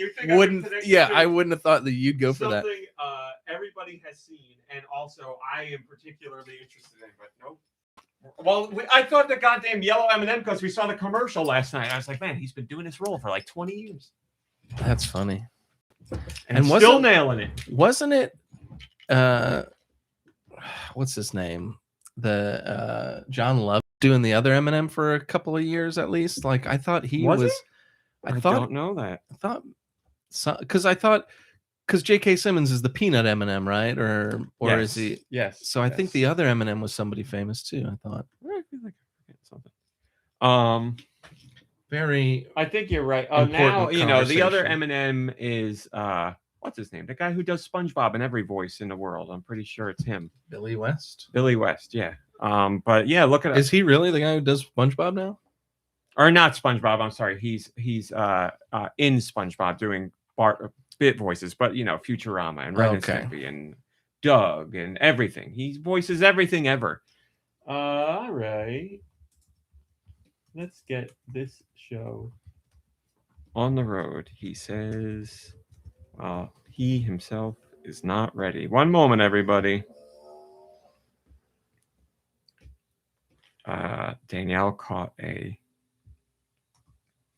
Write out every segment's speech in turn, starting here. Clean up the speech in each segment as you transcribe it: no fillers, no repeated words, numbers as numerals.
you think I wouldn't have thought that you'd go for that. Something everybody has seen, and also I am particularly interested in, but nope. Well, I thought the goddamn yellow M&M because we saw the commercial last night. I was like, man, he's been doing this role for like 20 years. That's funny. And still nailing it. Wasn't it? What's his name? The John Love doing the other M&M for a couple of years at least. Like I thought he was. I don't know that. I thought because J.K. Simmons is the peanut M&M, right? Or yes. Is he? Yes. So I think the other M&M was somebody famous too. I thought. I feel like I forget something. Very. I think you're right. Now the other M&M is what's his name? The guy who does SpongeBob in every voice in the world. I'm pretty sure it's him. Billy West. Billy West, yeah. But yeah, look at. Is he really the guy who does SpongeBob now? Or not SpongeBob? I'm sorry. He's in SpongeBob doing bit voices, but Futurama and Ren and Stimpy and Doug and everything. He voices everything ever. All right. Let's get this show on the road. He says, he himself is not ready. One moment, everybody. Danielle caught a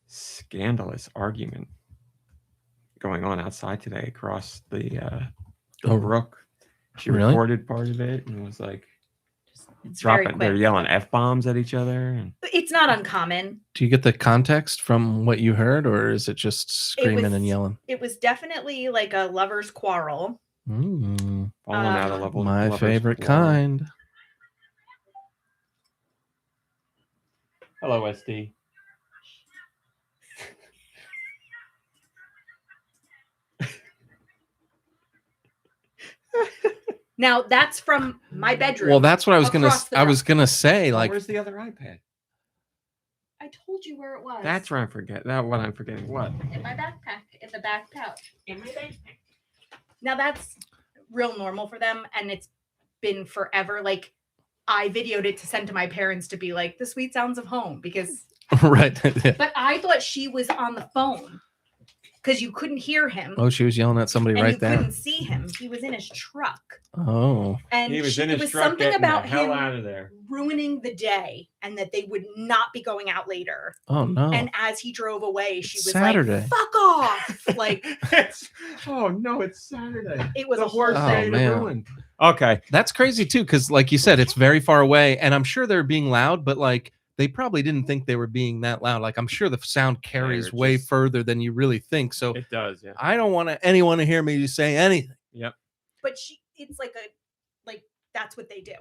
scandalous argument going on outside today across the brook. She recorded part of it and was like, they're yelling F-bombs at each other. And... It's not uncommon. Do you get the context from what you heard, or is it just screaming and yelling? It was definitely like a lover's quarrel. Falling out of level. My favorite kind. Hello, SD. Now that's from my bedroom. Well, that's what I was gonna say. Like, where's the other iPad? I told you where it was. That's where I'm forgetting. What I'm forgetting. What? In my backpack. In the back pouch. In my backpack. Now that's real normal for them, and it's been forever. Like, I videoed it to send to my parents to be like the sweet sounds of home because. Right. But I thought she was on the phone. Because you couldn't hear him. Oh, she was yelling at somebody right there. You couldn't see him. He was in his truck. Oh. And he was in his truck something about the hell him out of there. ruining the day and that they would not be going out later. Oh, no. And as he drove away, she was Saturday. like, fuck off. Like, it's Saturday. It was the a worst day to ruin. Okay. That's crazy, too, because like you said, it's very far away. And I'm sure they're being loud, but like, they probably didn't think they were being that loud. Like, I'm sure the sound carries way further than you really think. So it does, yeah. I don't want anyone to hear me say anything. Yep. But it's like that's what they do.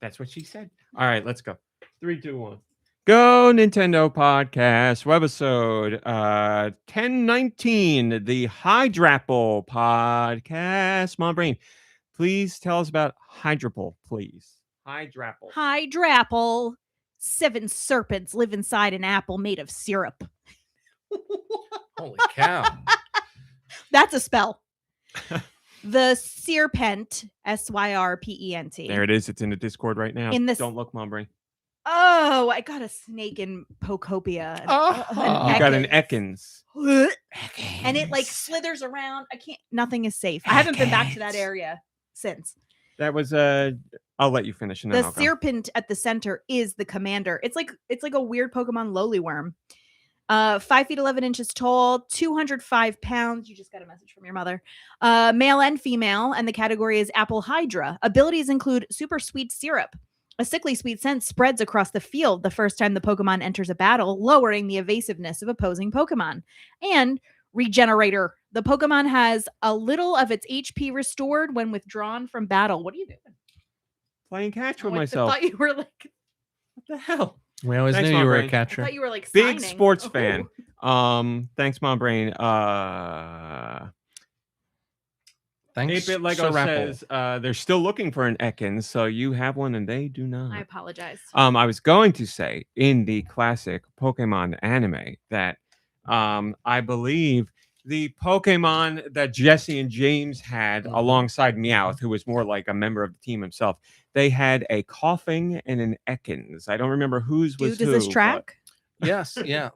That's what she said. All right, let's go. 3, 2, 1. Go Nintendo Podcast, webisode 1019, the Hydrapple Podcast. Mom Brain, please tell us about Hydrapple, please. Hydrapple. Hydrapple. 7 serpents live inside an apple made of syrup. Holy cow. That's a spell. The Syrpent, Syrpent. There it is. It's in the Discord right now. Don't look, Mom Brain. Oh, I got a snake in Pokopia. You got an Ekans. And it like slithers around. Nothing is safe. I haven't been back to that area since. That was I'll let you finish. And then the Syrpent at the center is the commander. It's like a weird Pokemon lowly worm. 5 feet 11 inches tall, 205 pounds. You just got a message from your mother. Male and female, and the category is Apple Hydra. Abilities include super sweet syrup. A sickly sweet scent spreads across the field the first time the Pokemon enters a battle, lowering the evasiveness of opposing Pokemon. And Regenerator. The Pokemon has a little of its HP restored when withdrawn from battle. What are you doing? Playing catch with myself. I thought you were like, what the hell? We always knew you were a catcher. I thought you were like big signing. Sports fan. Thanks, Mom Brain. Thanks. 8-Bit Lego says they're still looking for an Ekans, so you have one and they do not. I apologize. I was going to say in the classic Pokemon anime that I believe the Pokemon that Jesse and James had alongside Meowth, who was more like a member of the team himself, they had a Coughing and an Ekans. I don't remember whose was Does who. this track? Yes, yeah.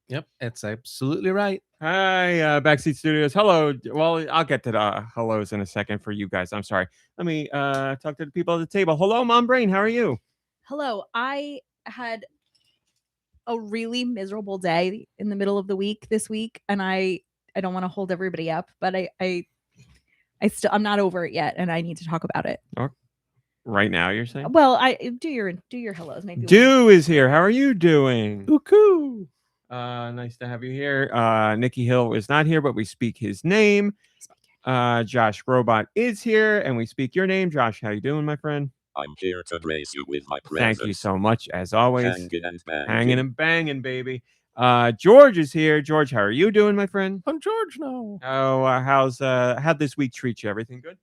Yep, it's absolutely right. Hi, Backseat Studios. Hello. Well, I'll get to the hellos in a second for you guys. I'm sorry. Let me talk to the people at the table. Hello, Mom Brain. How are you? Hello. I had a really miserable day in the middle of the week this week, and I don't want to hold everybody up, but I'm not over it yet, and I need to talk about it. Right now, you're saying? Well, do your hellos. Maybe Deux is here. How are you doing? Ooh. Nice to have you here. Nikki Hill is not here, but we speak his name. Josh Robot is here, and we speak your name. Josh, how you doing, my friend? I'm here to grace you with my presence. Thank you so much, as always. Hanging and banging, baby. George is here. George, how are you doing, my friend? I'm George now. Oh, how'd this week treat you? Everything good?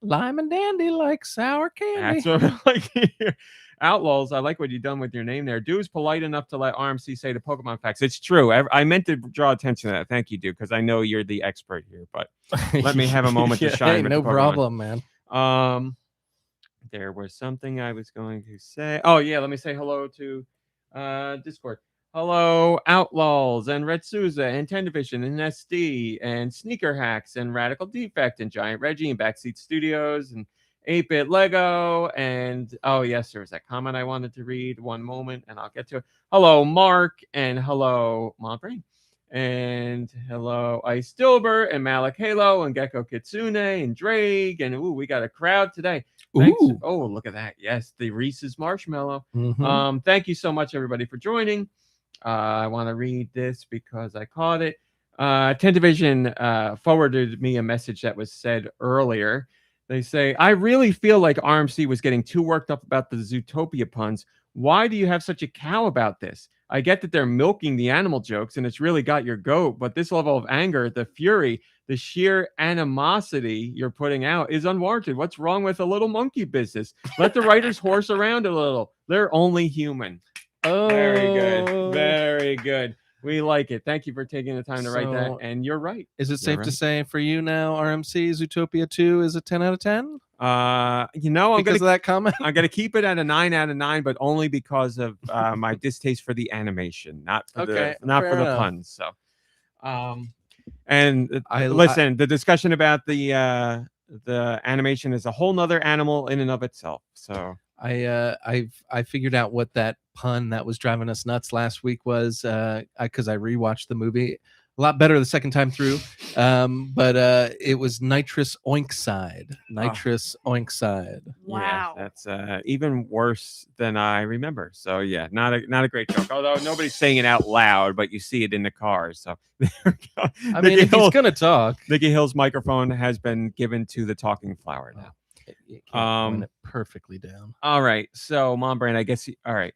Lime and dandy like sour candy. That's what I like to hear. Outlaws, I like what you've done with your name there. Deux is polite enough to let RMC say the Pokemon facts. It's true. I meant to draw attention to that. Thank you, Deux, because I know you're the expert here. But let me have a moment to shine. Hey, with no the Pokemon. problem, man. There was something I was going to say. Oh, yeah. Let me say hello to Discord. Hello, Outlaws and Red Souza and Tendivision and SD and Sneaker Hacks and Radical Defect and Giant Reggie and Backseat Studios and 8-Bit Lego. And oh, yes, there was that comment I wanted to read. One moment and I'll get to it. Hello, Mark, and hello, Mom Brain. And hello, Ice Dilbert and Malik Halo and Gecko Kitsune and Drake. And ooh, we got a crowd today. Thanks. Ooh. Oh, look at that. Yes, the Reese's Marshmallow. Mm-hmm. Thank you so much, everybody, for joining. I want to read this because I caught it. Tendivision forwarded me a message that was said earlier. They say, I really feel like RMC was getting too worked up about the Zootopia puns. Why do you have such a cow about this? I get that they're milking the animal jokes and it's really got your goat, but this level of anger, the fury, the sheer animosity you're putting out is unwarranted. What's wrong with a little monkey business? Let the writers horse around a little. They're only human. Oh, very good. Very good. We like it. Thank you for taking the time to write that. And you're right. Is it safe to say for you now, RMC, Zootopia 2 is a 10 out of 10? Because of that comment? I'm going to keep it at a 9 out of 9, but only because of my distaste for the animation, not for the puns. So, listen, the discussion about the animation is a whole nother animal in and of itself. So I figured out what that pun that was driving us nuts last week was because I rewatched the movie a lot better the second time through. But it was nitrous oinkside. Oinkside. Wow. Yeah, that's even worse than I remember. So yeah, not a great joke. Although nobody's saying it out loud, but you see it in the cars. So there we go. I mean, if he's gonna talk, Nikki Hill's microphone has been given to the talking flower now. You can't point it perfectly down. All right. So Mom Brain, I guess all right.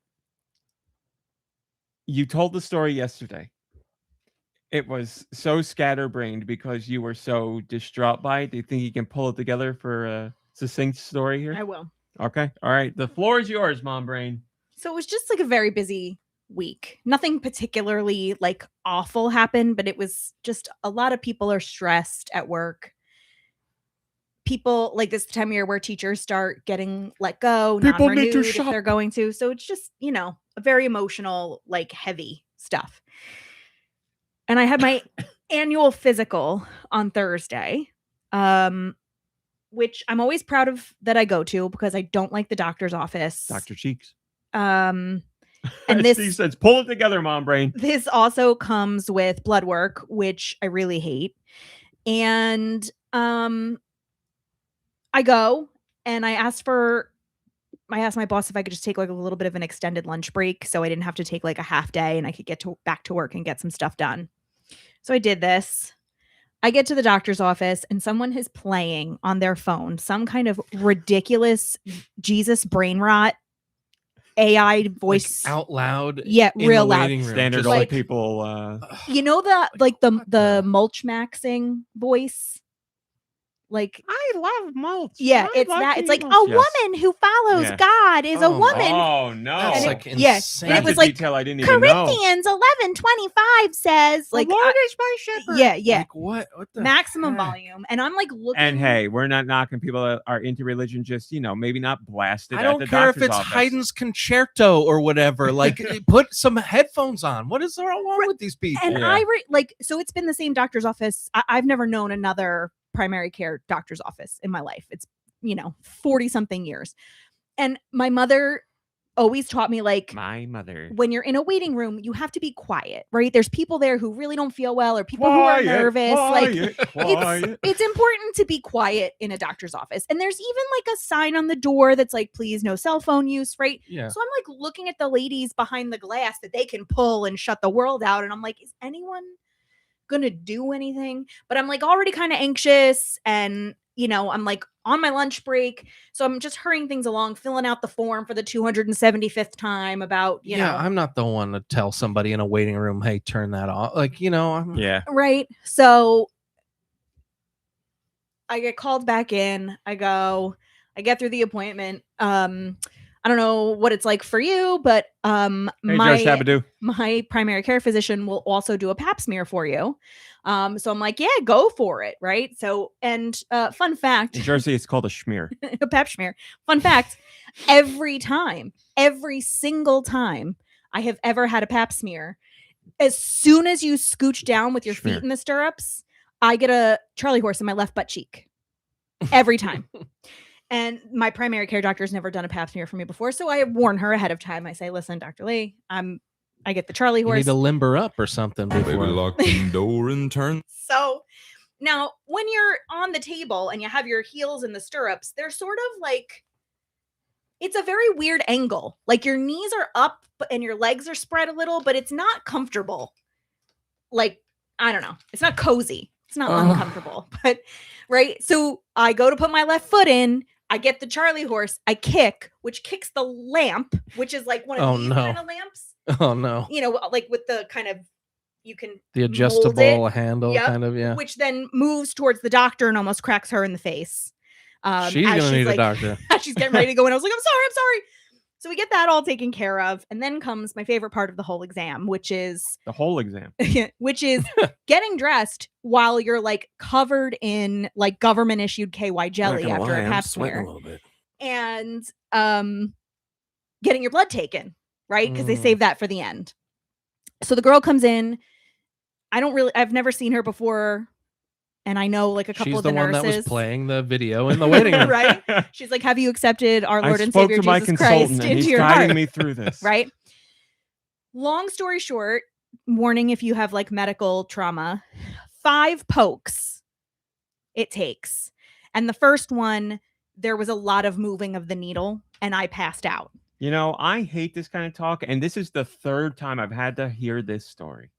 You told the story yesterday. It was so scatterbrained because you were so distraught by it. Do you think you can pull it together for a succinct story here? I will. Okay. All right. The floor is yours, Mom Brain. So it was just like a very busy week. Nothing particularly like awful happened, but it was just a lot of people are stressed at work. People like this time of year where teachers start getting let go, people need to if shop. they're going to. So it's just, a very emotional, like heavy stuff. And I had my annual physical on Thursday, which I'm always proud of that I go to because I don't like the doctor's office. Dr. Cheeks. And this Steve says, pull it together, Mom Brain. This also comes with blood work, which I really hate. And I go and I asked my boss if I could just take like a little bit of an extended lunch break so I didn't have to take like a half day and I could get back to work and get some stuff done. So I did this. I get to the doctor's office and someone is playing on their phone some kind of ridiculous Jesus brain rot AI voice like out loud. Yeah, real loud. Standard old people. You know that like the mulch maxing voice. Like, I love mulch. yeah, I it's like that. to It's eat like mulch. a Yes. woman who follows Yeah. God is a woman. Oh no! That's And like yeah, insane. and it That's was a like detail I didn't even know. Corinthians 11:25 says, like, the Lord is my shepherd. yeah, Like what? What the maximum heck? volume. And I'm like looking. And hey, we're not knocking people that are into religion. Just maybe not blasted. I at don't the care if doctor's it's office. Haydn's concerto or whatever. Like, put some headphones on. What is wrong with these people? And Yeah. so it's been the same doctor's office. I've never known another primary care doctor's office in my life. It's 40 something years. And my mother always taught me, like, My mother. when you're in a waiting room, you have to be quiet, right? There's people there who really don't feel well, or people who are nervous. Quiet. It's important to be quiet in a doctor's office. And there's even like a sign on the door that's like, please, no cell phone use, right? Yeah. So I'm like looking at the ladies behind the glass that they can pull and shut the world out. And I'm like, is anyone gonna do anything? But I'm like already kind of anxious, and I'm like on my lunch break, so I'm just hurrying things along, filling out the form for the 275th time about I'm not the one to tell somebody in a waiting room, hey, turn that off. Like, I'm Yeah. right. So I get called back in. I get through the appointment. I don't know what it's like for you, but Hey, Joe Shabadoo. my primary care physician will also do a pap smear for you. So I'm like, yeah, go for it, right? So, and fun fact, In Jersey, it's called a schmear. a pap smear. Fun fact, every single time I have ever had a pap smear, as soon as you scooch down with your feet in the stirrups, I get a Charlie horse in my left butt cheek. Every time. And my primary care doctor's never done a pap smear for me before, so I warn her ahead of time. I say, listen, Dr. Lee, I get the Charlie You horse. need to limber up or something before. lock the door and turn. So now when you're on the table and you have your heels in the stirrups, they're sort of like, it's a very weird angle. Like your knees are up and your legs are spread a little, but it's not comfortable. Like, I don't know. It's not cozy. It's not uncomfortable, but right. So I go to put my left foot in. I get the Charlie horse. I kick, which kicks the lamp, which is like one of these kind of lamps. Oh no. Like with the kind of, you can The adjustable handle kind of, yeah. Which then moves towards the doctor and almost cracks her in the face. She's going to need a doctor. She's getting ready to go in. I was like, I'm sorry. So we get that all taken care of. And then comes my favorite part of the whole exam, which is The whole exam. getting dressed while you're like covered in like government issued KY jelly after a pap smear. A little bit. And getting your blood taken, right? Because they save that for the end. So the girl comes in. I've never seen her before. And I know like a couple She's of the nurses. She's the one that was playing the video in the waiting room. Right? She's like, have you accepted our Lord and spoke Savior to my Jesus consultant Christ and into he's your guiding heart? me through this. Right? Long story short, warning if you have like medical trauma, 5 pokes it takes. And the first one, there was a lot of moving of the needle and I passed out. I hate this kind of talk. And this is the 3rd time I've had to hear this story.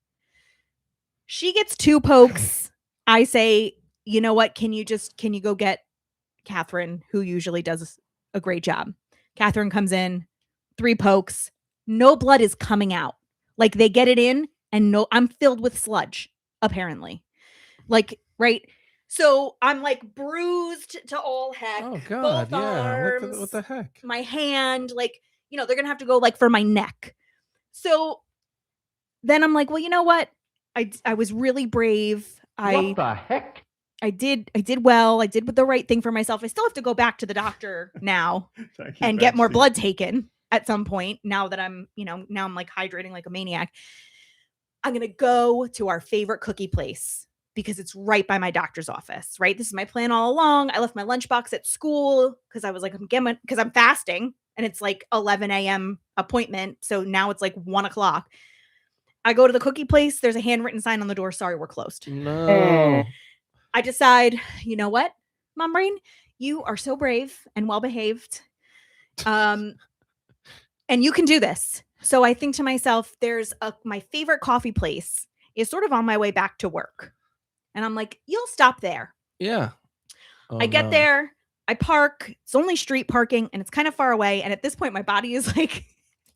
She gets 2 pokes. I say, you know what? Can you go get Catherine, who usually does a great job? Catherine comes in, 3 pokes, no blood is coming out. Like they get it in and I'm filled with sludge, apparently. Like, right. So I'm like bruised to all heck. Oh God. Both Yeah. arms, What the heck? my hand, like, they're going to have to go like for my neck. So then I'm like, well, you know what? I was really brave. What the heck? I did well. I did the right thing for myself. I still have to go back to the doctor now and get more blood taken at some point. Now that I'm, now I'm like hydrating like a maniac. I'm going to go to our favorite cookie place because it's right by my doctor's office, right? This is my plan all along. I left my lunchbox at school because I was like, because I'm fasting and it's like 11 a.m. appointment. So now it's like 1 o'clock. I go to the cookie place. There's a handwritten sign on the door. Sorry, we're closed. No. I decide, you know what, Mom Brain, you are so brave and well behaved. And you can do this. So I think to myself, there's my favorite coffee place is sort of on my way back to work. And I'm like, you'll stop there. Yeah. Oh, I get there. I park. It's only street parking and it's kind of far away. And at this point, my body is like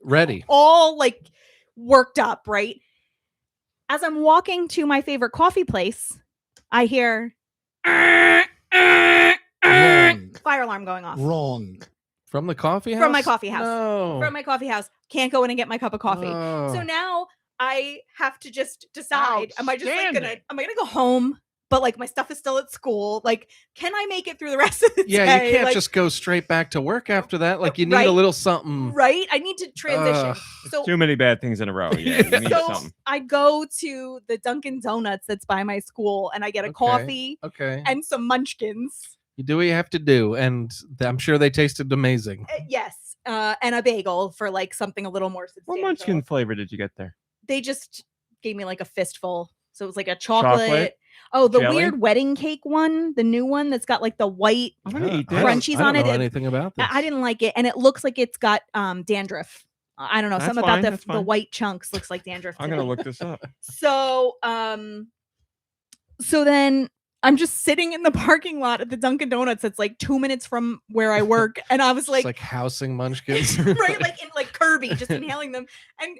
ready. All like worked up, right? As I'm walking to my favorite coffee place, I hear Wrong. fire alarm going off. Wrong. From the coffee house? From my coffee house. No. From my coffee house. Can't go in and get my cup of coffee. Oh. So now I have to just decide, am I Outstanding. gonna go home? But like my stuff is still at school. Like, can I make it through the rest of the day? Yeah, you can't Like, just go straight back to work after that. Like you need Right. a little something. right? I need to transition. So Too many bad things in a row. Yeah, you need so something. I go to the Dunkin' Donuts that's by my school and I get a Okay. coffee Okay. and some munchkins. You do what you have to do, and I'm sure they tasted amazing. Yes. And a bagel for like something a little more What substantial. munchkin flavor did you get there? They just gave me like a fistful. So it was like a chocolate. Chocolate? Oh, the Jelly? weird wedding cake one, the new one that's got like the white. I'm gonna eat I this. don't- Crunchies I on don't it. know anything about this. I didn't like it, and it looks like it's got dandruff. I don't know. That's Something fine, about that's the fine. white chunks looks like dandruff. I'm to gonna me. look this up. So so then I'm just sitting in the parking lot at the Dunkin' Donuts. It's like 2 minutes from where I work, and I was It's like, like housing munchkins. right, like in like Kirby, just inhaling them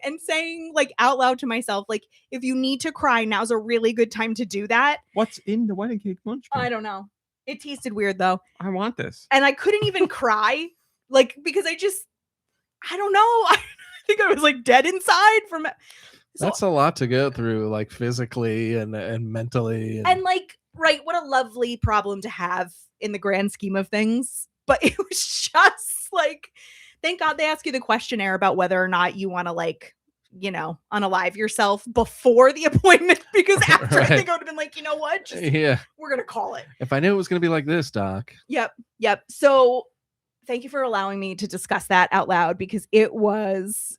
and saying like out loud to myself, like, if you need to cry, now's a really good time to do that. What's in the wedding cake munchkin? I don't know. It tasted weird though, I want this. and I couldn't even cry, like because I don't know. I think I was like dead inside from it. So, That's a lot to go through, like physically and mentally. and like, right, what a lovely problem to have in the grand scheme of things. But it was just like, thank God they ask you the questionnaire about whether or not you want to, like, you know, unalive yourself before the appointment, because after I think I would have been like, you know what, just, yeah. we're gonna call it. If I knew it was going to be like this, Doc. Yep. So thank you for allowing me to discuss that out loud, because it was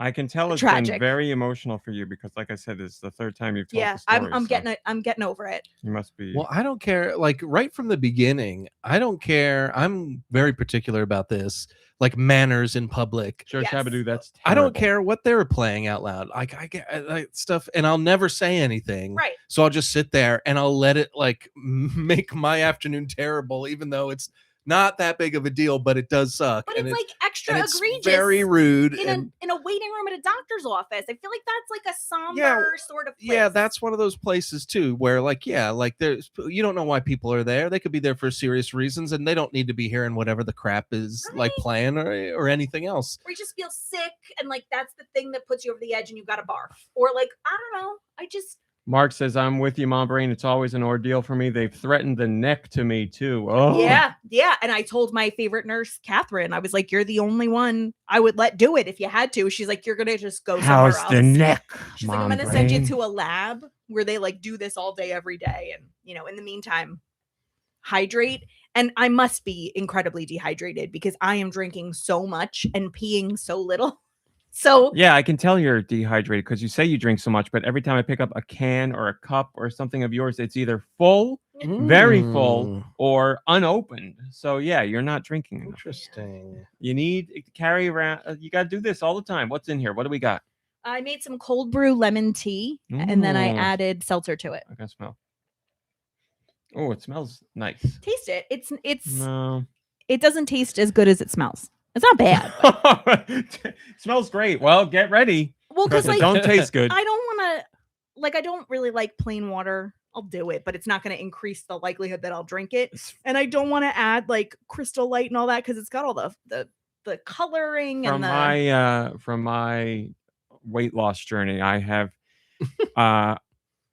I can tell it's Tragic. been very emotional for you because, like I said, it's the third time you've told the story. I'm so getting it. I'm getting over it. You must be. Well, I don't care. Like right from the beginning, I don't care. I'm very particular about this, like manners in public. Joe Yes. Shabadoo, that's I don't terrible. care what they're playing out loud. Like I get like stuff, and I'll never say anything. Right. So I'll just sit there and I'll let it like make my afternoon terrible, even though it's not that big of a deal, but it does suck. But and it's like extra and it's egregious. very rude. in and a waiting room at a doctor's office. I feel like that's like a somber Yeah, sort of place. yeah, that's one of those places too, where like, yeah, like there's you don't know why people are there. They could be there for serious reasons, and they don't need to be hearing whatever the crap is like Right. playing or anything else. where you just feel sick, and like that's the thing that puts you over the edge, and you got to barf, or like I don't know. I just Mark says, I'm with you, Mom Brain. It's always an ordeal for me. They've threatened the neck to me, too. Oh, yeah. And I told my favorite nurse, Catherine, I was like, "You're the only one I would let do it if you had to." She's like, "You're gonna just go somewhere How's else." the neck, She's Mom like, "I'm gonna send you Brain? to a lab where they like do this all day, every day, and you know, in the meantime, hydrate." And I must be incredibly dehydrated because I am drinking so much and peeing so little. So Yeah, I can tell you're dehydrated because you say you drink so much, but every time I pick up a can or a cup or something of yours, it's either full, very full, Mm, or unopened. So yeah, you're not drinking enough. Interesting. You need to carry around. You got to do this all the time. What's in here? What do we got? I made some cold brew lemon tea, and then I Ooh. added seltzer to it. I can smell. Oh, it smells nice. Taste it. It's No. it doesn't taste as good as it smells. It's not bad. Smells great. Well, get ready. Well, because Because it like don't taste good. I don't want to, like, I don't really like plain water. I'll do it, but it's not going to increase the likelihood that I'll drink it. And I don't want to add like Crystal Light and all that because it's got all the coloring From and my weight loss journey, I have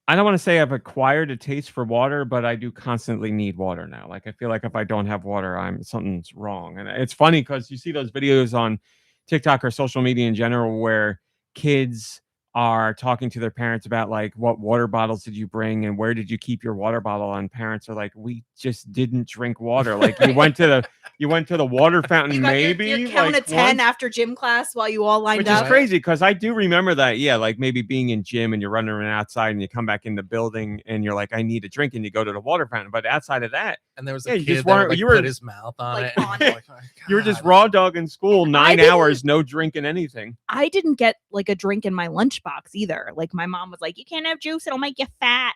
I don't want to say I've acquired a taste for water, but I do constantly need water now. Like I feel like if I don't have water, something's wrong. And it's funny because you see those videos on TikTok or social media in general where kids are talking to their parents about like what water bottles did you bring and where did you keep your water bottle, and parents are like, we just didn't drink water. Like you went to the water fountain you got maybe your count like of 10 once. after gym class while you all lined Which up. is crazy because I do remember that. Yeah, like maybe being in gym and you're running around outside and you come back in the building and you're like, I need a drink, and you go to the water fountain. But outside of that, And there was Yeah, a you kid just that would, weren't- like, you were- put his mouth on Like, it. on it. Like, oh, you were just God. raw dog in school, 9 didn't- hours, no drinking anything. I didn't get like a drink in my lunchbox either. Like my mom was like, you can't have juice, it'll make you fat.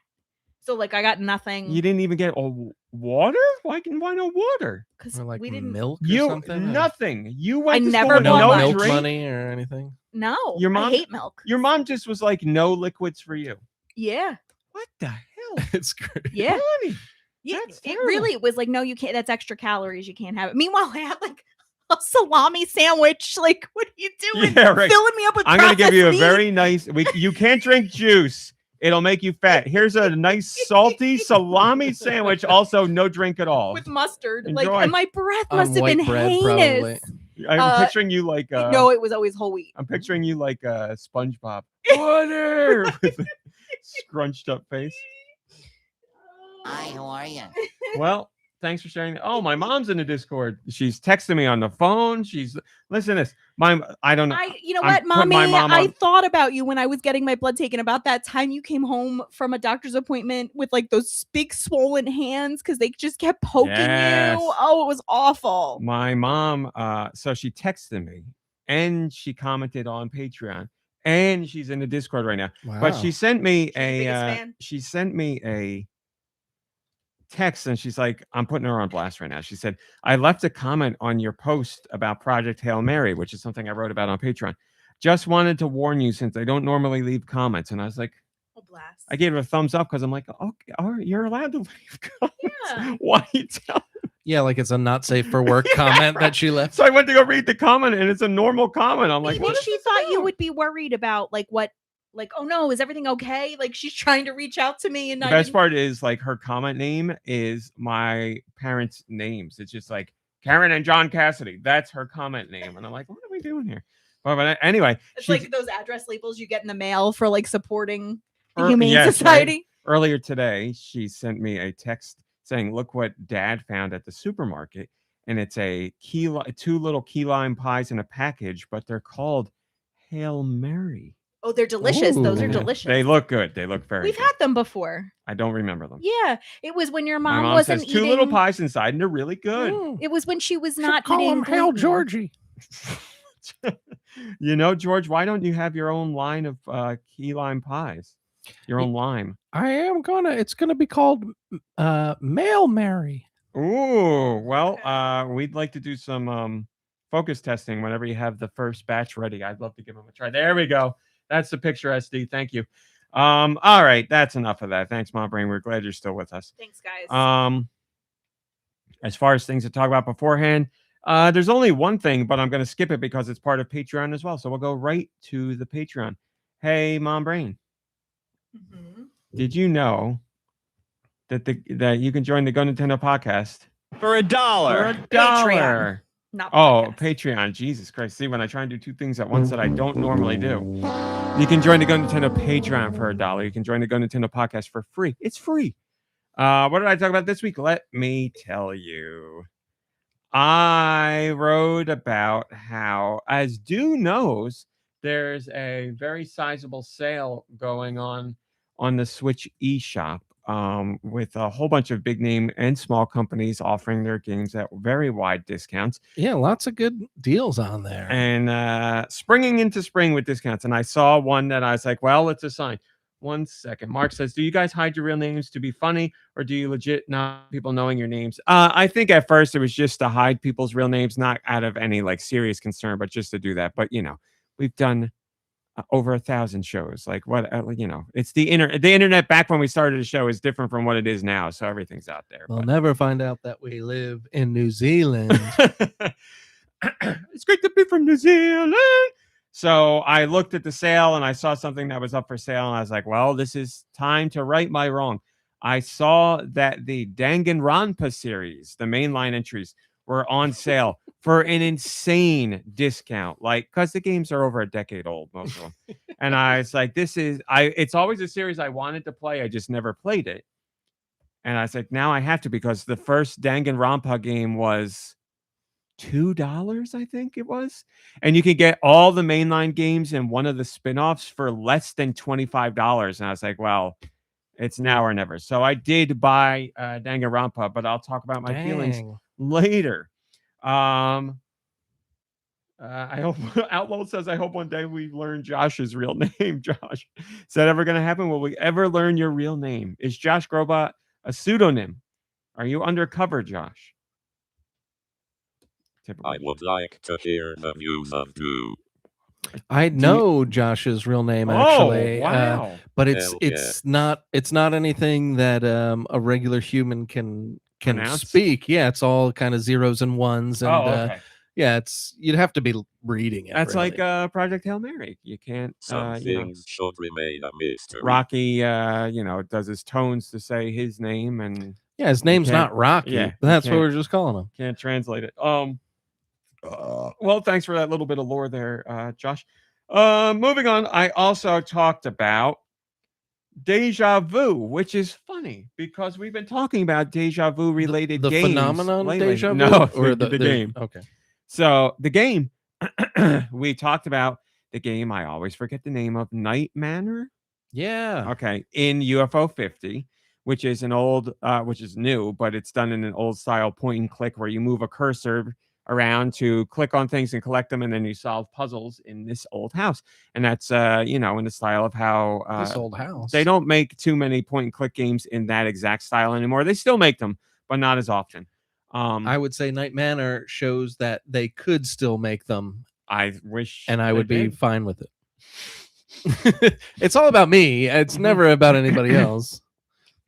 So like I got nothing You didn't even get water? Why no water? because Or like we didn't. milk or You something. nothing. You went I to never school with bought no lunch. milk drink. money or anything. No, Your I mom- hate milk. Your mom just was like, no liquids for you. Yeah, What the hell? It's great. yeah. Honey, Yeah, That's it terrible. really was like, no, you can't. That's extra calories. You can't have it. Meanwhile, I had like a salami sandwich. Like, what are you doing? Yeah, right. Filling me up with I'm going to give you a processed very nice. You can't drink juice. It'll make you fat. Here's a nice salty salami sandwich. Also, no drink at all. with mustard. Enjoy. Like, and my breath On must have been white bread, heinous. I'm picturing you like. No, it was always whole wheat. I'm picturing you like SpongeBob. Water with a scrunched up face. Hi, how are you? Well, thanks for sharing that. Oh, my mom's in the Discord. She's texting me on the phone. Listen to this. I don't know. You know I'm what, putting Mommy? my mom I on- thought about you when I was getting my blood taken about that time you came home from a doctor's appointment with like those big swollen hands because they just kept poking Yes. you. Oh, it was awful. My mom, so she texted me and she commented on Patreon and she's in the Discord right now. Wow. But she sent me She's the biggest fan. a text and she's like, I'm putting her on blast right now. She said, I left a comment on your post about Project Hail Mary, which is something I wrote about on Patreon. Just wanted to warn you since I don't normally leave comments. And I was like, Oh, blast. I gave it a thumbs up because I'm like, okay, all right, you're allowed to leave comments. Yeah. Why you tell? Yeah, like it's a not safe for work comment that she left. So I went to go read the comment and it's a normal comment. I'm like, Maybe what is she this thought you about? would be worried about like what, like, oh no, is everything okay? Like she's trying to reach out to me and The best part is like her comment name is my parents' names. It's just like Karen and John Cassidy. That's her comment name. And I'm like, what are we doing here? But anyway, It's she's- like those address labels you get in the mail for like supporting the Er, Humane yes, right. Society. Earlier today, she sent me a text saying, look what Dad found at the supermarket. And it's two little key lime pies in a package, but they're called Hail Mary. Oh, they're delicious. Those are Ooh. delicious. They look good. They look very We've good. had them before. I don't remember them. Yeah, it was when your My mom mom wasn't says eating. two little pies inside, and they're really good. Mm. It was when she was Should not call eating. him Hail gluten. Georgie. You know, George, why don't you have your own line of key lime pies? Your own lime. It's gonna be called Mail Mary. Ooh, well, we'd like to do some focus testing whenever you have the first batch ready. I'd love to give them a try. There we go. That's the picture, SD. Thank you. All right, that's enough of that. Thanks, Mom Brain. We're glad you're still with us. Thanks, guys. As far as things to talk about beforehand, there's only one thing, but I'm going to skip it because it's part of Patreon as well. So we'll go right to the Patreon. Hey, Mom Brain, did you know that you can join the GoNintendo Podcast For $1. for $1? Patreon. Not Oh, podcast. Patreon. Jesus Christ. See, when I try and do two things at once that I don't normally do. You can join the GoNintendo Patreon for $1. You can join the GoNintendo Podcast for free. It's free. What did I talk about this week? Let me tell you. I wrote about how, as Deux knows, there's a very sizable sale going on the Switch eShop. With a whole bunch of big name and small companies offering their games at very wide discounts. Yeah, lots of good deals on there. And springing into spring with discounts. And I saw one that I was like, well, it's a sign. 1 second. Mark says, do you guys hide your real names to be funny, or do you legit not people knowing your names? I think at first it was just to hide people's real names, not out of any like serious concern, but just to do that. But you know, we've done over 1,000 shows. Like what, you know, it's the internet back when we started the show is different from what it is now. So everything's out there. We'll never find out that we live in New Zealand. It's great to be from New Zealand. So I looked at the sale and I saw something that was up for sale. And I was like, well, this is time to right my wrong. I saw that the Danganronpa series, the mainline entries, were on sale for an insane discount. Like, because the games are over a decade old, most of them. And I was like, it's always a series I wanted to play. I just never played it. And I was like, now I have to, because the first Danganronpa game was $2, I think it was. And you can get all the mainline games and one of the spin-offs for less than $25. And I was like, well, it's now or never. So I did buy Danganronpa, but I'll talk about my feelings later. I hope Outlaw says, I hope one day we learn Josh's real name. Josh, is that ever going to happen? Will we ever learn your real name? Is Josh Grobot a pseudonym? Are you undercover, Josh? I would like to hear the views of Deux. I know Josh's real name actually. Oh, wow. But it's not anything that a regular human can Pronounce? speak. Yeah, it's all kind of zeros and ones, and Okay. yeah, you'd have to be reading it. That's really. like Project Hail Mary. You can't. Some things should remain a mystery. Rocky, does his tones to say his name, and yeah, his name's not Rocky. Yeah, That's what we're just calling him. Can't translate it. Well, thanks for that little bit of lore there, Josh. Moving on, I also talked about Deja Vu, which is funny because we've been talking about Deja Vu related the games. phenomenon lately. Deja Vu, No, or the game. Okay. So the game we talked about the game. I always forget the name of Night Manor. Yeah. Okay, in UFO 50, which is an old, which is new, but it's done in an old style point and click where you move a cursor around to click on things and collect them, and then you solve puzzles in this old house. And that's in the style of how this old house. They don't make too many point and click games in that exact style anymore. They still make them, but not as often. I would say Night Manor shows that they could still make them. I wish, and I would be fine with it. It's all about me. It's never about anybody else.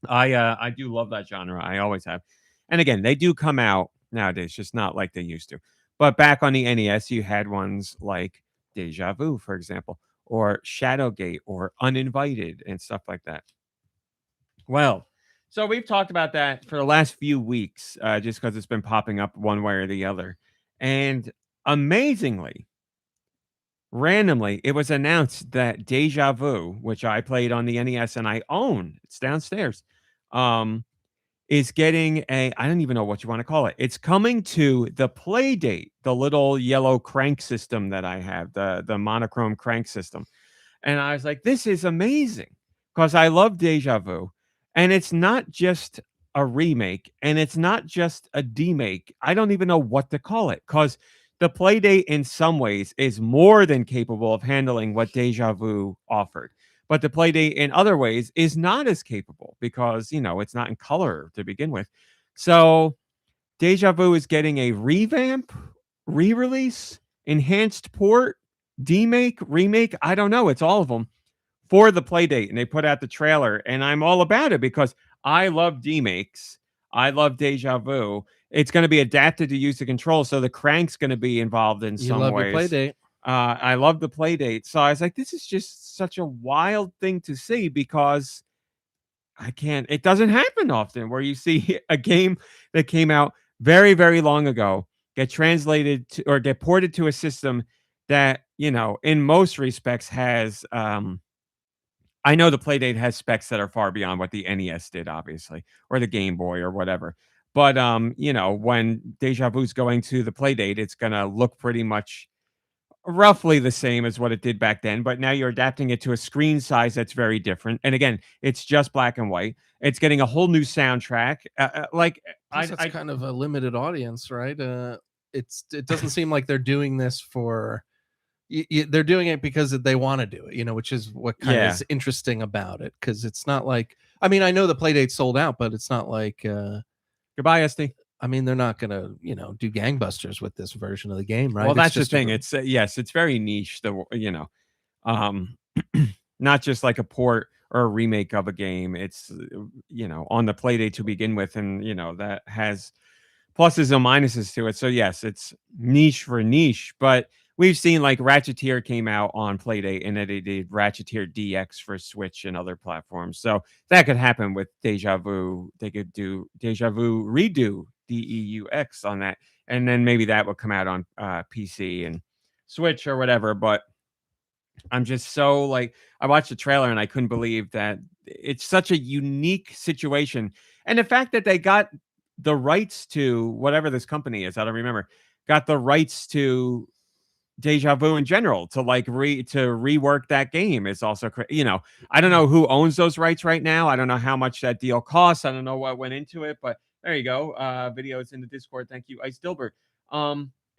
I do love that genre. I always have. And again, they do come out nowadays, just not like they used to. But back on the NES, you had ones like Deja Vu, for example, or Shadowgate, or Uninvited, and stuff like that. Well, so we've talked about that for the last few weeks, just because it's been popping up one way or the other. And amazingly, randomly, it was announced that Deja Vu, which I played on the NES and I own, it's downstairs, is getting I don't even know what you want to call it. It's coming to the Playdate, the little yellow crank system that I have, the monochrome crank system. And I was like, this is amazing because I love Deja Vu. And it's not just a remake, and it's not just a demake. I don't even know what to call it because the Playdate in some ways is more than capable of handling what Deja Vu offered. But the Playdate in other ways is not as capable because, it's not in color to begin with. So Deja Vu is getting a revamp, re-release, enhanced port, demake, remake. I don't know. It's all of them for the Playdate. And they put out the trailer, and I'm all about it because I love demakes. I love Deja Vu. It's going to be adapted to use the control, so the crank's going to be involved in some ways. You love your Playdate. I love the Playdate. So I was like, this is just such a wild thing to see because it doesn't happen often where you see a game that came out very, very long ago get translated to, or get ported to a system that, in most respects has, I know the Playdate has specs that are far beyond what the NES did, obviously, or the Game Boy or whatever. But, when Deja Vu's going to the Playdate, it's going to look pretty much roughly the same as what it did back then, but now you're adapting it to a screen size that's very different. And again, it's just black and white. It's getting a whole new soundtrack. It's kind of a limited audience, right? It doesn't seem like they're doing this for. They're doing it because they want to do it, which is what kind of is interesting about it. Because it's not like, I know the Playdate's sold out, but it's not like goodbye, SD. They're not gonna, do gangbusters with this version of the game, right? Well, that's the thing. It's it's very niche. Not just like a port or a remake of a game. It's on the Playdate to begin with, and that has pluses and minuses to it. So yes, it's niche for niche, but we've seen like Ratcheteer came out on Playdate, and then they did Ratcheteer DX for Switch and other platforms. So that could happen with Deja Vu. They could do Deja Vu Redo, DEUX on that, and then maybe that would come out on PC and Switch or whatever. But I'm just so I watched the trailer and I couldn't believe that it's such a unique situation, and the fact that they got the rights to whatever this company is, I don't remember, got the rights to Deja Vu in general to rework that game is also I don't know who owns those rights right now. I don't know how much that deal costs. I don't know what went into it, but there you go. Videos in the Discord. Thank you, Ice Dilbert.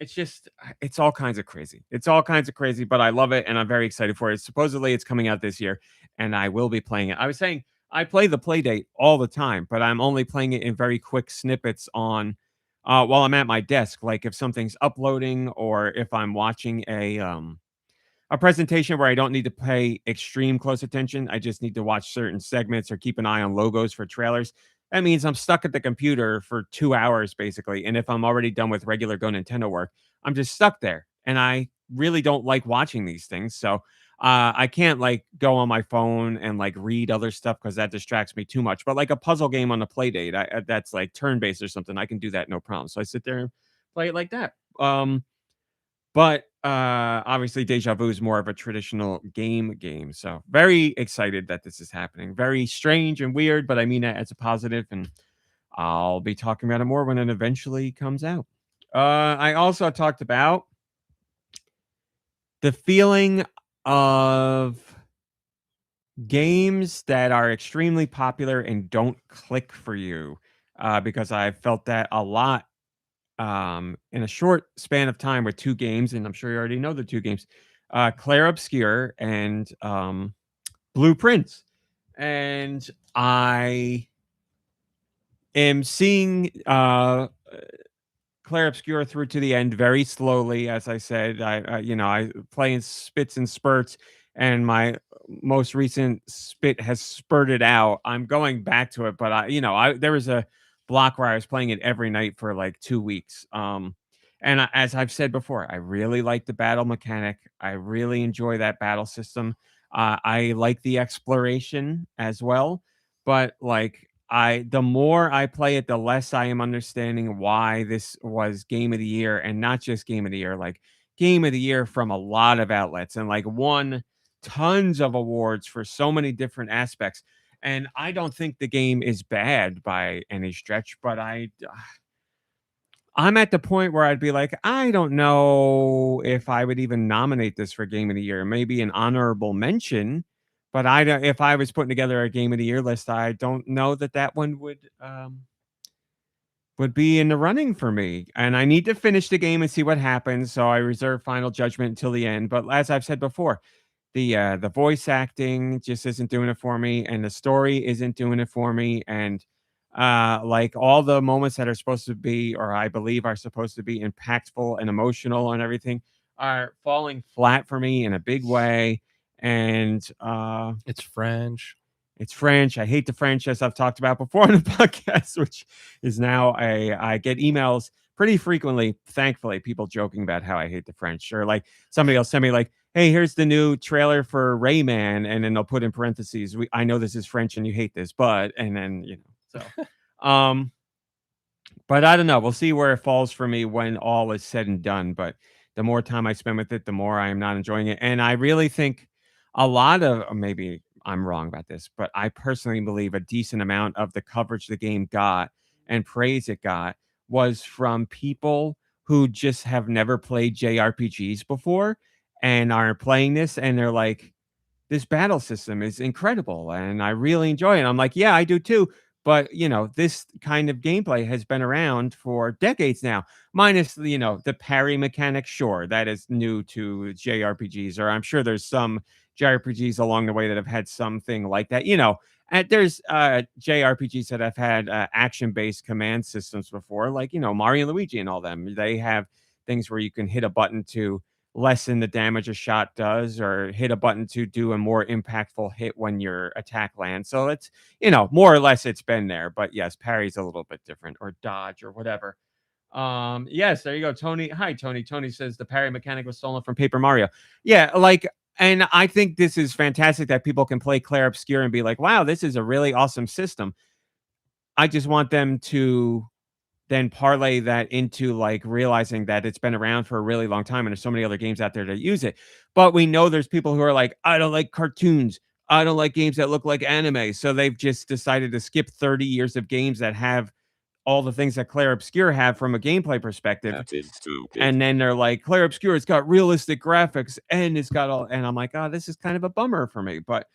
It's all kinds of crazy. It's all kinds of crazy, but I love it and I'm very excited for it. Supposedly it's coming out this year and I will be playing it. I was saying I play the Playdate all the time, but I'm only playing it in very quick snippets on while I'm at my desk. Like if something's uploading or if I'm watching a a presentation where I don't need to pay extreme close attention. I just need to watch certain segments or keep an eye on logos for trailers. That means I'm stuck at the computer for 2 hours basically. And if I'm already done with regular GoNintendo work, I'm just stuck there. And I really don't like watching these things. So I can't like go on my phone and like read other stuff because that distracts me too much. But like a puzzle game on the play date, that's like turn-based or something, I can do that no problem. So I sit there and play it like that. But obviously Deja Vu is more of a traditional game. So very excited that this is happening. Very strange and weird, but I mean that as a positive, and I'll be talking about it more when it eventually comes out. I also talked about the feeling of games that are extremely popular and don't click for you, because I felt that a lot in a short span of time with 2 games, and I'm sure you already know the 2 games, Clair Obscur and Blue Prince. And I am seeing Clair Obscur through to the end very slowly. As I said, I play in spits and spurts, and my most recent spit has spurted out. I'm going back to it, but there was a block where I was playing it every night for like 2 weeks. As I've said before, I really like the battle mechanic. I really enjoy that battle system. I like the exploration as well, but like the more I play it, the less I am understanding why this was game of the year, and not just game of the year, like game of the year from a lot of outlets, and like won tons of awards for so many different aspects. And I don't think the game is bad by any stretch, but I'm at the point where I'd be like, I don't know if I would even nominate this for game of the year. Maybe an honorable mention, but I don't. If I was putting together a game of the year list, I don't know that one would be in the running for me. And I need to finish the game and see what happens. So I reserve final judgment until the end. But as I've said before, the voice acting just isn't doing it for me, and the story isn't doing it for me, and like all the moments that are supposed to be, or I believe are supposed to be impactful and emotional and everything, are falling flat for me in a big way. And It's French. It's French. I hate the French, as I've talked about before on the podcast, which is now I get emails pretty frequently, thankfully, people joking about how I hate the French, or like somebody else send me like, hey, here's the new trailer for Rayman, and then they'll put in parentheses, I know this is French and you hate this, but, and then so but I don't know, we'll see where it falls for me when all is said and done. But the more time I spend with it, the more I am not enjoying it. And I really think a lot of, maybe I'm wrong about this, but I personally believe a decent amount of the coverage the game got and praise it got was from people who just have never played JRPGs before and are playing this, and they're like, this battle system is incredible and I really enjoy it. I'm like, yeah, I do too. But, this kind of gameplay has been around for decades now, minus, the parry mechanic. Sure, that is new to JRPGs, or I'm sure there's some JRPGs along the way that have had something like that. And there's JRPGs that have had action-based command systems before, like, Mario and Luigi and all them. They have things where you can hit a button to lessen the damage a shot does, or hit a button to do a more impactful hit when your attack lands. So it's, more or less it's been there. But yes, parry's a little bit different, or dodge or whatever. Yes, there you go. Tony. Hi, Tony. Tony says the parry mechanic was stolen from Paper Mario. Yeah, like, and I think this is fantastic that people can play Clair Obscur and be like, wow, this is a really awesome system. I just want them to then parlay that into like realizing that it's been around for a really long time and there's so many other games out there that use it. But we know there's people who are like, I don't like cartoons. I don't like games that look like anime. So they've just decided to skip 30 years of games that have all the things that Clair Obscur have from a gameplay perspective. That is stupid. And then they're like, Clair Obscur, it's got realistic graphics and it's got all, and I'm like, oh, this is kind of a bummer for me. But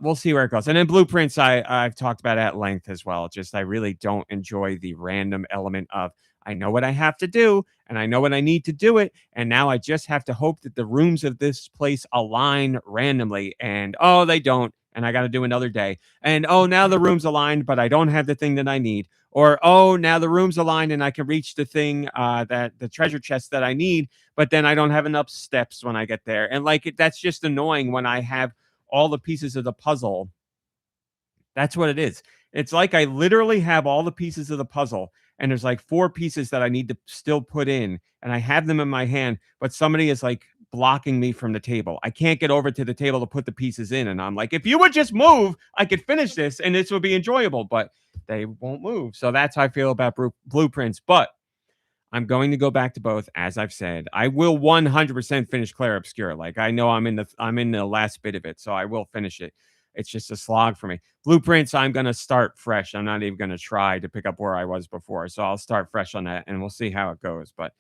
we'll see where it goes. And then Blueprints, I've talked about at length as well. Just I really don't enjoy the random element of, I know what I have to do and I know what I need to do it, and now I just have to hope that the rooms of this place align randomly. And they don't. and I got to do another day. And oh, now the room's aligned, but I don't have the thing that I need. Or oh, now the room's aligned and I can reach the thing that the treasure chest that I need, but then I don't have enough steps when I get there. And like that's just annoying when I have all the pieces of the puzzle. That's what it is. It's like I literally have all the pieces of the puzzle, and there's like 4 pieces that I need to still put in, and I have them in my hand, but somebody is like blocking me from the table. I can't get over to the table to put the pieces in, and I'm like, if you would just move, I could finish this and this would be enjoyable, but they won't move. So that's how I feel about blueprints. But I'm going to go back to both. As I've said, I will 100% finish Clair Obscur. Like I know I'm in the last bit of it, so I will finish it. It's just a slog for me. Blueprints, I'm going to start fresh. I'm not even going to try to pick up where I was before. So I'll start fresh on that and we'll see how it goes. But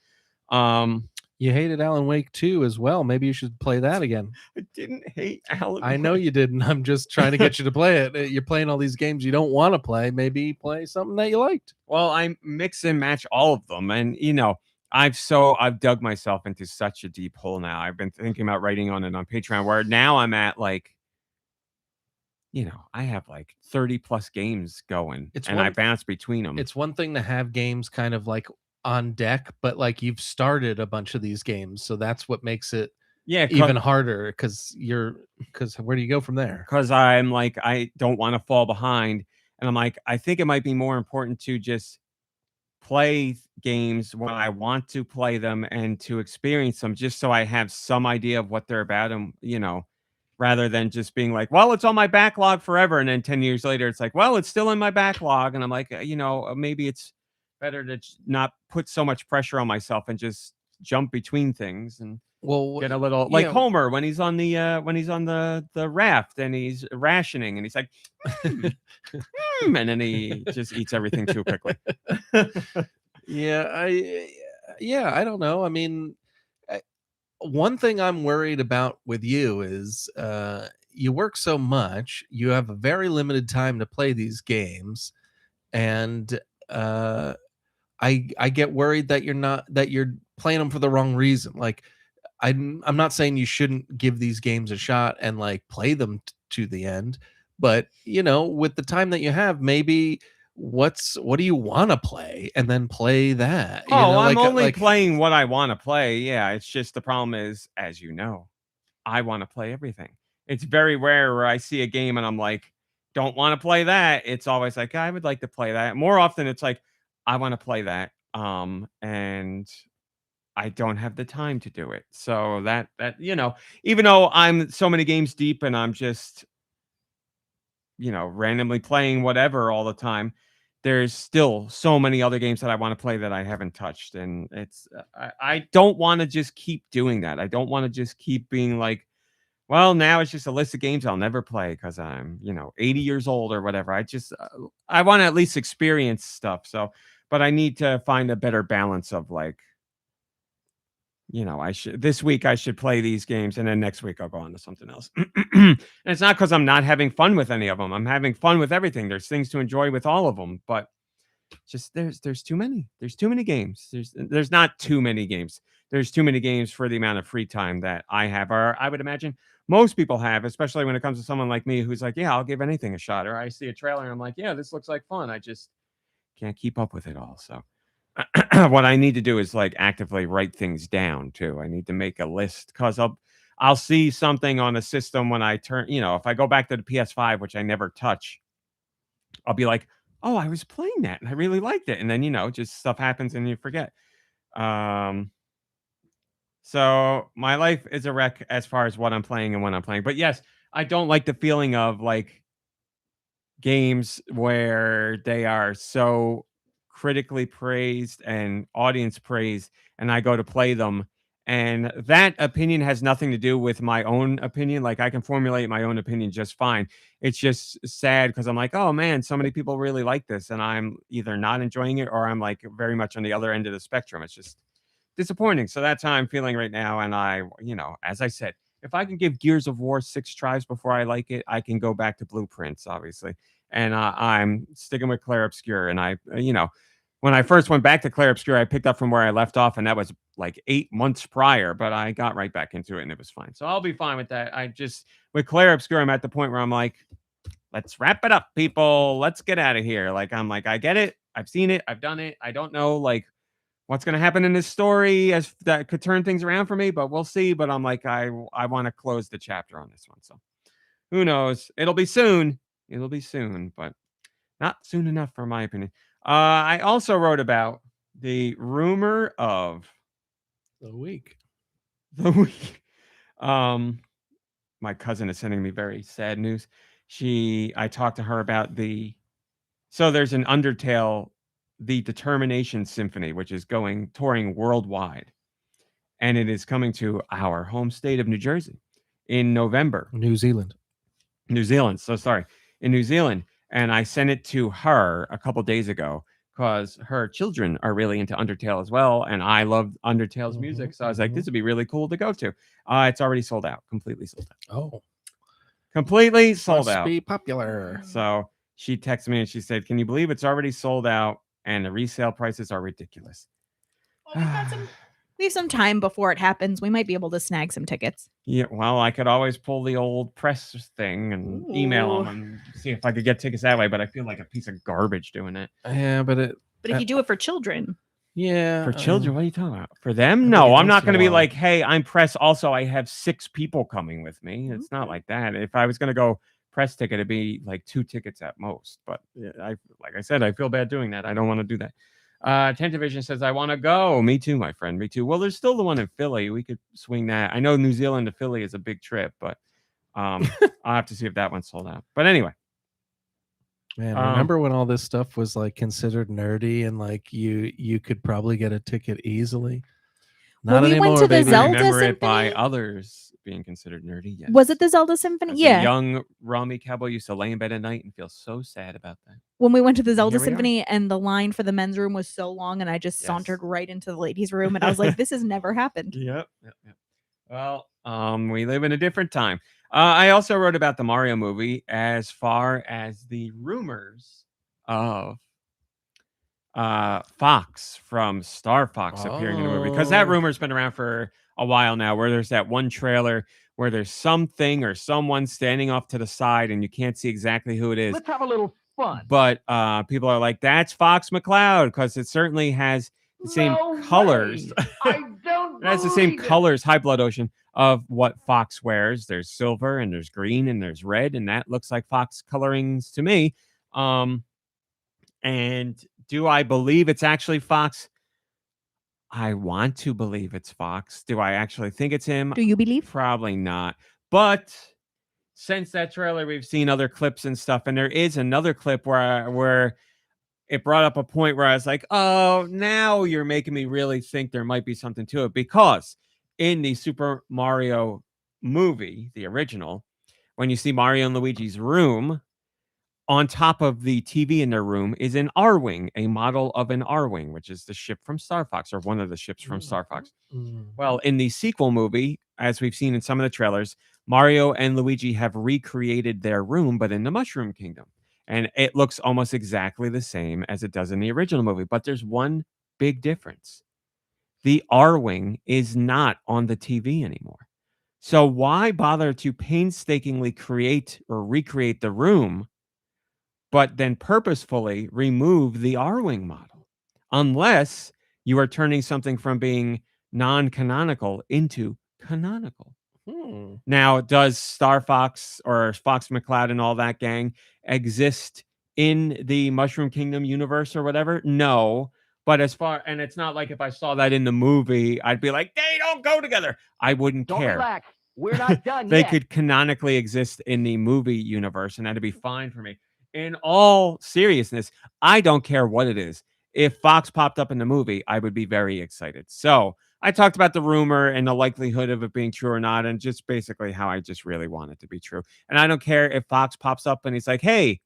you hated Alan Wake 2 as well. Maybe you should play that again. I didn't hate Alan I know you didn't. I'm just trying to get you to play it. You're playing all these games you don't want to play. Maybe play something that you liked. Well, I mix and match all of them. And, I've dug myself into such a deep hole now. I've been thinking about writing on it on Patreon, where now I'm at like, I have like 30 plus games going I bounce between them. It's one thing to have games kind of like on deck, but like you've started a bunch of these games. So that's what makes it even harder because where do you go from there? Because I'm like, I don't want to fall behind. And I'm like, I think it might be more important to just play games when I want to play them and to experience them just so I have some idea of what they're about. And, rather than just being like, well, it's on my backlog forever. And then 10 years later, it's like, well, it's still in my backlog. And I'm like, maybe it's better to not put so much pressure on myself and just jump between things and get a little like Homer when he's on the raft and he's rationing and he's like, and then he just eats everything too quickly. I don't know. I mean, one thing I'm worried about with you is you work so much, you have a very limited time to play these games, and I get worried that you're playing them for the wrong reason. Like I'm not saying you shouldn't give these games a shot and like play them to the end, but with the time that you have, maybe what do you want to play and then play that. I'm only playing what I want to play. Yeah, it's just the problem is, as you know, I want to play everything. It's very rare where I see a game and I'm like, don't want to play that. It's always like, I would like to play that. More often it's like, I want to play that and I don't have the time to do it. So that even though I'm so many games deep and I'm just randomly playing whatever all the time, there's still so many other games that I want to play that I haven't touched. And it's, I don't want to just keep doing that. I don't want to just keep being like, well, now it's just a list of games I'll never play because I'm, 80 years old or whatever. I want to at least experience stuff. So, but I need to find a better balance of like, this week I should play these games and then next week I'll go on to something else. And it's not because I'm not having fun with any of them. I'm having fun with everything. There's things to enjoy with all of them, but just there's too many. There's too many games. There's not too many games. There's too many games for the amount of free time that I have, or I would imagine most people have, especially when it comes to someone like me who's like, yeah, I'll give anything a shot. Or I see a trailer and I'm like, yeah, this looks like fun. I just can't keep up with it all. So what I need to do is like actively write things down too. I need to make a list because I'll see something on a system when I turn, if I go back to the PS5, which I never touch, I'll be like, oh, I was playing that and I really liked it. And then, just stuff happens and you forget. So my life is a wreck as far as what I'm playing and when I'm playing. But yes, I don't like the feeling of like games where they are so critically praised and audience praised and I go to play them and that opinion has nothing to do with my own opinion. Like I can formulate my own opinion just fine. It's just sad because I'm like, oh man, so many people really like this and I'm either not enjoying it or I'm like very much on the other end of the spectrum. It's just disappointing. So that's how I'm feeling right now. And I, as I said, if I can give Gears of War 6 tries before I like it, I can go back to Blueprints, obviously. And I'm sticking with Clair Obscur and I, when I first went back to Clair Obscur, I picked up from where I left off, and that was like 8 months prior, but I got right back into it and it was fine. So I'll be fine with that. With Clair Obscur, I'm at the point where I'm like, let's wrap it up, people. Let's get out of here. Like, I'm like, I get it. I've seen it. I've done it. I don't know, like, what's going to happen in this story as that could turn things around for me, but we'll see. But I'm like, I want to close the chapter on this one. So who knows? It'll be soon, but not soon enough, for my opinion. I also wrote about the rumor of the week. My cousin is sending me very sad news. I talked to her about there's an Undertale, the Determination Symphony, which is touring worldwide. And it is coming to our home state of New Jersey in November. New Zealand. So sorry. In New Zealand. And I sent it to her a couple days ago because her children are really into Undertale as well. And I love Undertale's music. So I was like, this would be really cool to go to. It's already sold out. Completely sold out. Oh. Completely sold Must out. be popular. So she texted me and she said, can you believe it's already sold out and the resale prices are ridiculous? Well, we have some time before it happens. We might be able to snag some tickets. Yeah, well, I could always pull the old press thing and email them and see if I could get tickets that way, but I feel like a piece of garbage doing it. Yeah, but if you do it for children. Yeah. For children, what are you talking about? For them? No, I'm not going to be like, hey, I'm press. Also, I have 6 people coming with me. It's not like that. If I was going to go press ticket, it'd be like 2 tickets at most. But like I said, I feel bad doing that. I don't want to do that. Tentavision says, I want to go. Me too, my friend. Me too. Well, there's still the one in Philly. We could swing that. I know New Zealand to Philly is a big trip, but I'll have to see if that one's sold out. But anyway. Man, remember when all this stuff was like considered nerdy and like you could probably get a ticket easily? Not we anymore, went to the baby. Zelda remember Symphony? it by others being considered nerdy. Yes. Was it the Zelda Symphony? As Yeah. a young Rami Cowboy used to lay in bed at night and feel so sad about that. When we went to the Zelda Here we are. Symphony and the line for the men's room was so long and I just sauntered right into the ladies' room and I was like, this has never happened. Yep. Well, we live in a different time. I also wrote about the Mario movie as far as the rumors of Fox from Star Fox appearing in the movie, because that rumor's been around for a while now, where there's that one trailer where there's something or someone standing off to the side and you can't see exactly who it is. Let's have a little fun. But people are like, that's Fox McCloud, because it certainly has the same colors. I don't It has the same colors, High Blood Ocean, of what Fox wears. There's silver and there's green and there's red, and that looks like Fox colorings to me. And do I believe it's actually Fox? I want to believe it's Fox. Do I actually think it's him? Do you believe? Probably not. But since that trailer, we've seen other clips and stuff, and there is another clip where it brought up a point where I was like, oh, now you're making me really think there might be something to it, because in the Super Mario movie, the original, when you see Mario and Luigi's room, on top of the TV in their room is an R-Wing, a model of an R-Wing, which is the ship from Star Fox, or one of the ships from Star Fox. Well, in the sequel movie, as we've seen in some of the trailers, Mario and Luigi have recreated their room, but in the Mushroom Kingdom. And it looks almost exactly the same as it does in the original movie. But there's one big difference. The R-Wing is not on the TV anymore. So why bother to painstakingly create or recreate the room, but then purposefully remove the R-Wing model, unless you are turning something from being non-canonical into canonical? Now, does Star Fox or Fox McCloud and all that gang exist in the Mushroom Kingdom universe or whatever? No. But and it's not like if I saw that in the movie, I'd be like, they don't go together. I wouldn't care. Relax. We're not done They yet. could canonically exist in the movie universe, and that'd be fine for me. In all seriousness, I don't care what it is. If Fox popped up in the movie, I would be very excited. So I talked about the rumor and the likelihood of it being true or not, and just basically how I just really want it to be true. And I don't care if Fox pops up and he's like, hey,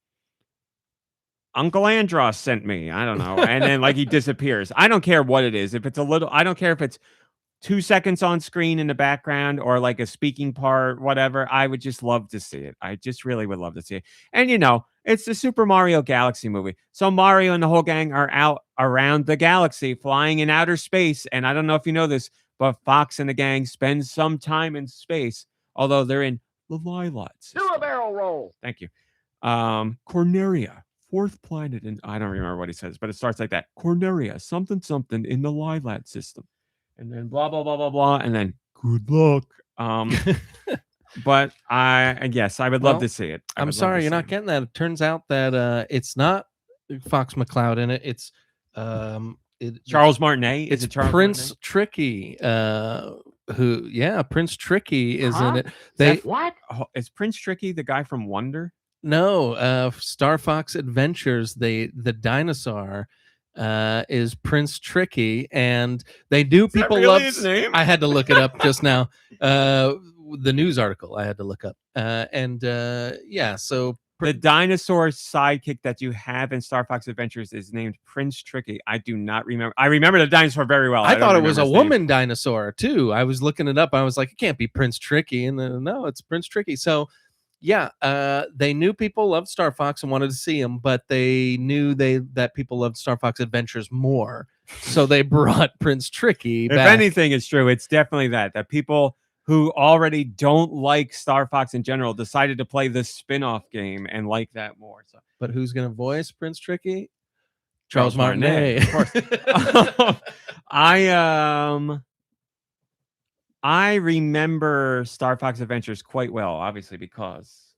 Uncle Andros sent me. I don't know. And then like he disappears. I don't care what it is. If it's I don't care if it's 2 seconds on screen in the background or like a speaking part, whatever. I would just love to see it. I just really would love to see it. And It's the Super Mario Galaxy movie. So Mario and the whole gang are out around the galaxy, flying in outer space. And I don't know if you know this, but Fox and the gang spend some time in space, although they're in the Lilat system. Do a barrel roll. Thank you. Corneria, fourth planet, and I don't remember what he says, but it starts like that. Corneria, something in the Lilat system, and then blah blah blah blah blah, and then good luck. But I guess I would love to see it. I'm sorry you're not getting that. It turns out that it's not Fox McCloud in it. It's Charles Martinet. It's Prince Tricky. Prince Tricky is in it. What? Is Prince Tricky the guy from Wonder? No, Star Fox Adventures. The dinosaur is Prince Tricky, and they do people really love. His name? I had to look it up just now. The news article I had to look up, so the dinosaur sidekick that you have in Star Fox Adventures is named Prince Tricky. I do not remember. I remember the dinosaur very well. I thought it was a woman dinosaur too. I was looking it up. I was like, it can't be Prince Tricky, and then no, it's Prince Tricky. So. Yeah, they knew people loved Star Fox and wanted to see him, but they knew that people loved Star Fox Adventures more, so they brought Prince Tricky back. If anything is true, it's definitely that people who already don't like Star Fox in general decided to play this spin-off game and like that more. So, but who's going to voice Prince Tricky? Charles Martinet, of course. I remember Star Fox Adventures quite well, obviously because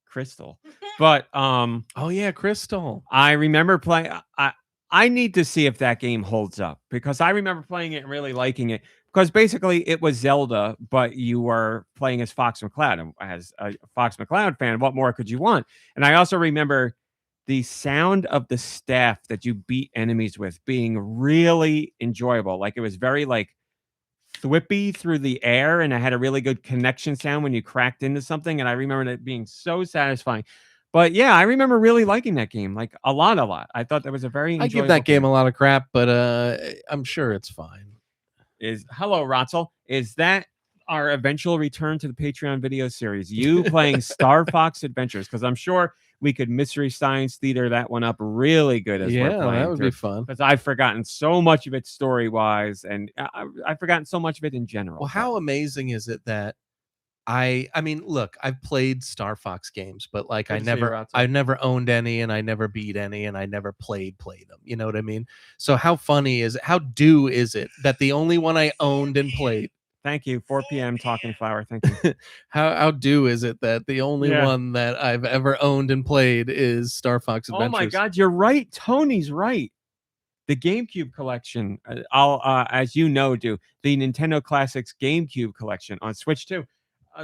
Crystal. But oh yeah, Crystal. I remember playing. I need to see if that game holds up because I remember playing it and really liking it because basically it was Zelda, but you were playing as Fox McCloud. And as a Fox McCloud fan, what more could you want? And I also remember the sound of the staff that you beat enemies with being really enjoyable. Like it was very like thwippy through the air, and it had a really good connection sound when you cracked into something, and I remember it being so satisfying. But yeah, I remember really liking that game, like a lot. I thought that was a very I give that game a lot of crap, but I'm sure it's fine. Hello, Rotzel. Is that our eventual return to the Patreon video series? You playing Star Fox Adventures? Because I'm sure we could Mystery Science Theater that one up really good as we're playing. That would be fun. Because I've forgotten so much of it story-wise, and I've forgotten so much of it in general. Well, how amazing is it that I mean, look, I've played Star Fox games, but like I never owned any, and I never beat any, and I never played them. You know what I mean? So how funny is it? How is it that the only one I owned and played? Thank you. 4 p.m. Talking Flower. Thank you. How is it that the only one that I've ever owned and played is Star Fox Adventures? Oh my God, you're right. Tony's right. The GameCube collection, as you know, the Nintendo Classics GameCube collection on Switch too.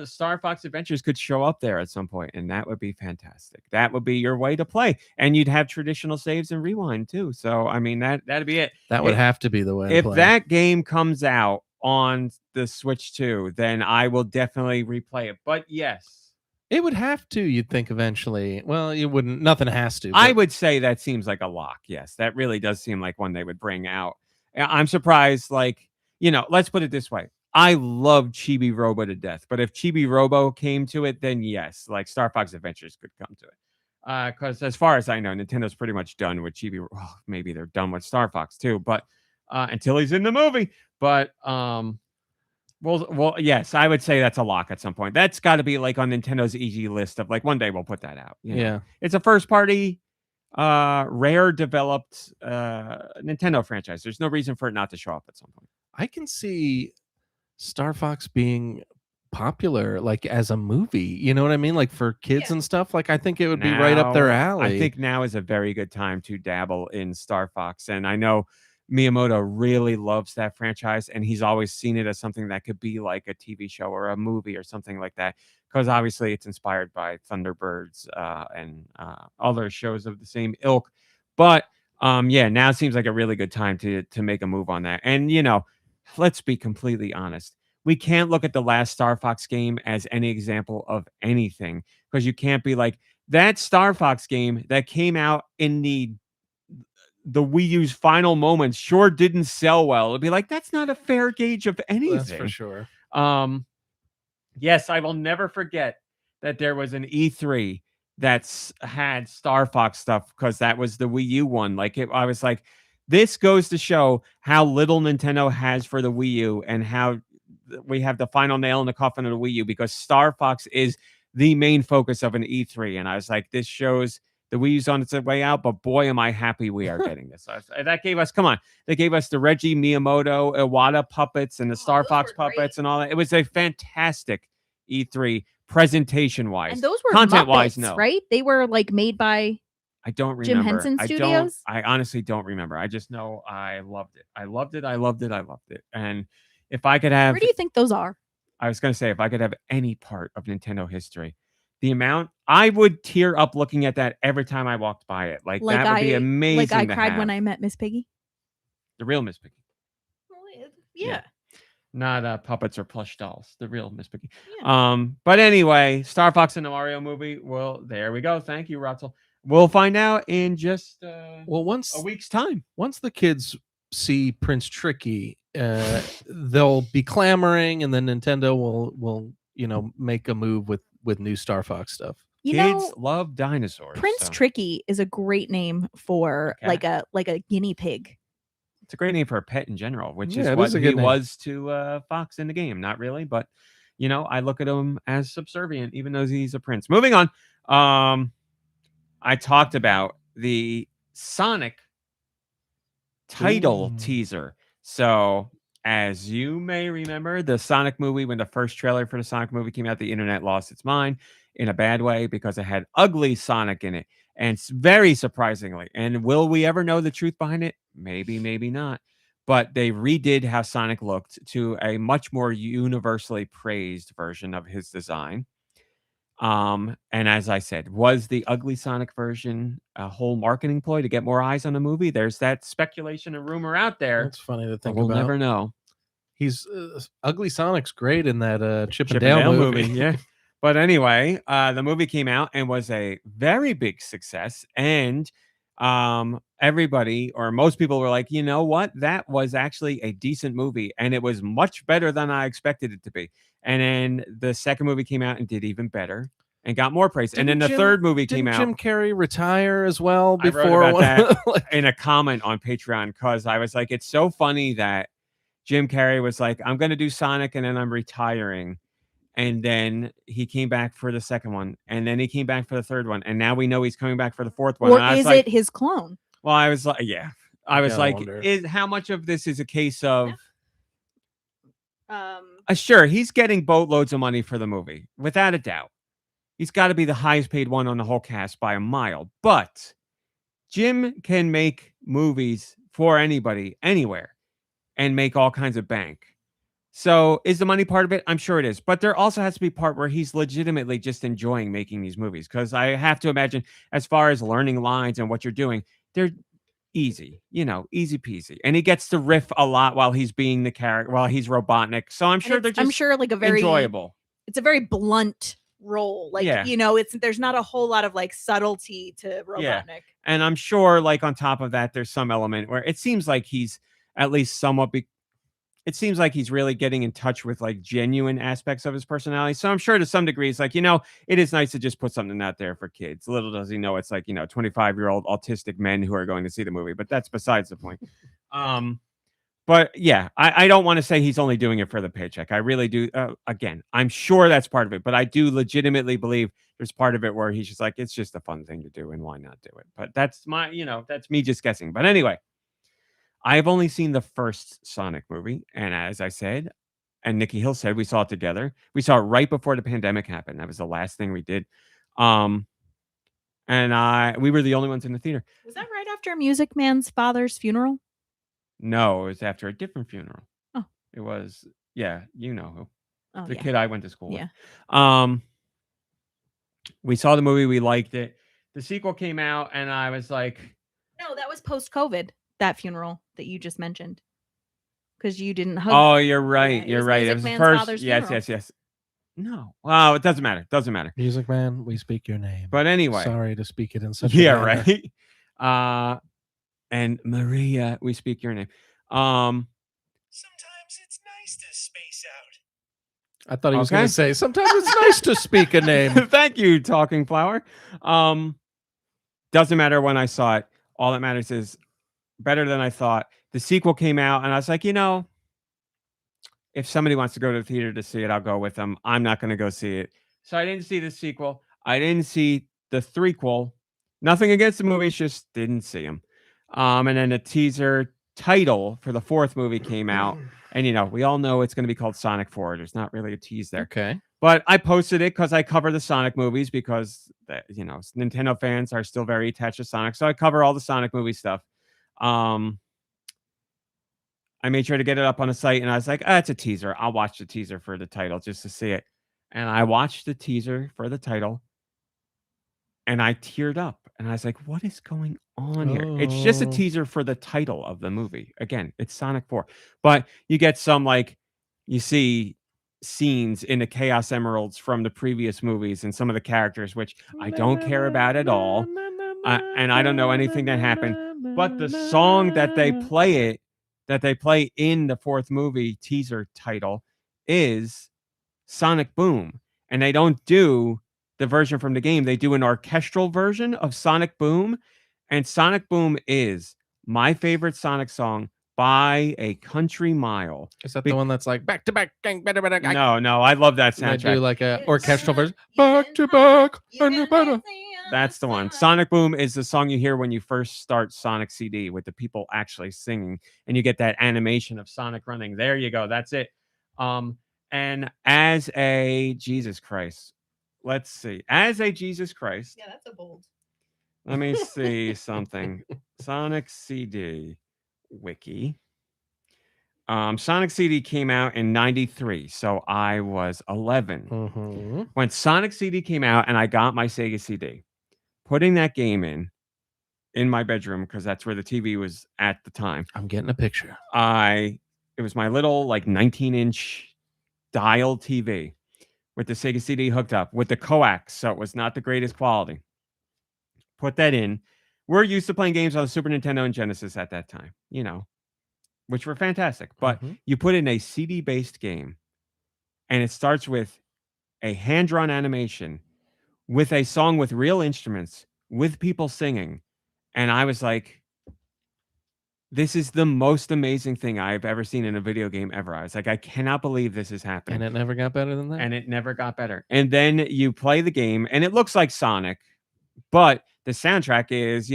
Star Fox Adventures could show up there at some point, and that would be fantastic. That would be your way to play, and you'd have traditional saves and rewind too. So, I mean, that'd be it. That would have to be the way. If that game comes out on the Switch too, then I will definitely replay it. But yes, it would have to. You'd think eventually. Well, you wouldn't. Nothing has to. I would say that seems like a lock. Yes, that really does seem like one they would bring out. I'm surprised. Like, let's put it this way. I love Chibi Robo to death, but if Chibi Robo came to it, then yes, like Star Fox Adventures could come to it. Because as far as I know, Nintendo's pretty much done with Chibi. Well, maybe they're done with Star Fox too, but until he's in the movie. But well, yes, I would say that's a lock at some point. That's got to be like on Nintendo's easy list of like one day we'll put that out. Yeah, it's a first party, rare developed Nintendo franchise. There's no reason for it not to show up at some point. I can see Star Fox being popular like as a movie, you know what I mean, like for kids and stuff. Like I think it would be right up their alley. I think now is a very good time to dabble in Star Fox, and I know Miyamoto really loves that franchise, and he's always seen it as something that could be like a TV show or a movie or something like that, because obviously it's inspired by Thunderbirds and other shows of the same ilk. But now it seems like a really good time to make a move on that. And let's be completely honest. We can't look at the last Star Fox game as any example of anything, because you can't be like, that Star Fox game that came out in the Wii U's final moments sure didn't sell well. It'd be like, that's not a fair gauge of anything. That's for sure. Yes, I will never forget that there was an E3 that's had Star Fox stuff because that was the Wii U one. Like I was like, this goes to show how little Nintendo has for the Wii U and how we have the final nail in the coffin of the Wii U because Star Fox is the main focus of an E3. And I was like, this shows the Wii U's on its way out, but boy, am I happy we are getting this. That gave us, come on, they gave us the Reggie Miyamoto Iwata puppets and the Star Fox puppets and all that. It was a fantastic E3 presentation-wise. And those were content-wise, Muppets, no. right? They were like made by I don't remember. Jim Henson Studios? I honestly don't remember. I just know I loved it. I loved it. I loved it. I loved it. And if I could have... Where do you think those are? I was going to say, if I could have any part of Nintendo history, the amount... I would tear up looking at that every time I walked by it. Like that would be amazing. Like I cried when I met Miss Piggy? The real Miss Piggy. Yeah. Not puppets or plush dolls. The real Miss Piggy. Yeah. But anyway, Star Fox and the Mario movie. Well, there we go. Thank you, Russell. We'll find out in just once a week's time. Once the kids see Prince Tricky, they'll be clamoring, and then Nintendo will make a move with new Star Fox stuff. Kids love dinosaurs. Prince Tricky is a great name for like a guinea pig. It's a great name for a pet in general, which Yeah, is what he was to Fox in the game. Not really, but I look at him as subservient, even though he's a prince. Moving on. I talked about the Sonic title teaser. So, as you may remember, the Sonic movie, when the first trailer for the Sonic movie came out, the internet lost its mind in a bad way because it had ugly Sonic in it. And very surprisingly, and will we ever know the truth behind it? Maybe, maybe not. But they redid how Sonic looked to a much more universally praised version of his design. And as I said, was the ugly Sonic version a whole marketing ploy to get more eyes on the movie? There's that speculation and rumor out there. That's funny to think we'll about. Never know. He's ugly Sonic's great in that Chip and Dale movie. Yeah. But anyway, the movie came out and was a very big success. And everybody or most people were like, you know what? That was actually a decent movie. And it was much better than I expected it to be. And then the second movie came out and did even better and got more praise. And then the third movie came out. Jim Carrey retire as well before? I wrote about that in a comment on Patreon because I was like, it's so funny that Jim Carrey was like, I'm going to do Sonic and then I'm retiring. And then he came back for the second one. And then he came back for the third one. And now we know he's coming back for the fourth one. Or is it his clone? Well, I was like, yeah. I was like, how much of this is a case of... sure, he's getting boatloads of money for the movie, without a doubt. He's got to be the highest paid one on the whole cast by a mile. But Jim can make movies for anybody, anywhere, and make all kinds of bank. So is the money part of it? I'm sure it is. But there also has to be part where he's legitimately just enjoying making these movies. Because I have to imagine, as far as learning lines and what you're doing, they're easy, easy peasy. And he gets to riff a lot while he's being the character, while he's Robotnik. So I'm sure they're just like a very enjoyable. It's a very blunt role. Like, there's not a whole lot of like subtlety to Robotnik. Yeah. And I'm sure like on top of that, there's some element where it seems like he's at least somewhat it seems like he's really getting in touch with like genuine aspects of his personality. So I'm sure to some degree, it's like, it is nice to just put something out there for kids. Little does he know it's like, 25-year-old autistic men who are going to see the movie, but that's besides the point. But yeah, I don't want to say he's only doing it for the paycheck. I really do. Again, I'm sure that's part of it, but I do legitimately believe there's part of it where he's just like, it's just a fun thing to do and why not do it? But that's that's me just guessing. But anyway, I've only seen the first Sonic movie. And as I said, and Nikki Hill said, we saw it together. We saw it right before the pandemic happened. That was the last thing we did. And we were the only ones in the theater. Was that right after Music Man's father's funeral? No, it was after a different funeral. Oh. It was, yeah, you know who. Oh, the kid I went to school with. We saw the movie. We liked it. The sequel came out and I was like... No, that was post-COVID. That funeral that you just mentioned, because you didn't hug. Oh, you're right. You're right. It was the first. Yes. No. Well, it doesn't matter. Music Man, we speak your name. But anyway, sorry to speak it in such a manner. Right. And Maria, we speak your name. Sometimes it's nice to space I thought he was going to say, sometimes it's nice to speak a name. Thank you, Talking Flower. Doesn't matter when I saw it. All that matters is better than I thought. The sequel came out, and I was like, if somebody wants to go to the theater to see it, I'll go with them. I'm not going to go see it. So I didn't see the sequel. I didn't see the threequel. Nothing against the movies, just didn't see them. And then the teaser title for the fourth movie came out. And, we all know it's going to be called Sonic 4. There's not really a tease there. Okay. But I posted it because I cover the Sonic movies because, Nintendo fans are still very attached to Sonic. So I cover all the Sonic movie stuff. I made sure to get it up on the site, and I was like, it's a teaser. I'll watch the teaser for the title just to see it. And I watched the teaser for the title, and I teared up. And I was like, what is going on here? It's just a teaser for the title of the movie. Again, it's Sonic 4. But you get some, you see scenes in the Chaos Emeralds from the previous movies and some of the characters, which I don't care about at all. And I don't know anything that happened. But the song that they play in the fourth movie teaser title is Sonic Boom. And they don't do the version from the game. They do an orchestral version of Sonic Boom. And Sonic Boom is my favorite Sonic song by a country mile. Is that the one that's like back to back? No, I love that soundtrack. They do like a orchestral version. Back to back. That's the one. Sonic Boom is the song you hear when you first start Sonic CD with the people actually singing, and you get that animation of Sonic running. There you go. That's it. And as a Jesus Christ, let's see. As a Jesus Christ. Yeah, that's a bold. Let me see something. Sonic CD wiki. Sonic CD came out in 93, so I was 11. When Sonic CD came out and I got my Sega CD, putting that game in my bedroom, because that's where the TV was at the time. I'm getting a picture. It was my little 19-inch dial TV with the Sega CD hooked up with the coax, so it was not the greatest quality. Put that in. We're used to playing games on the Super Nintendo and Genesis at that time, which were fantastic. But you put in a CD-based game, and it starts with a hand-drawn animation with a song with real instruments, with people singing. And I was like, this is the most amazing thing I've ever seen in a video game ever. I was like, I cannot believe this is happening. And it never got better than that? And it never got better. And then you play the game, and it looks like Sonic, but the soundtrack is,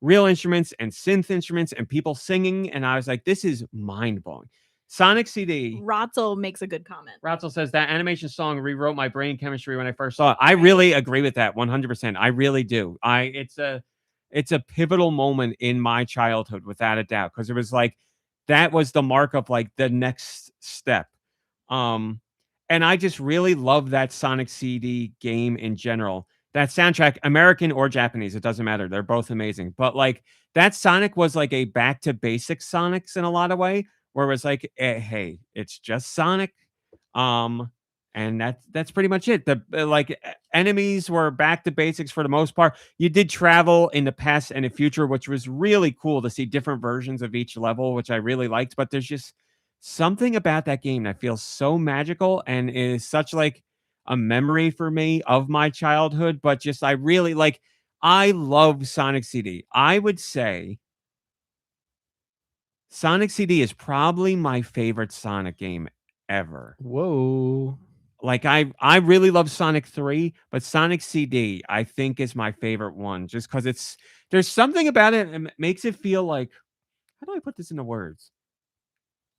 real instruments and synth instruments and people singing. And I was like, this is mind-blowing. Sonic CD. Rotzel makes a good comment. Rotzel says that animation song rewrote my brain chemistry when I first saw it. I really agree with that 100%. I really do. It's a pivotal moment in my childhood, without a doubt, because it was that was the mark of the next step. And I just really love that Sonic CD game in general. That soundtrack, American or Japanese, it doesn't matter. They're both amazing. But that Sonic was a back to basics Sonics in a lot of way, where it was hey, it's just Sonic. And that's pretty much it. The enemies were back to basics for the most part. You did travel in the past and the future, which was really cool to see different versions of each level, which I really liked. But there's just something about that game that feels so magical and is such a memory for me of my childhood. But just I really I love Sonic CD. I would say Sonic CD is probably my favorite Sonic game ever. Whoa. I really love Sonic 3, but Sonic CD I think is my favorite one, just because there's something about it and it makes it feel how do I put this into words?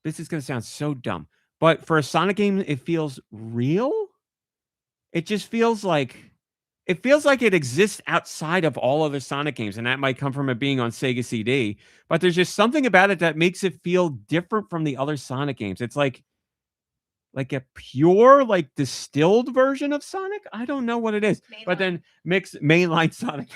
This is going to sound so dumb, but for a Sonic game, it feels real. It just feels like it exists outside of all other Sonic games, and that might come from it being on Sega CD, but there's just something about it that makes it feel different from the other Sonic games. It's like a pure, distilled version of Sonic. I don't know what it is, but then mix mainline Sonic,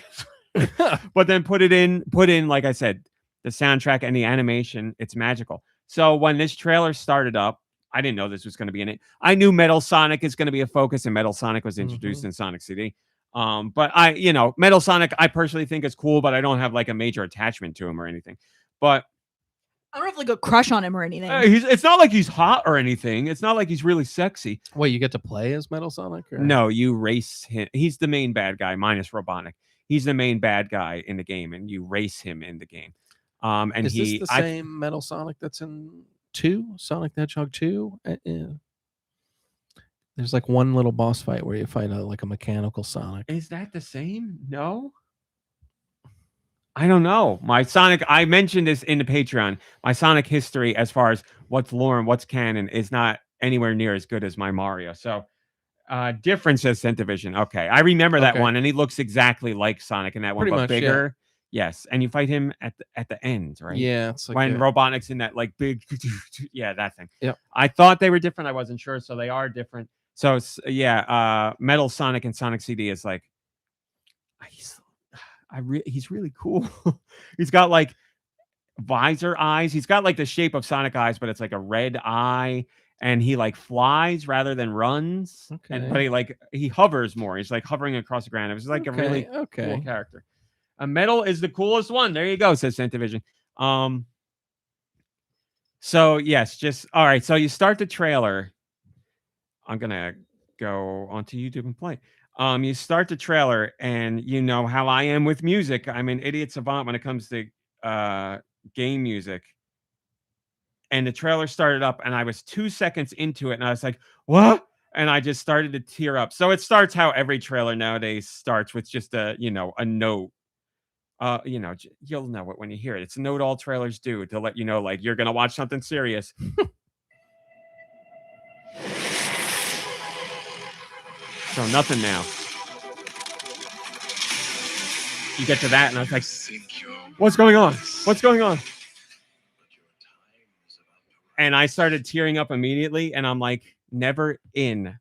but then put in, like I said, the soundtrack and the animation. It's magical. So when this trailer started up, I didn't know this was going to be in it. I knew Metal Sonic is going to be a focus, and Metal Sonic was introduced in Sonic CD. But Metal Sonic, I personally think is cool, but I don't have a major attachment to him or anything. But I don't have like a crush on him or anything. It's not like he's hot or anything. It's not like he's really sexy. Wait, you get to play as Metal Sonic? Or? No, you race him. He's the main bad guy, minus Robotnik. He's the main bad guy in the game, and you race him in the game. And is this the same Metal Sonic that's in 2? Sonic the Hedgehog 2? Yeah. There's like one little boss fight where you fight like a mechanical Sonic. Is that the same? No. I don't know. My Sonic, I mentioned this in the Patreon. My Sonic history, as far as what's lore and what's canon, is not anywhere near as good as my Mario. So, different, says Centivision. Okay, I remember that one, and he looks exactly like Sonic in that one, Pretty but much, bigger. Yeah. Yes, and you fight him at the end, right? Yeah, it's like when Robotnik's in that like big, yeah, that thing. Yeah, I thought they were different. I wasn't sure, so they are different. So yeah, Metal Sonic and Sonic CD is like, he's really cool. He's got like visor eyes. He's got like the shape of Sonic eyes, but it's like a red eye, and he like flies rather than runs. Okay. But he hovers more. He's like hovering across the ground. It was like a really cool character. Metal is the coolest one. There you go, says Centivision. So yes, just all right. So you start the trailer. I'm gonna go onto YouTube and play. You start the trailer, and you know how I am with music. I'm an idiot savant when it comes to game music. And the trailer started up, and I was 2 seconds into it, and I was like, "What?" And I just started to tear up. So it starts how every trailer nowadays starts, with just a note. You'll know it when you hear it. It's a note all trailers do to let you know, like, you're gonna watch something serious. So nothing now. You get to that, and I was like, "What's going on? What's going on?" And I started tearing up immediately, and I'm like, never in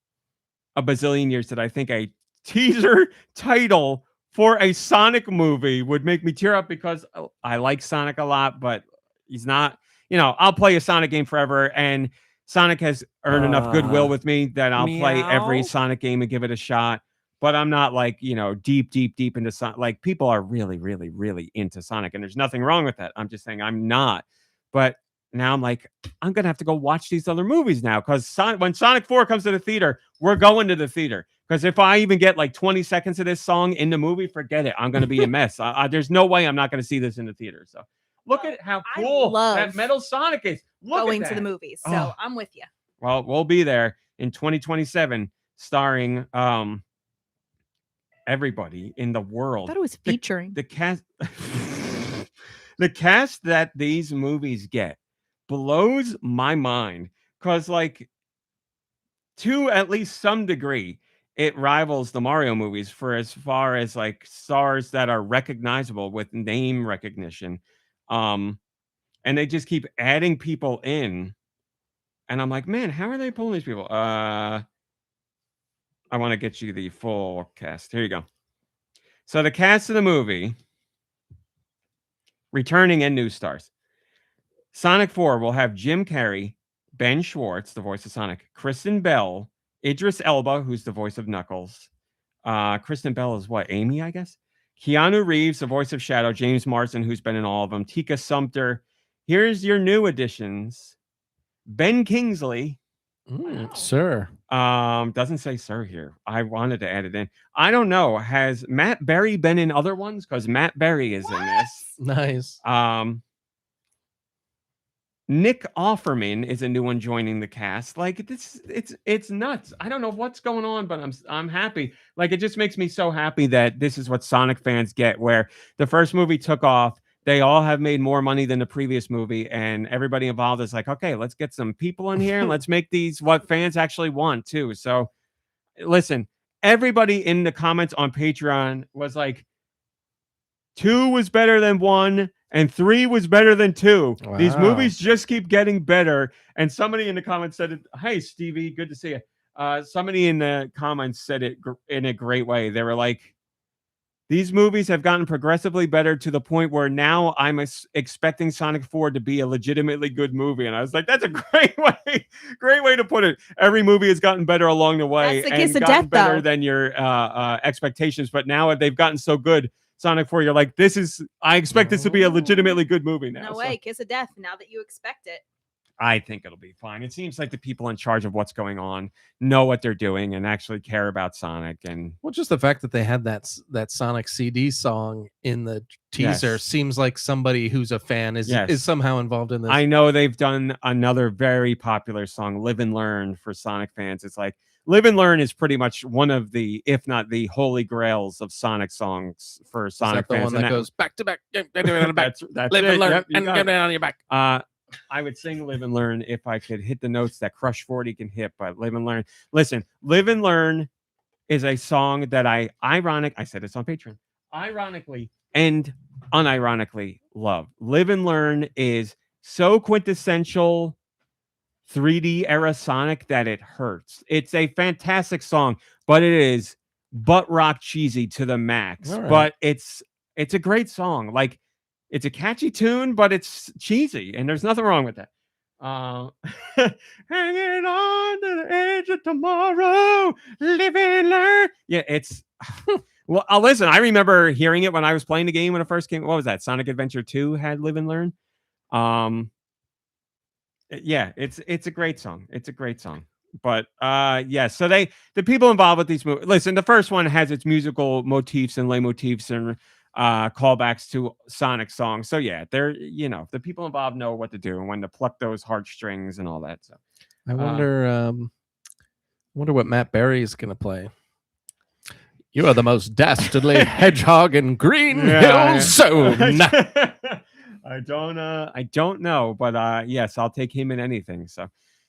a bazillion years did I think a teaser title for a Sonic movie would make me tear up, because I like Sonic a lot, but he's not, I'll play a Sonic game forever, and Sonic has earned enough goodwill with me that I'll play every Sonic game and give it a shot. But I'm not like, deep into Sonic. Like, people are really, really, really into Sonic, and there's nothing wrong with that. I'm just saying I'm not. But now I'm like, I'm going to have to go watch these other movies now, because when Sonic 4 comes to the theater, we're going to the theater. Because if I even get like 20 seconds of this song in the movie, forget it. I'm going to be a mess. There's no way I'm not going to see this in the theater. So look at how cool that Metal Sonic is. Going to the movies. So I'm with you. Well, we'll be there in 2027, starring everybody in the world. I thought it was featuring the cast. The cast that these movies get blows my mind, because like, to at least some degree, it rivals the Mario movies for as far as like stars that are recognizable with name recognition. And they just keep adding people in, and I'm like, man, how are they pulling these people? I want to get you the full cast. Here you go. So the cast of the movie, returning and new stars. Sonic 4 will have Jim Carrey, Ben Schwartz, the voice of Sonic, Kristen Bell, Idris Elba, who's the voice of Knuckles. Kristen Bell is what? Amy, I guess? Keanu Reeves, the voice of Shadow, James Marsden, who's been in all of them, Tika Sumpter. Here's your new additions. Ben Kingsley. Sir. Doesn't say sir here. I wanted to add it in. I don't know. Has Matt Berry been in other ones? Because Matt Berry is in this. Nice. Nick Offerman is a new one joining the cast. Like, it's nuts. I don't know what's going on, but I'm happy. Like, it just makes me so happy that this is what Sonic fans get, where the first movie took off. They all have made more money than the previous movie, and everybody involved is like, okay, let's get some people in here and let's make these what fans actually want too. So listen, everybody in the comments on Patreon was like, 2 was better than 1 and 3 was better than 2. Wow. These movies just keep getting better. And somebody in the comments said, hey, Stevie, good to see you. Somebody in the comments said it in a great way. They were like, these movies have gotten progressively better to the point where now I'm expecting Sonic 4 to be a legitimately good movie. And I was like, that's a great way to put it. Every movie has gotten better along the way. That's the kiss and of gotten death, better though. than your expectations. But now they've gotten so good Sonic 4, you're like, I expect this to be a legitimately good movie now. No way, kiss of death. Now that you expect it. I think it'll be fine. It seems like the people in charge of what's going on know what they're doing and actually care about Sonic. And well, just the fact that they had that Sonic CD song in the teaser seems like somebody who's a fan is somehow involved in this. I know they've done another very popular song, Live and Learn, for Sonic fans. It's like Live and Learn is pretty much one of the, if not the holy grails of Sonic songs for Sonic fans. Is that the one that goes back to back? That's Live and learn and get down on your back. I would sing Live and Learn if I could hit the notes that Crush 40 can hit, but Live and Learn. Listen, Live and Learn is a song that I said it's on Patreon, ironically and unironically love. Live and Learn is so quintessential 3D era Sonic that it hurts. It's a fantastic song, but it is butt rock cheesy to the max. Right. But it's a great song. Like, it's a catchy tune, but it's cheesy, and there's nothing wrong with that. Hanging on to the edge of tomorrow, live and learn. Yeah, it's well. Listen, I remember hearing it when I was playing the game when it first came. What was that? Sonic Adventure 2 had Live and Learn. Yeah, it's a great song. It's a great song. But yeah, so the people involved with these movies. Listen, the first one has its musical motifs and leitmotifs and callbacks to Sonic songs. So yeah, they're the people involved know what to do and when to pluck those heartstrings and all that. So I wonder what Matt Berry is gonna play. You are the most dastardly hedgehog in Green Hill Zone. I don't know, but yes, I'll take him in anything.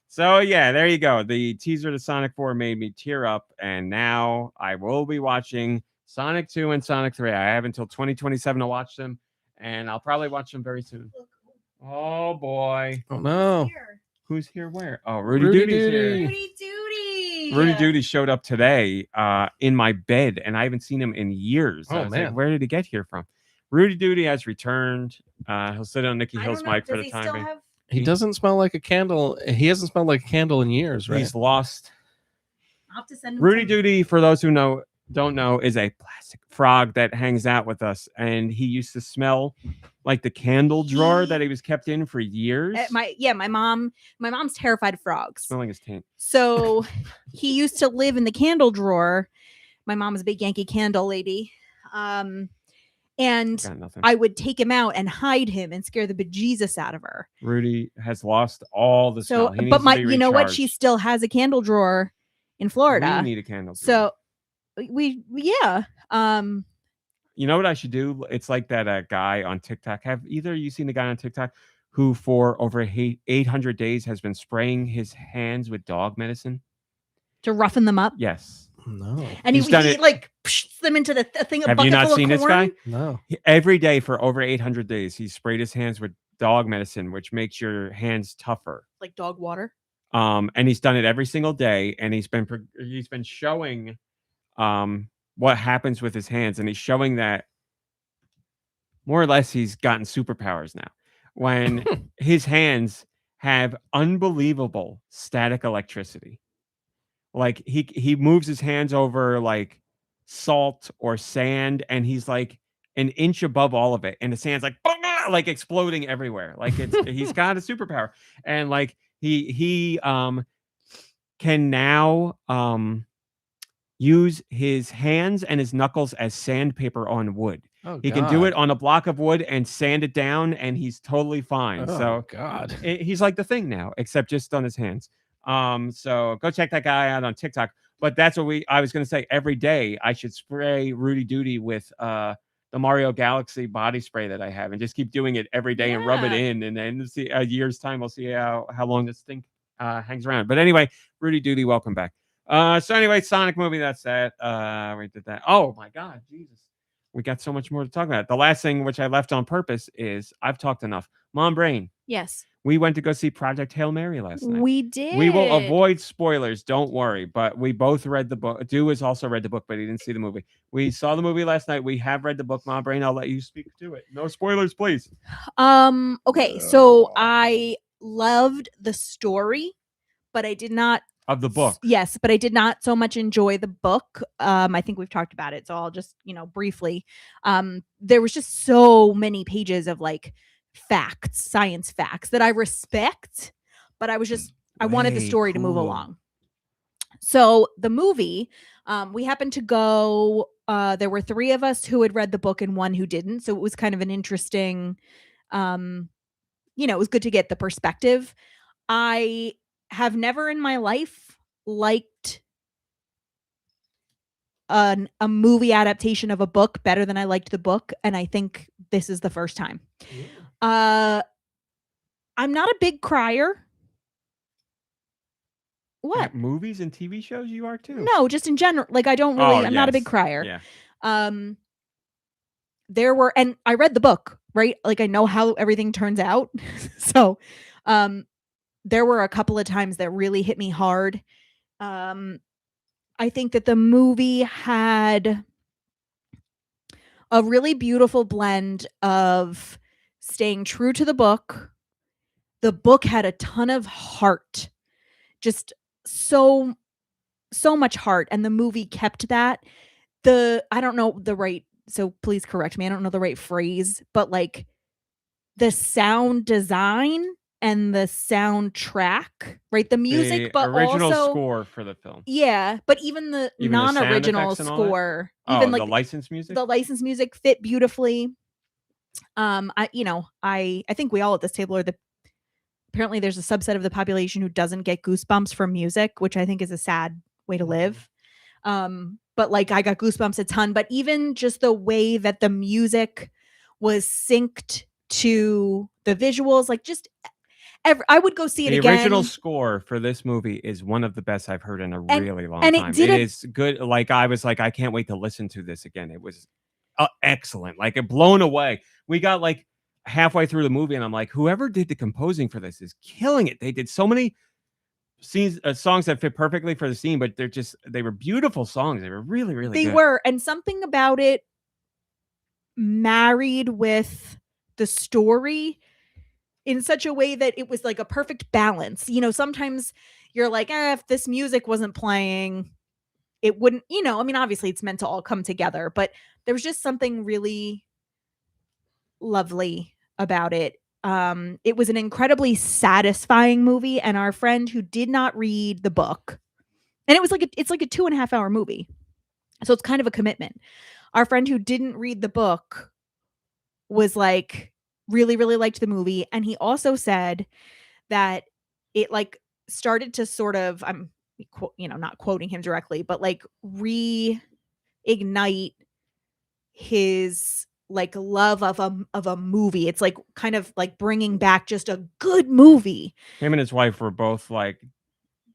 So yeah, there you go. The teaser to Sonic 4 made me tear up, and now I will be watching Sonic 2 and Sonic 3. I have until 2027 to watch them, and I'll probably watch them very soon. Oh boy. Oh no. Who's here where? Oh, Rudy Duty's here. Rudy Duty. Rudy Duty showed up today in my bed, and I haven't seen him in years. Oh man. Like, where did he get here from? Rudy Duty has returned. He'll sit on Nikki Hill's mic for the time being. He doesn't smell like a candle. He hasn't smelled like a candle in years, right? He's lost. I'll have to send him Rudy Duty, for those who don't know, is a plastic frog that hangs out with us, and he used to smell like the candle drawer that he was kept in for years. My mom's terrified of frogs. Smelling his taint. So he used to live in the candle drawer. My mom was a big Yankee Candle lady. And I would take him out and hide him and scare the bejesus out of her. Rudy has lost all the smell. But you know what? She still has a candle drawer in Florida. We need a candle drawer. So yeah. You know what I should do? It's like that guy on TikTok. Have either of you seen the guy on TikTok who for over 800 days has been spraying his hands with dog medicine? To roughen them up? Yes. No. And he like pushes them into the thing. Have you not seen this guy? No. Every day for over 800 days, he sprayed his hands with dog medicine, which makes your hands tougher. Like dog water. And he's done it every single day, and he's been showing what happens with his hands, and he's showing that more or less he's gotten superpowers now. When his hands have unbelievable static electricity. Like he moves his hands over like salt or sand, and he's like an inch above all of it, and the sand's like exploding everywhere. Like he's got a superpower, and like he can now use his hands and his knuckles as sandpaper on wood. Oh, he can do it on a block of wood and sand it down, and he's totally fine. Oh, so God, he's like the Thing now, except just on his hands. So go check that guy out on TikTok. But that's what I was going to say. Every day I should spray Rudy Duty with the Mario Galaxy body spray that I have, and just keep doing it every day and rub it in, and then see a year's time we'll see how long this thing hangs around. But anyway, Rudy Duty, welcome back. So anyway, Sonic movie, that's that. We did that. Oh my God, Jesus. We got so much more to talk about. The last thing, which I left on purpose, is I've talked enough. Mom Brain. Yes. We went to go see Project Hail Mary last night. We did. We will avoid spoilers. Don't worry. But we both read the book. Deux has also read the book, but he didn't see the movie. We saw the movie last night. We have read the book, Mom Brain. I'll let you speak to it. No spoilers, please. Okay. So I loved the story, but I did not Of the book. Yes, but I did not so much enjoy the book. I think we've talked about it, so I'll just, briefly. There was just so many pages of like facts, science facts that I respect, but I wanted the story to move along. So the movie, we happened to go, there were 3 of us who had read the book and 1 who didn't. So it was kind of an interesting, it was good to get the perspective. I have never in my life liked a movie adaptation of a book better than I liked the book, and I think this is the first time. I'm not a big crier. What? At movies and TV shows you are too? No, just in general. Like I don't really I'm not a big crier. Yeah. There were, and I read the book, right? Like I know how everything turns out. So there were a couple of times that really hit me hard. I think that the movie had a really beautiful blend of staying true to the book. The book had a ton of heart, just so much heart, and the movie kept that. I don't know the right, so please correct me, I don't know the right phrase, but like the sound design and the soundtrack, right? The music, but original also score for the film. Yeah, but even the non-original score, even like the licensed music, fit beautifully. I think we all at this table are apparently there's a subset of the population who doesn't get goosebumps from music, which I think is a sad way to live. But like I got goosebumps a ton, but even just the way that the music was synced to the visuals, like just I would go see it again. The original score for this movie is one of the best I've heard in a really long time. It is good. Like I was like, I can't wait to listen to this again. It was excellent. Like blown away. We got like halfway through the movie and I'm like, whoever did the composing for this is killing it. They did so many songs that fit perfectly for the scene, but they were beautiful songs. They were really, really good. They were. And something about it married with the story in such a way that it was like a perfect balance. Sometimes you're like, if this music wasn't playing, it wouldn't, obviously it's meant to all come together, but there was just something really lovely about it. It was an incredibly satisfying movie, and our friend who did not read the book, and it's like a 2.5 hour movie, so it's kind of a commitment. Our friend who didn't read the book was like really, really liked the movie, and he also said that it like started to sort of, I'm not quoting him directly, but like reignite his like love of a movie. It's like kind of like bringing back just a good movie. Him and his wife were both like,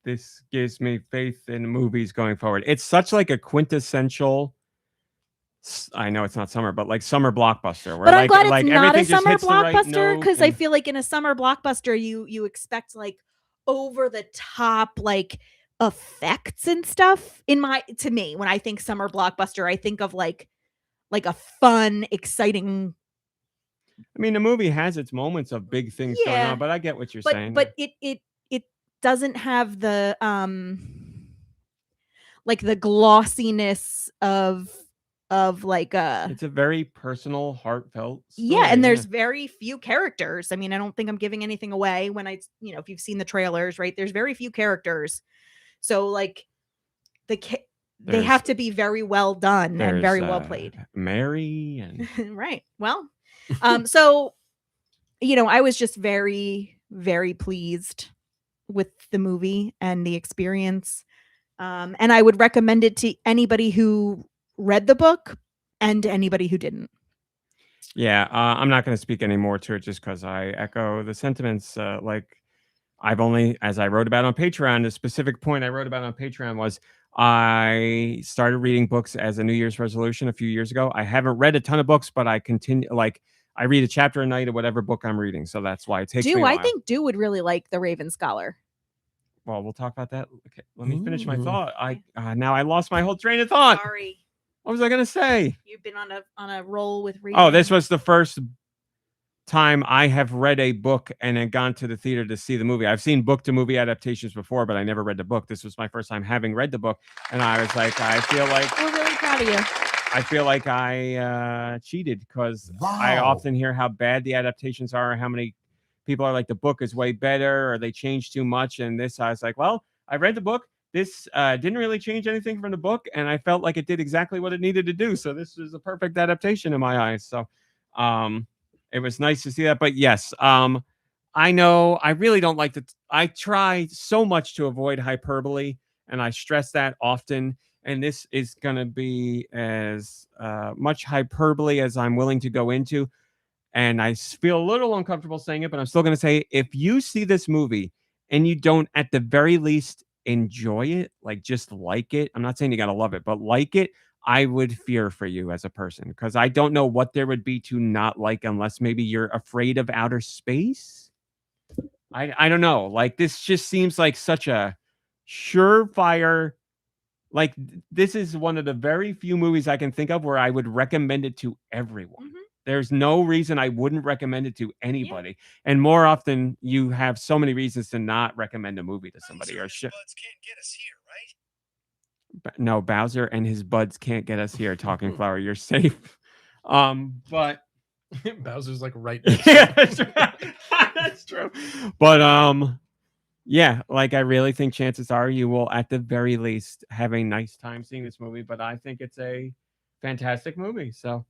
this gives me faith in movies going forward. It's such like a quintessential, I know it's not summer, but like summer blockbuster. But I'm glad it's not a summer blockbuster, because I feel like in a summer blockbuster you expect like over the top like effects and stuff. To me, when I think summer blockbuster, I think of like a fun, exciting. I mean, the movie has its moments of big things going on, but I get what you're saying. But it doesn't have the like the glossiness of like it's a very personal, heartfelt story. Yeah, and there's very few characters. I mean, I don't think I'm giving anything away when if you've seen the trailers, right? There's very few characters. So like they have to be very well done and very well played. Mary and right. Well, so I was just very, very pleased with the movie and the experience. And I would recommend it to anybody who read the book and anybody who didn't. Yeah, I'm not going to speak any more to it just because I echo the sentiments. Like I've only, as I wrote about on Patreon, the specific point I wrote about on Patreon was I started reading books as a New Year's resolution a few years ago. I haven't read a ton of books, but I continue, like I read a chapter a night of whatever book I'm reading. So that's why it takes me a while. I think Deux would really like The Raven Scholar. Well, we'll talk about that. Okay, let me finish my thought. Now I lost my whole train of thought. Sorry. What was I going to say? You've been on a roll with reading. Oh, this was the first time I have read a book and then gone to the theater to see the movie. I've seen book to movie adaptations before, but I never read the book. This was my first time having read the book, and I was like, I feel like We're really proud of you. I feel like I cheated because I often hear how bad the adaptations are, how many people are like the book is way better or they changed too much. And this, I was like, well, I read the book. This didn't really change anything from the book, and I felt like it did exactly what it needed to do. So this was a perfect adaptation in my eyes. So it was nice to see that. But yes, I know I really don't like to. I try so much to avoid hyperbole, and I stress that often. And this is going to be as much hyperbole as I'm willing to go into. And I feel a little uncomfortable saying it, but I'm still going to say, if you see this movie and you don't at the very least enjoy it, like just like it, I'm not saying you got to love it, but like it, I would fear for you as a person, because I don't know what there would be to not like, unless maybe you're afraid of outer space. I don't know. Like, this just seems like such a surefire. Like, this is one of the very few movies I can think of where I would recommend it to everyone. Mhm. There's no reason I wouldn't recommend it to anybody. Yeah. And more often, you have so many reasons to not recommend a movie to somebody. Or shit. Buds can't get us here, right? No, Bowser and his buds can't get us here. Talking Flower, you're safe. But Bowser's like right. Yeah, that's right. That's true. But yeah, like I really think chances are you will at the very least have a nice time seeing this movie. But I think it's a fantastic movie. So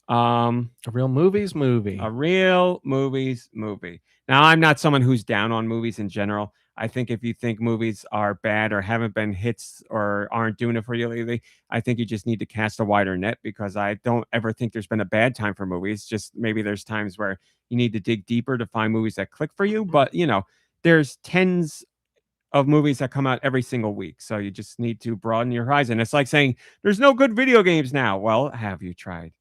a real movies movie. A real movies movie. Now, I'm not someone who's down on movies in general. I think if you think movies are bad or haven't been hits or aren't doing it for you lately, I think you just need to cast a wider net, because I don't ever think there's been a bad time for movies. Just maybe there's times where you need to dig deeper to find movies that click for you. But, you know, there's tens of movies that come out every single week. So you just need to broaden your horizon. It's like saying there's no good video games now. Well, have you tried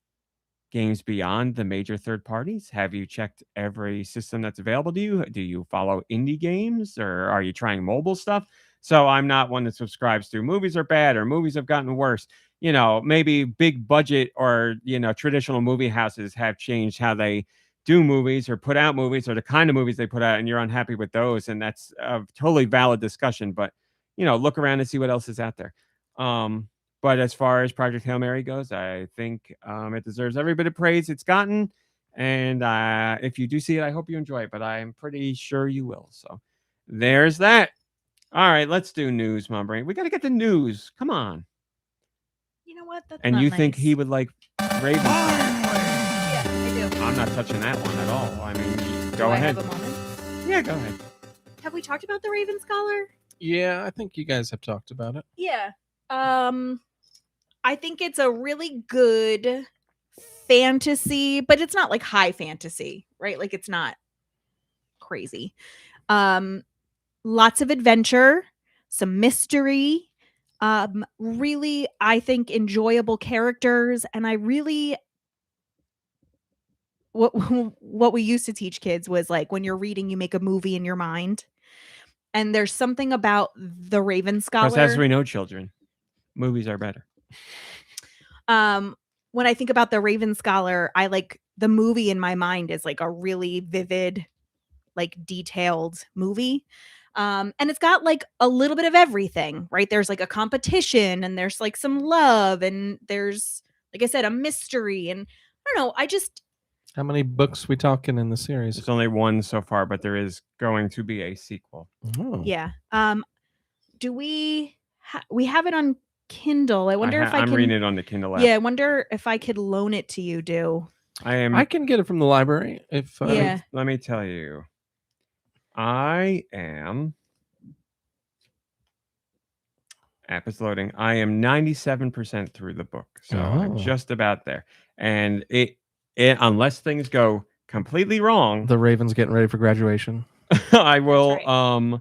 games beyond the major third parties? Have you checked every system that's available to you? Do you follow indie games, or are you trying mobile stuff? So I'm not one that subscribes to movies are bad or movies have gotten worse. You know, maybe big budget or, you know, traditional movie houses have changed how they do movies or put out movies, or the kind of movies they put out, and you're unhappy with those. And that's a totally valid discussion. But, you know, look around and see what else is out there. But as far as Project Hail Mary goes, I think it deserves every bit of praise it's gotten. And if you do see it, I hope you enjoy it. But I'm pretty sure you will. So there's that. All right, let's do news, Mom Brain. We got to get the news. Come on. You know what? That's and not you nice. think he would like Raven? Yeah, I do. I'm not touching that one at all. I mean, go Do I ahead. have a moment? Yeah, go ahead. Have we talked about the Raven Scholar? Yeah, I think you guys have talked about it. Yeah. I think it's a really good fantasy, but it's not like high fantasy, right? Like, it's not crazy. Lots of adventure, some mystery, really, I think, enjoyable characters. And I really, what we used to teach kids was, like, when you're reading, you make a movie in your mind. And there's something about the Raven Scholar. Because as we know, children, movies are better. When I think about the Raven Scholar, I like the movie in my mind is like a really vivid, like detailed movie. And it's got like a little bit of everything, right? There's like a competition, and there's like some love, and there's, like I said, a mystery. And I don't know, I just. How many books we talking in the series? There's only one so far, but there is going to be a sequel. Oh. Yeah. Do we have it on Kindle? I wonder if I I'm can reading it on the Kindle app. Yeah, I wonder if I could loan it to you, Do. I can get it from the library if Yeah. Let me tell you. I am app is loading. I am 97% through the book. So I'm just about there. And it unless things go completely wrong, the Raven's getting ready for graduation. I will right.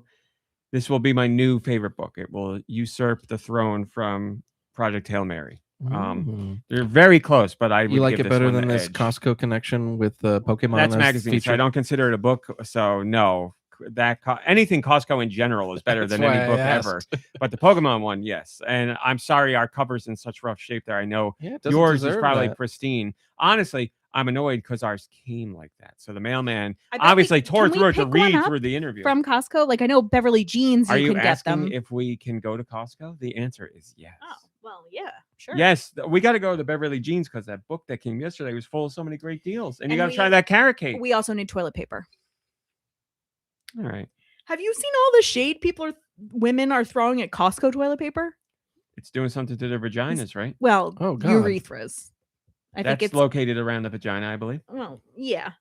This will be my new favorite book. It will usurp the throne from Project Hail Mary. They're very close, but you like it better than this Costco connection with Pokemon? That's magazine, so I don't consider it a book. So no, that anything Costco in general is better than any book ever. But the Pokemon one, yes. And I'm sorry, our cover's in such rough shape there. I know yours is probably pristine. Honestly, I'm annoyed because ours came like that. So the mailman I bet obviously can tore we through it to pick one read up through the interview. from Costco? Like I know Beverly Jeans, Are you you can get them. asking if we can go to Costco? The answer is yes. Oh, well, yeah, sure. Yes, we got to go to the Beverly Jeans because that book that came yesterday was full of so many great deals. And you And got to try that carrot cake. We also need toilet paper. All right. Have you seen all the shade women are throwing at Costco toilet paper? It's doing something to their vaginas, right? Well, Oh, God. urethras. I That's think it's located around the vagina, I believe. well, yeah.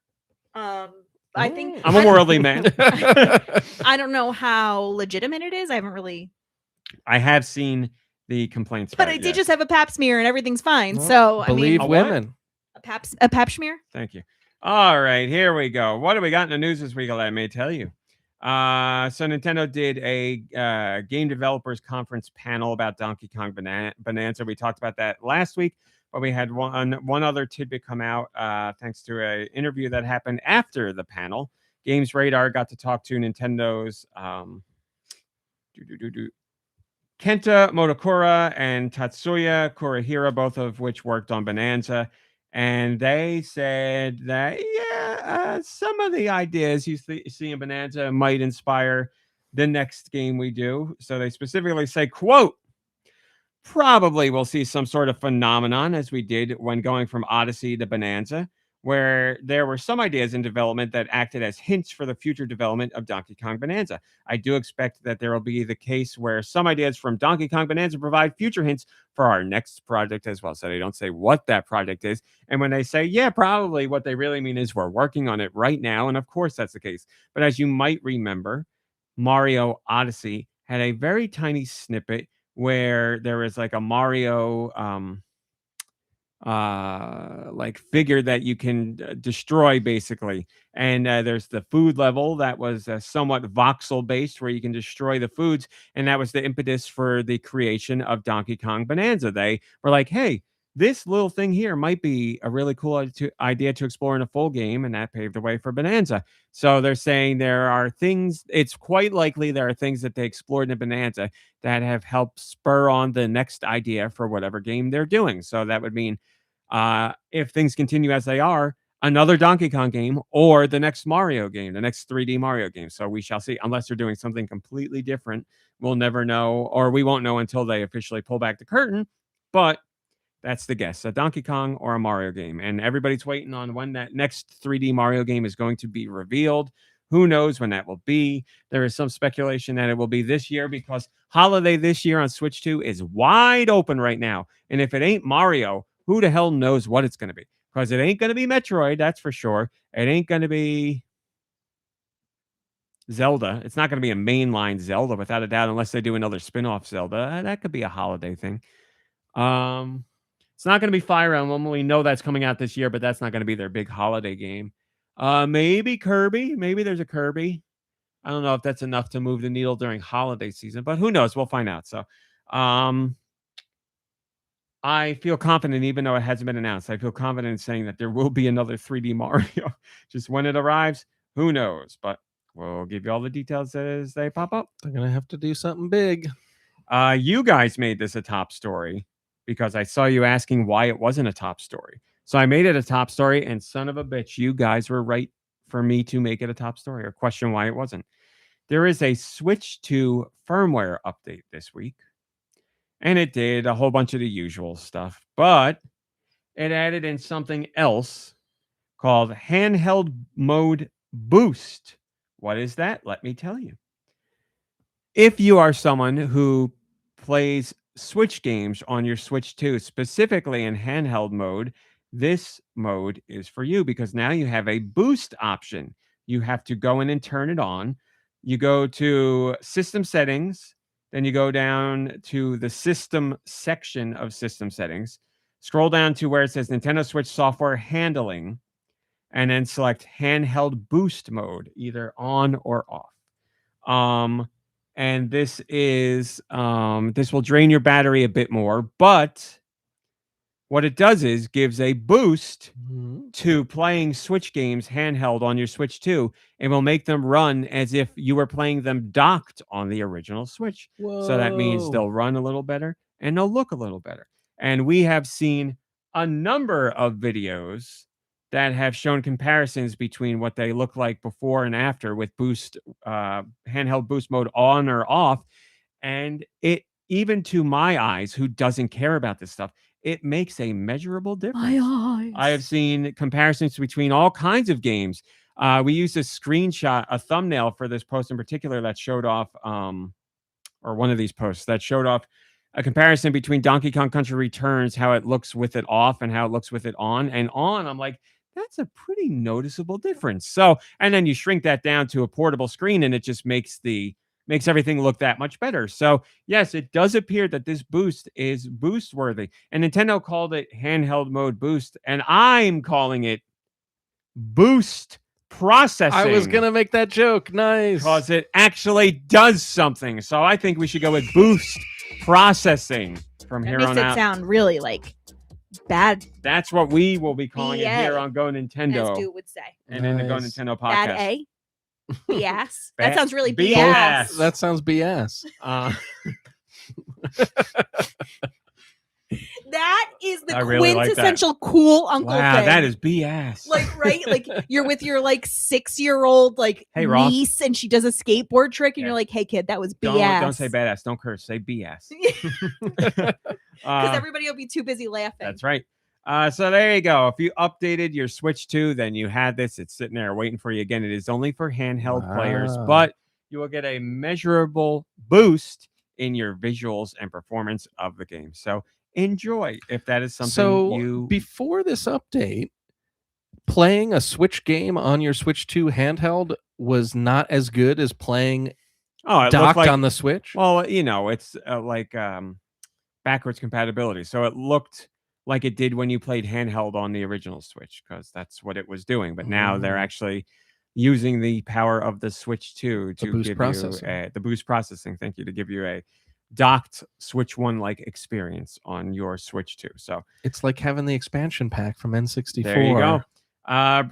I think I'm a worldly man. I don't know how legitimate it is. I haven't really, I have seen the complaints, but about I it, did yes. just have a pap smear and everything's fine. Well, So I believe mean, A what? women. a pap smear. Thank you. All right, here we go. What do we got in the news this week? Let me tell you. So Nintendo did a game developers conference panel about Donkey Kong Bonanza. We talked about that last week, but we had one other tidbit come out thanks to an interview that happened after the panel. Games Radar got to talk to Nintendo's Kenta Motokura and Tatsuya Kurihira, both of which worked on Bonanza. And they said that, some of the ideas you see in Bonanza might inspire the next game we do. So they specifically say, quote, probably we'll see some sort of phenomenon as we did when going from Odyssey to Bonanza, where there were some ideas in development that acted as hints for the future development of Donkey Kong Bonanza. I do expect that there will be the case where some ideas from Donkey Kong Bonanza provide future hints for our next project as well. So they don't say what that project is. And when they say, yeah, probably, what they really mean is we're working on it right now. And of course, that's the case. But as you might remember, Mario Odyssey had a very tiny snippet where there is like a Mario like figure that you can destroy basically, and there's the food level that was somewhat voxel based where you can destroy the foods, and that was the impetus for the creation of Donkey Kong Bonanza. They were like, hey, this little thing here might be a really cool idea to explore in a full game, and that paved the way for Bonanza. So they're saying there are things, it's quite likely there are things that they explored in Bonanza that have helped spur on the next idea for whatever game they're doing. So that would mean if things continue as they are, another Donkey Kong game or the next Mario game, the next 3D Mario game. So we shall see. Unless they're doing something completely different, we'll never know, or we won't know until they officially pull back the curtain. But that's the guess, a Donkey Kong or a Mario game. And everybody's waiting on when that next 3D Mario game is going to be revealed. Who knows when that will be? There is some speculation that it will be this year because holiday this year on Switch 2 is wide open right now. And if it ain't Mario, who the hell knows what it's going to be? Because it ain't going to be Metroid, that's for sure. It ain't going to be Zelda. It's not going to be a mainline Zelda without a doubt, unless they do another spin-off Zelda. That could be a holiday thing. It's not going to be Fire Emblem. We know that's coming out this year, but that's not going to be their big holiday game. Maybe Kirby. Maybe there's a Kirby. I don't know if that's enough to move the needle during holiday season, but who knows? We'll find out. So, I feel confident, even though it hasn't been announced. I feel confident in saying that there will be another 3D Mario. Just when it arrives, who knows? But we'll give you all the details as they pop up. They're going to have to do something big. You guys made this a top story because I saw you asking why it wasn't a top story. So I made it a top story, and son of a bitch, you guys were right for me to make it a top story or question why it wasn't. There is a Switch 2 firmware update this week, and it did a whole bunch of the usual stuff, but it added in something else called Handheld Mode Boost. What is that? Let me tell you. If you are someone who plays Switch games on your Switch 2, specifically in handheld mode, this mode is for you because now you have a boost option. You have to go in and turn it on. You go to System Settings, then you go down to the System section of System Settings, scroll down to where it says Nintendo Switch Software Handling, and then select Handheld Boost Mode, either on or off. And this is this will drain your battery a bit more, but what it does is gives a boost to playing Switch games handheld on your Switch 2 and will make them run as if you were playing them docked on the original Switch. Whoa. So that means they'll run a little better and they'll look a little better. And we have seen a number of videos that have shown comparisons between what they look like before and after with boost, handheld boost mode on or off. And it, even to my eyes, who doesn't care about this stuff, it makes a measurable difference. My eyes. I have seen comparisons between all kinds of games. We used a screenshot, a thumbnail for this post in particular that showed off, or one of these posts that showed off a comparison between Donkey Kong Country Returns, how it looks with it off and how it looks with it on. And on, I'm like, that's a pretty noticeable difference. So, and then you shrink that down to a portable screen and it just makes everything look that much better. So yes, it does appear that this boost is boost worthy. And Nintendo called it handheld mode boost, and I'm calling it boost processing. I was gonna make that joke. Nice. Because it actually does something. So I think we should go with boost processing from here on out. Makes it sound really like bad. That's what we will be calling it here on Go As Nintendo. Stu would say. And in the Go Nintendo podcast. Bad A. BS. Bad- That sounds really BS. BS. That sounds BS. That is the I really like that. quintessential cool uncle Wow, thing. that is BS. Like, right? Like you're with your like 6-year-old like Hey, Ross. niece and she does a skateboard trick and Yeah. you're like, hey kid, that was BS. Don't say badass. Don't curse. Say BS. Because Uh, everybody will be too busy laughing. That's right. So there you go. If you updated your Switch 2, then you had this. It's sitting there waiting for you. Again, it is only for handheld players, Wow. but you will get a measurable boost in your visuals and performance of the game. So enjoy if that is something So you... before this update, playing a Switch game on your Switch 2 handheld was not as good as playing it looked docked like, on the Switch. well, you know, it's like backwards compatibility. So it looked like it did when you played handheld on the original Switch, because that's what it was doing. But now they're actually using the power of the Switch 2 to boost give processing. you the boost processing. Thank you, to give you a docked Switch 1 like experience on your Switch 2. So It's like having the expansion pack from N64. there you go.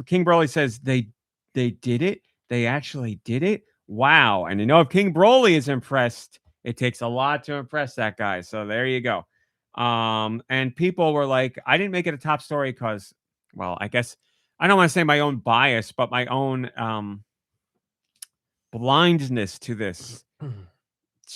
King Broly says they did it. They actually did it. Wow. And you know, if King Broly is impressed, it takes a lot to impress that guy. So there you go. And people were like, I didn't make it a top story because, well, I guess I don't want to say my own bias, but my own blindness to this.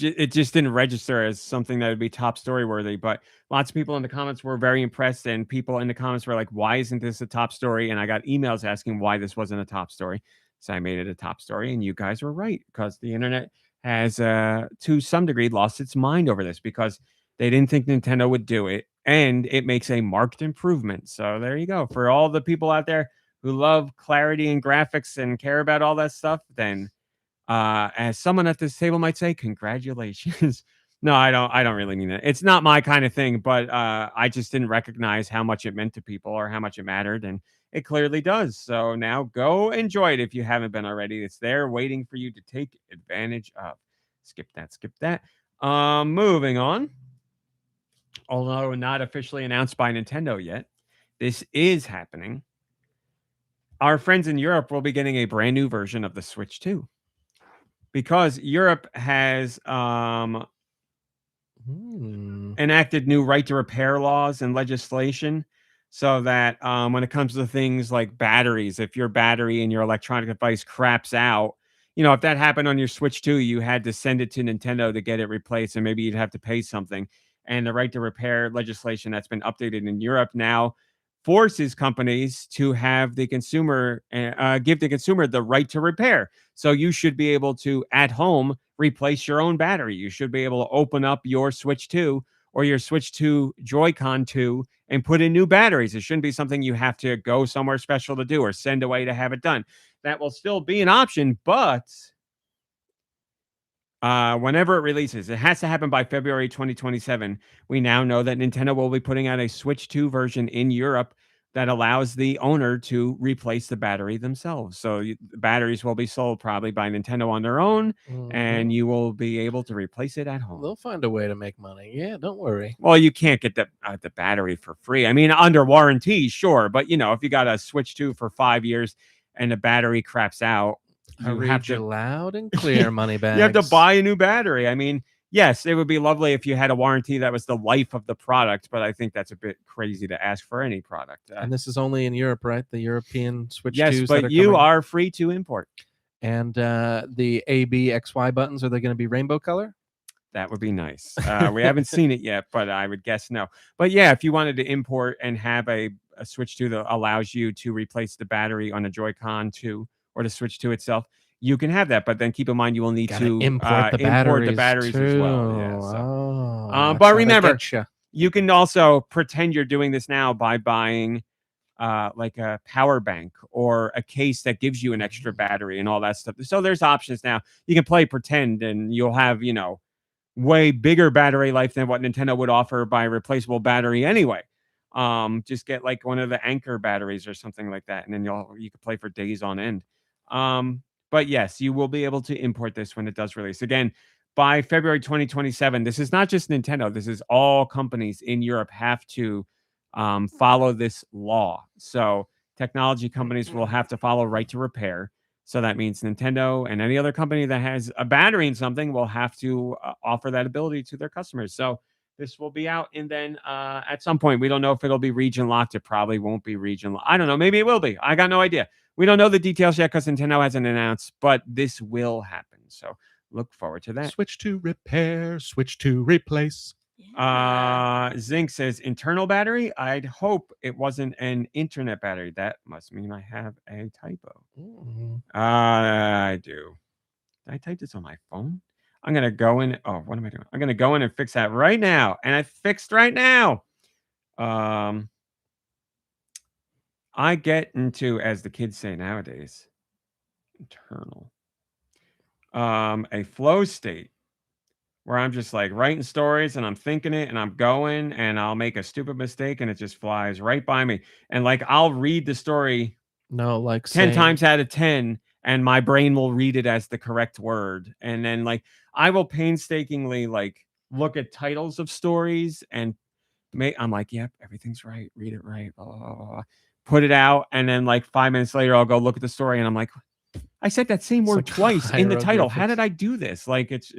It just didn't register as something that would be top story worthy. But lots of people in the comments were very impressed, and people in the comments were like, why isn't this a top story? And I got emails asking why this wasn't a top story. So I made it a top story, and you guys were right, because the internet has to some degree lost its mind over this, because they didn't think Nintendo would do it, and it makes a marked improvement. So there you go. For all the people out there who love clarity and graphics and care about all that stuff, then as someone at this table might say, congratulations. No, I don't really mean that. It's not my kind of thing, but I just didn't recognize how much it meant to people or how much it mattered, and it clearly does. So now go enjoy it if you haven't been already. It's there waiting for you to take advantage of. Skip that. Moving on. Although not officially announced by Nintendo yet, this is happening. Our friends in Europe will be getting a brand new version of the Switch 2. Because Europe has enacted new right to repair laws and legislation, so that when it comes to things like batteries, if your battery in your electronic device craps out, you know, if that happened on your Switch 2, you had to send it to Nintendo to get it replaced, and maybe you'd have to pay something. And the right to repair legislation that's been updated in Europe now forces companies to have the consumer give the consumer the right to repair. So you should be able to, at home, replace your own battery. You should be able to open up your Switch 2 or your Switch 2 Joy-Con 2 and put in new batteries. It shouldn't be something you have to go somewhere special to do or send away to have it done. That will still be an option, but whenever it releases, it has to happen by February 2027. We now know that Nintendo will be putting out a Switch 2 version in Europe that allows the owner to replace the battery themselves. So the batteries will be sold probably by Nintendo on their own, and you will be able to replace it at home. They'll find a way to make money. Yeah, don't worry. Well, you can't get the battery for free. I mean, under warranty, sure. But, you know, if you got a Switch 2 for 5 years and the battery craps out, I read you loud and clear, money bags. You have to buy a new battery. I mean, yes, it would be lovely if you had a warranty that was the life of the product, but I think that's a bit crazy to ask for any product. And this is only in Europe, right? The European Switch 2s. Yes, but you are free to import. And the A, B, X, Y buttons, are they going to be rainbow color? That would be nice. We haven't seen it yet, but I would guess no. But yeah, if you wanted to import and have a Switch 2 that allows you to replace the battery on a Joy-Con 2 or the Switch 2 itself, you can have that. But then keep in mind you will need to import the batteries as well. Yeah, so. But remember, you can also pretend you're doing this now by buying like a power bank or a case that gives you an extra battery and all that stuff. So there's options now. You can play pretend and you'll have, way bigger battery life than what Nintendo would offer by replaceable battery anyway. Just get like one of the Anchor batteries or something like that, and then you can play for days on end. But yes, you will be able to import this when it does release. Again, by February 2027, this is not just Nintendo. This is all companies in Europe have to follow this law. So technology companies will have to follow right to repair. So that means Nintendo and any other company that has a battery in something will have to offer that ability to their customers. So this will be out, and then at some point, we don't know if it'll be region locked. It probably won't be region locked. I don't know. Maybe it will be. I got no idea. We don't know the details yet because Nintendo hasn't announced, but this will happen. So look forward to that. Switch to repair, switch to replace. Zinc says internal battery. I'd hope it wasn't an internet battery. That must mean I have a typo. I do. Did I type this on my phone? I'm gonna go in. Oh, what am I doing? I'm gonna go in and fix that right now. And I fixed right now. I get into, as the kids say nowadays, internal. A flow state where I'm just like writing stories and I'm thinking it and I'm going and I'll make a stupid mistake and it just flies right by me. And like I'll read the story 10 times out of 10 and my brain will read it as the correct word. And then like I will painstakingly like look at titles of stories and I'm like, yep, everything's right. Read it right. Blah, blah, blah, blah. Put it out. And then like 5 minutes later, I'll go look at the story and I'm like, I said that same word twice in the title. How did I do this? Like it's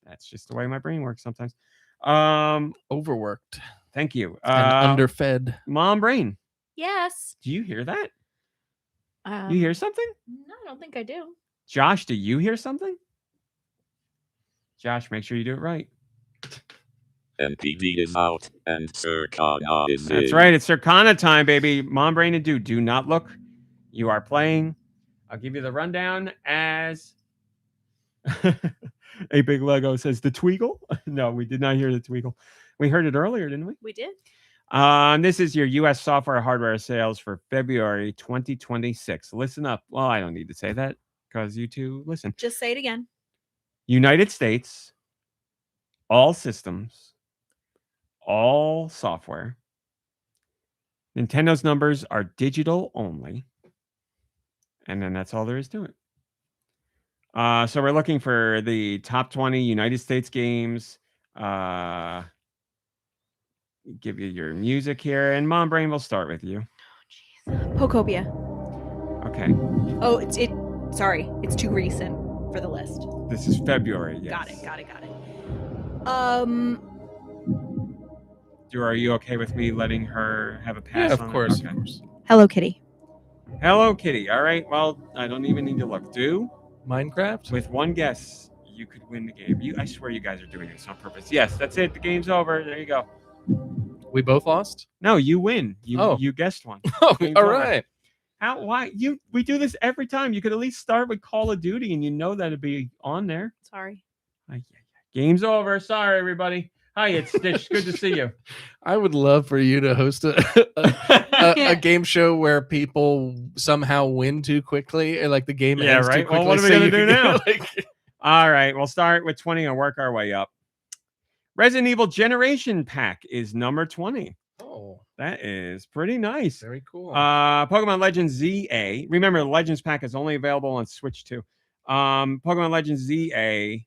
that's just the way my brain works sometimes. Overworked. Thank you. And underfed. Mom brain. Yes. Do you hear that? You hear something? No, I don't think I do. Josh, do you hear something? Josh, make sure you do it right. NPD is out and Circana is in. That's right. It's Circana time, baby. Mom brain and Deux. Do not look. You are playing. I'll give you the rundown as A Big Lego says the Tweagle. No, we did not hear the Tweagle. We heard it earlier, didn't we? We did. This is your U.S. software hardware sales for February 2026. Listen up. Well, I don't need to say that because you two listen. Just say it again. United States, all systems, all software. Nintendo's numbers are digital only. And then that's all there is to it. So we're looking for the top 20 United States games. Give you your music here, and Mom Brain will start with you. Oh, jeez. Pokopia. Okay. Oh, it's too recent for the list. This is February. Yes. Got it. Are you okay with me letting her have a pass? Yeah, of on course. It? Okay. Of course. Hello Kitty. Hello Kitty. All right. Well, I don't even need to look. Deux. Minecraft? With one guess, you could win the game. I swear you guys are doing this on purpose. Yes, that's it. The game's over. There you go. We both lost? No, you win. You guessed one. Oh, all right. Why? We do this every time. You could at least start with Call of Duty and you know that'd be on there. Sorry. Game's over. Sorry, everybody. Hi, it's Stitch. Good to see you. I would love for you to host a game show where people somehow win too quickly, or like the game ends too quickly. Well, what are we going to do now? All right, we'll start with 20 and work our way up. Resident Evil Generation Pack is number 20. Oh, that is pretty nice. Very cool. Pokemon Legends ZA. Remember, the Legends Pack is only available on Switch 2. Pokemon Legends ZA.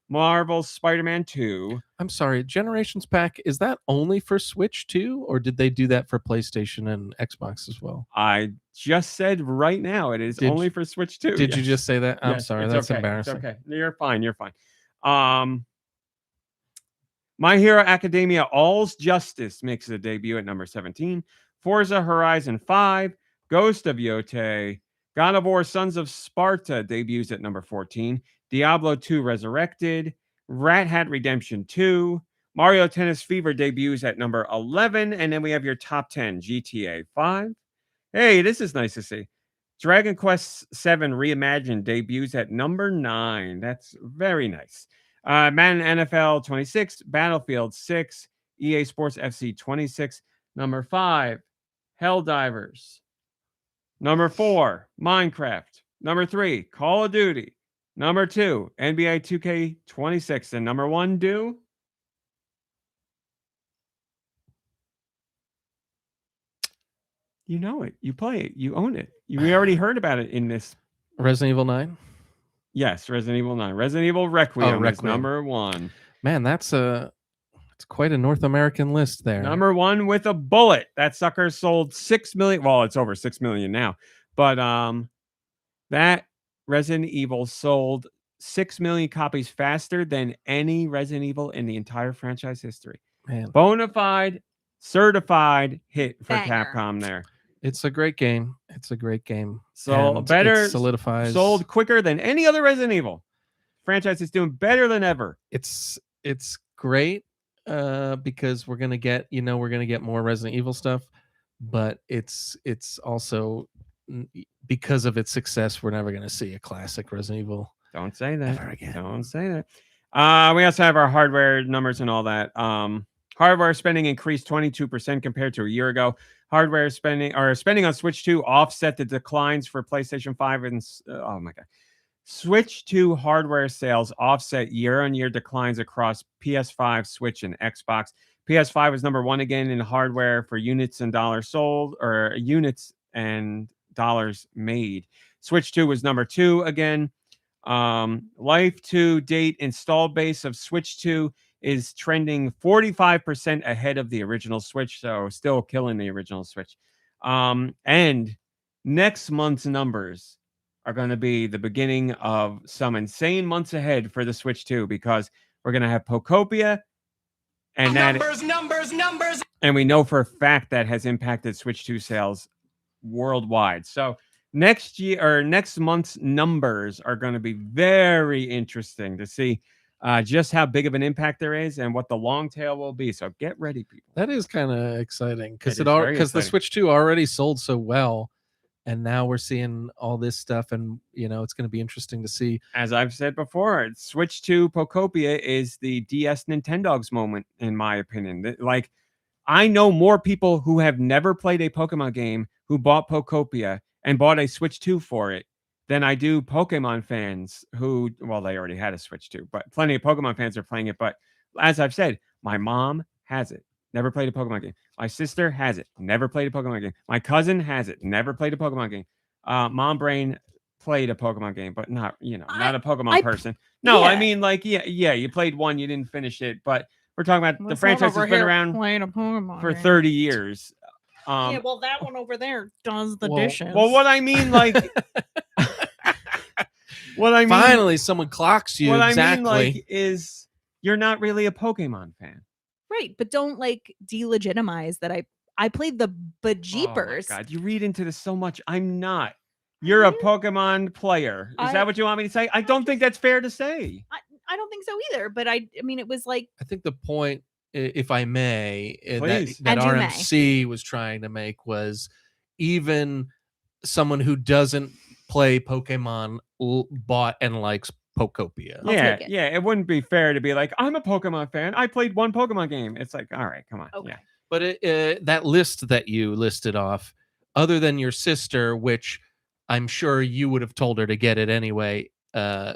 Marvel's Spider-Man 2. I'm sorry, Generations Pack, is that only for Switch 2, or did they do that for PlayStation and Xbox as well? I just said right now it is only for Switch 2. Did you just say that? I'm sorry, that's okay. embarrassing. It's okay. You're fine. My Hero Academia All's Justice makes a debut at number 17. Forza Horizon 5, Ghost of Yotei, God of War Sons of Sparta debuts at number 14. Diablo 2 Resurrected, Rat Hat Redemption 2, Mario Tennis Fever debuts at number 11. And then we have your top 10, GTA 5. Hey, this is nice to see. Dragon Quest 7 Reimagined debuts at number 9. That's very nice. Madden NFL 26, Battlefield 6, EA Sports FC 26. Number 5, Helldivers. Number 4, Minecraft. Number 3, Call of Duty. Number 2, NBA 2K26. And number 1, Deux. You know it. You play it. You own it. We already heard about it in this. Resident Evil 9? Yes, Resident Evil 9. Resident Evil Requiem is number 1. Man, it's quite a North American list there. Number 1 with a bullet. That sucker sold 6 million. Well, it's over 6 million now. But that Resident Evil sold 6 million copies faster than any Resident Evil in the entire franchise history. Man. Bona fide, certified hit for Banger. Capcom there. It's a great game. It's a great game. So And better it solidifies. sold quicker than any other Resident Evil franchise. Is doing better than ever. It's great because we're gonna get more Resident Evil stuff, but it's also because of its success, we're never gonna see a classic Resident Evil. Don't say that. Ever again. Don't say that. We also have our hardware numbers and all that. Hardware spending increased 22% compared to a year ago. Hardware spending on Switch 2 offset the declines for PlayStation 5 and oh my god. Switch 2 hardware sales offset year-on-year declines across PS5, Switch, and Xbox. PS5 was number 1 again in hardware for units and dollars sold, or units and dollars made. Switch 2 was number 2 again. Life to date installed base of Switch 2 is trending 45% ahead of the original Switch, so still killing the original Switch. And next month's numbers are going to be the beginning of some insane months ahead for the Switch 2, because we're going to have Pokopia, and numbers. And we know for a fact that has impacted Switch 2 sales worldwide. So next month's numbers are going to be very interesting to see just how big of an impact there is and what the long tail will be. So get ready, people. That is kind of exciting because because the Switch 2 already sold so well, and now we're seeing all this stuff, and it's going to be interesting to see. As I've said before, Switch 2 Pokopia is the DS Nintendogs moment, in my opinion. Like, I know more people who have never played a Pokemon game who bought Pokopia and bought a Switch 2 for it than I do Pokemon fans who, well, they already had a Switch 2, but plenty of Pokemon fans are playing it. But as I've said, my mom has it, never played a Pokemon game. My sister has it, never played a Pokemon game. My cousin has it, never played a Pokemon game. Mom Brain played a Pokemon game, but not a Pokemon person. No, yeah. I mean, like, yeah, you played one, you didn't finish it, but we're talking about the franchise has been around for 30 years. Yeah, well, that one over there does the dishes. Well, what I mean, like, finally someone clocks you. What exactly. I mean, like, is you're not really a Pokemon fan, right? But don't like delegitimize that. I played the bejeepers. Oh my God, you read into this so much. I'm not. You're a Pokemon player. Is that what you want me to say? I don't think that's fair to say. I don't think so either. But I mean, it was like, I think the point, if I may, Please. that And you may. RMC was trying to make was even someone who doesn't play Pokemon bought and likes Pokopia. take it. Yeah. It wouldn't be fair to be like, I'm a Pokemon fan. I played one Pokemon game. It's like, all right, come on. Okay. Yeah. But that list that you listed off, other than your sister, which I'm sure you would have told her to get it anyway,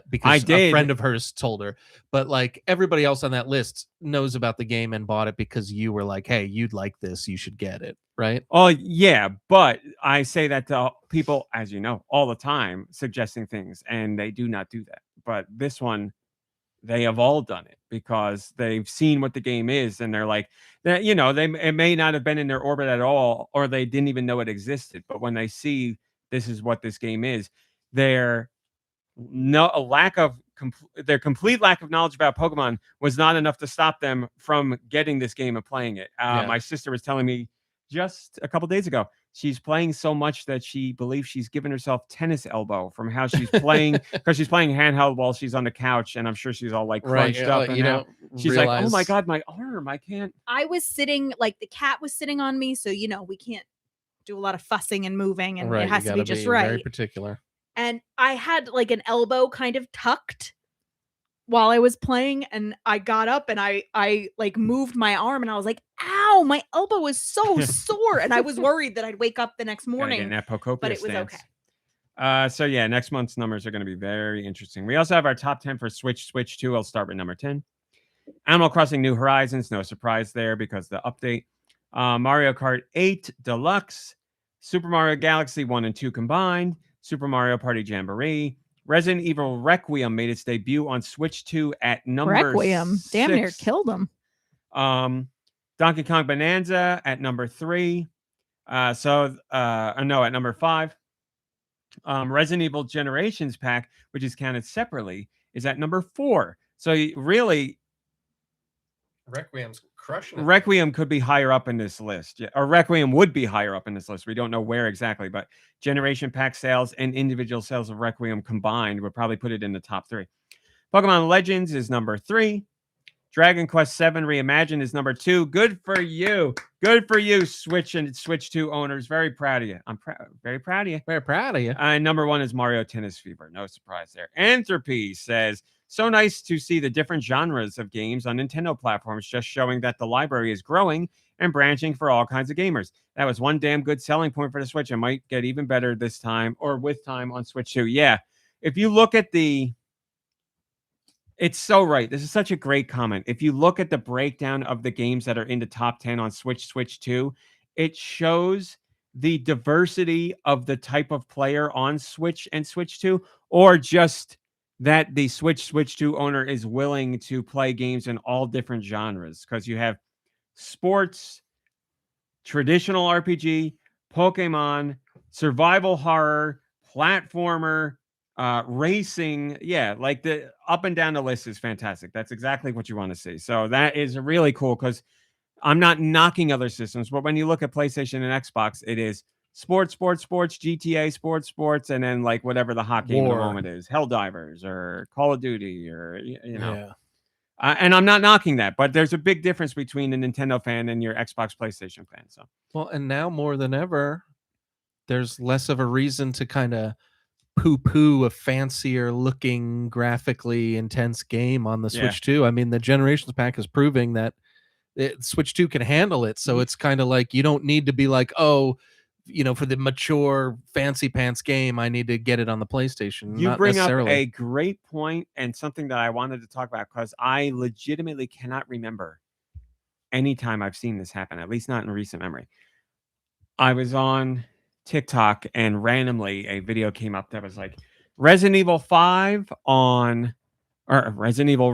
because a friend of hers told her. But like everybody else on that list knows about the game and bought it because you were like, hey, you'd like this, you should get it, right? Oh, yeah. But I say that to people, as you know, all the time, suggesting things, and they do not do that. But this one, they have all done it because they've seen what the game is, and they're like, it may not have been in their orbit at all, or they didn't even know it existed. But when they see this is what this game is, a lack of their complete lack of knowledge about Pokemon was not enough to stop them from getting this game and playing it. My sister was telling me just a couple days ago, she's playing so much that she believes she's given herself tennis elbow from how she's playing, because she's playing handheld while she's on the couch, and I'm sure she's all like crunched up. And she's like, "Oh my god, my arm! I can't." I was sitting, like the cat was sitting on me, so we can't do a lot of fussing and moving, and it has to be just right. Very particular. And I had like an elbow kind of tucked while I was playing, and I got up and I like moved my arm, and I was like, "Ow, my elbow is so sore," and I was worried that I'd wake up the next morning, but it was okay. So yeah, next month's numbers are going to be very interesting. We also have our top 10 for Switch 2. I'll start with number 10. Animal Crossing New Horizons, no surprise there because the update. Mario Kart 8 Deluxe, Super Mario Galaxy 1 and 2 combined, Super Mario Party Jamboree, Resident Evil Requiem made its debut on Switch 2 at number 6. Damn near killed him. Donkey Kong Bonanza at number 3. At number 5. Resident Evil Generations Pack, which is counted separately, is at number 4. So really, Requiem's crushing it. Requiem could be higher up in this list, or Requiem would be higher up in this list. We don't know where exactly, but Generation Pack sales and individual sales of Requiem combined would probably put it in the top 3. Pokemon Legends is number 3. Dragon Quest VII Reimagined is number 2. Good for you. Good for you, Switch and Switch 2 owners. Very proud of you. I'm very proud of you. Very proud of you. And number 1 is Mario Tennis Fever. No surprise there. Entropy says, so nice to see the different genres of games on Nintendo platforms, just showing that the library is growing and branching for all kinds of gamers. That was one damn good selling point for the Switch. It might get even better this time, or with time, on Switch 2. Yeah. If you look at it's so right. This is such a great comment. If you look at the breakdown of the games that are in the top 10 on Switch 2, it shows the diversity of the type of player on Switch and Switch 2, or just that the Switch 2 owner is willing to play games in all different genres, because you have sports, traditional RPG, Pokemon, survival horror, platformer, racing. Yeah, like the up and down the list is fantastic. That's exactly what you want to see. So that is really cool, because I'm not knocking other systems, but when you look at PlayStation and Xbox, it is sports, GTA, sports, and then like whatever the hot game of the moment is, Helldivers or Call of Duty, or Yeah. And I'm not knocking that, but there's a big difference between a Nintendo fan and your Xbox PlayStation fan. So well, and now more than ever, there's less of a reason to kind of poo-poo a fancier looking, graphically intense game on the Switch 2. I mean, the Generations Pack is proving that Switch 2 can handle it. So it's kind of like you don't need to be like, oh, for the mature fancy pants game, I need to get it on the PlayStation. You bring up a great point, and something that I wanted to talk about, because I legitimately cannot remember any time I've seen this happen, at least not in recent memory. I was on TikTok and randomly a video came up that was like Resident Evil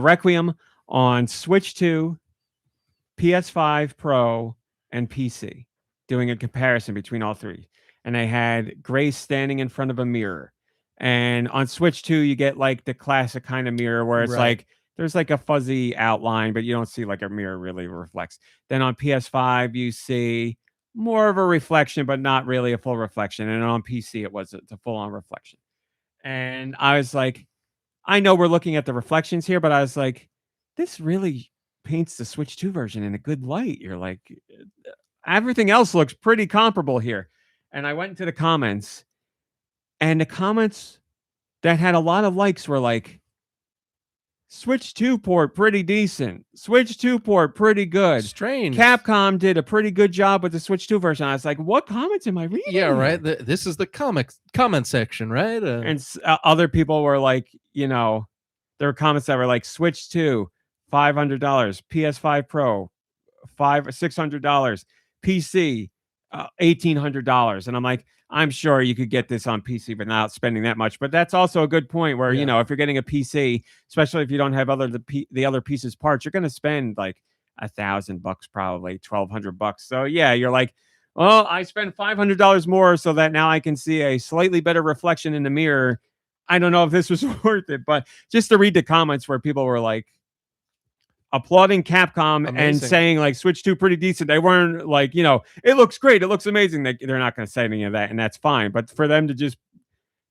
Requiem on Switch 2, PS5 Pro, and PC, doing a comparison between all three. And they had Grace standing in front of a mirror. And on Switch 2, you get like the classic kind of mirror where it's like there's like a fuzzy outline, but you don't see like a mirror really reflects. Then on PS5, you see more of a reflection, but not really a full reflection. And on PC, it was a full-on reflection. And I was like, I know we're looking at the reflections here, but I was like, this really paints the Switch 2 version in a good light. You're like, everything else looks pretty comparable here. And I went into the comments, and the comments that had a lot of likes were like, Switch 2 port pretty decent. Switch 2 port pretty good. Strange. Capcom did a pretty good job with the Switch 2 version. I was like, what comments am I reading? Yeah, right. This is the comment section, right? And other people were like, there were comments that were like, Switch 2, $500, PS5 Pro, $600, PC, $1,800. And I'm like, I'm sure you could get this on PC without spending that much. But that's also a good point where, if you're getting a PC, especially if you don't have the other pieces parts, you're going to spend like $1,000 probably, $1,200. So yeah, you're like, well, I spent $500 more so that now I can see a slightly better reflection in the mirror I don't know if this was worth it, but just to read the comments where people were like applauding Capcom and saying like Switch 2 pretty decent. They weren't like, you know, it looks great, it looks amazing. They're not going to say any of that, and that's fine. But for them to just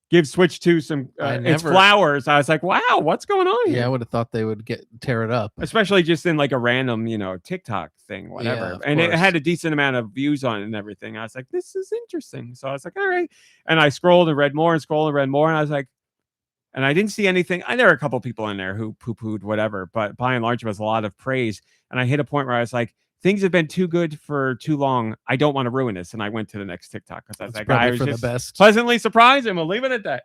give Switch 2 some its flowers, I was like, wow, what's going on here? Yeah, I would have thought they would tear it up, especially just in like a random, you know, TikTok thing, whatever. And it had a decent amount of views on it and everything. I was like, this is interesting. So I was like, all right. And I scrolled and read more and scrolled and read more, and I was like, and I didn't see anything. There were a couple people in there who poo-pooed whatever, but by and large, it was a lot of praise. And I hit a point where I was like, things have been too good for too long. I don't want to ruin this. And I went to the next TikTok because I was like, I was just pleasantly surprised, and we'll leave it at that.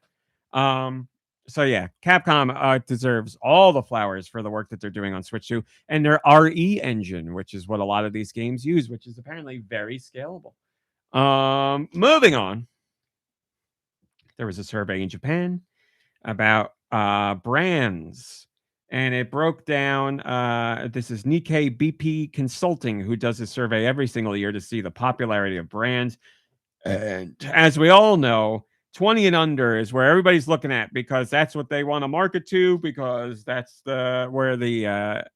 So yeah, Capcom deserves all the flowers for the work that they're doing on Switch 2 and their RE engine, which is what a lot of these games use, which is apparently very scalable. Moving on, there was a survey in Japan about brands, and it broke down. This is Nikkei BP Consulting, who does this survey every single year to see the popularity of brands. And as we all know, 20 and under is where everybody's looking at, because that's what they want to market to, because that's where the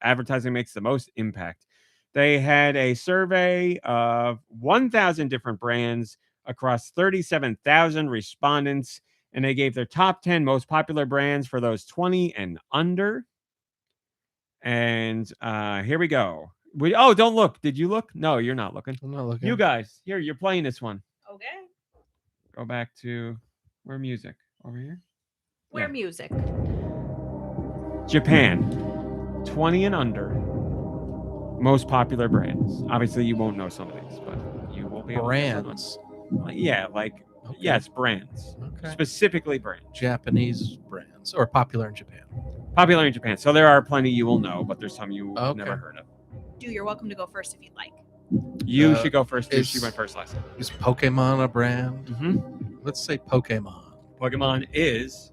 advertising makes the most impact. They had a survey of 1,000 different brands across 37,000 respondents, and they gave their top 10 most popular brands for those 20 and under. And here we go. Oh, don't look. Did you look? No, you're not looking. I'm not looking. You guys, here, you're playing this one. Okay. Go back to where music? Over here? Where music? Japan. 20 and under. Most popular brands. Obviously, you won't know some of these, but you will be able brands. To yeah, like, yes, brands. Okay. Specifically brands. Japanese brands, or popular in Japan. Popular in Japan. So there are plenty you will know, but there's some you have never heard of. You're welcome to go first if you'd like. You should go first. She went first last time. Is Pokemon a brand? Mm-hmm. Let's say Pokemon. Pokemon is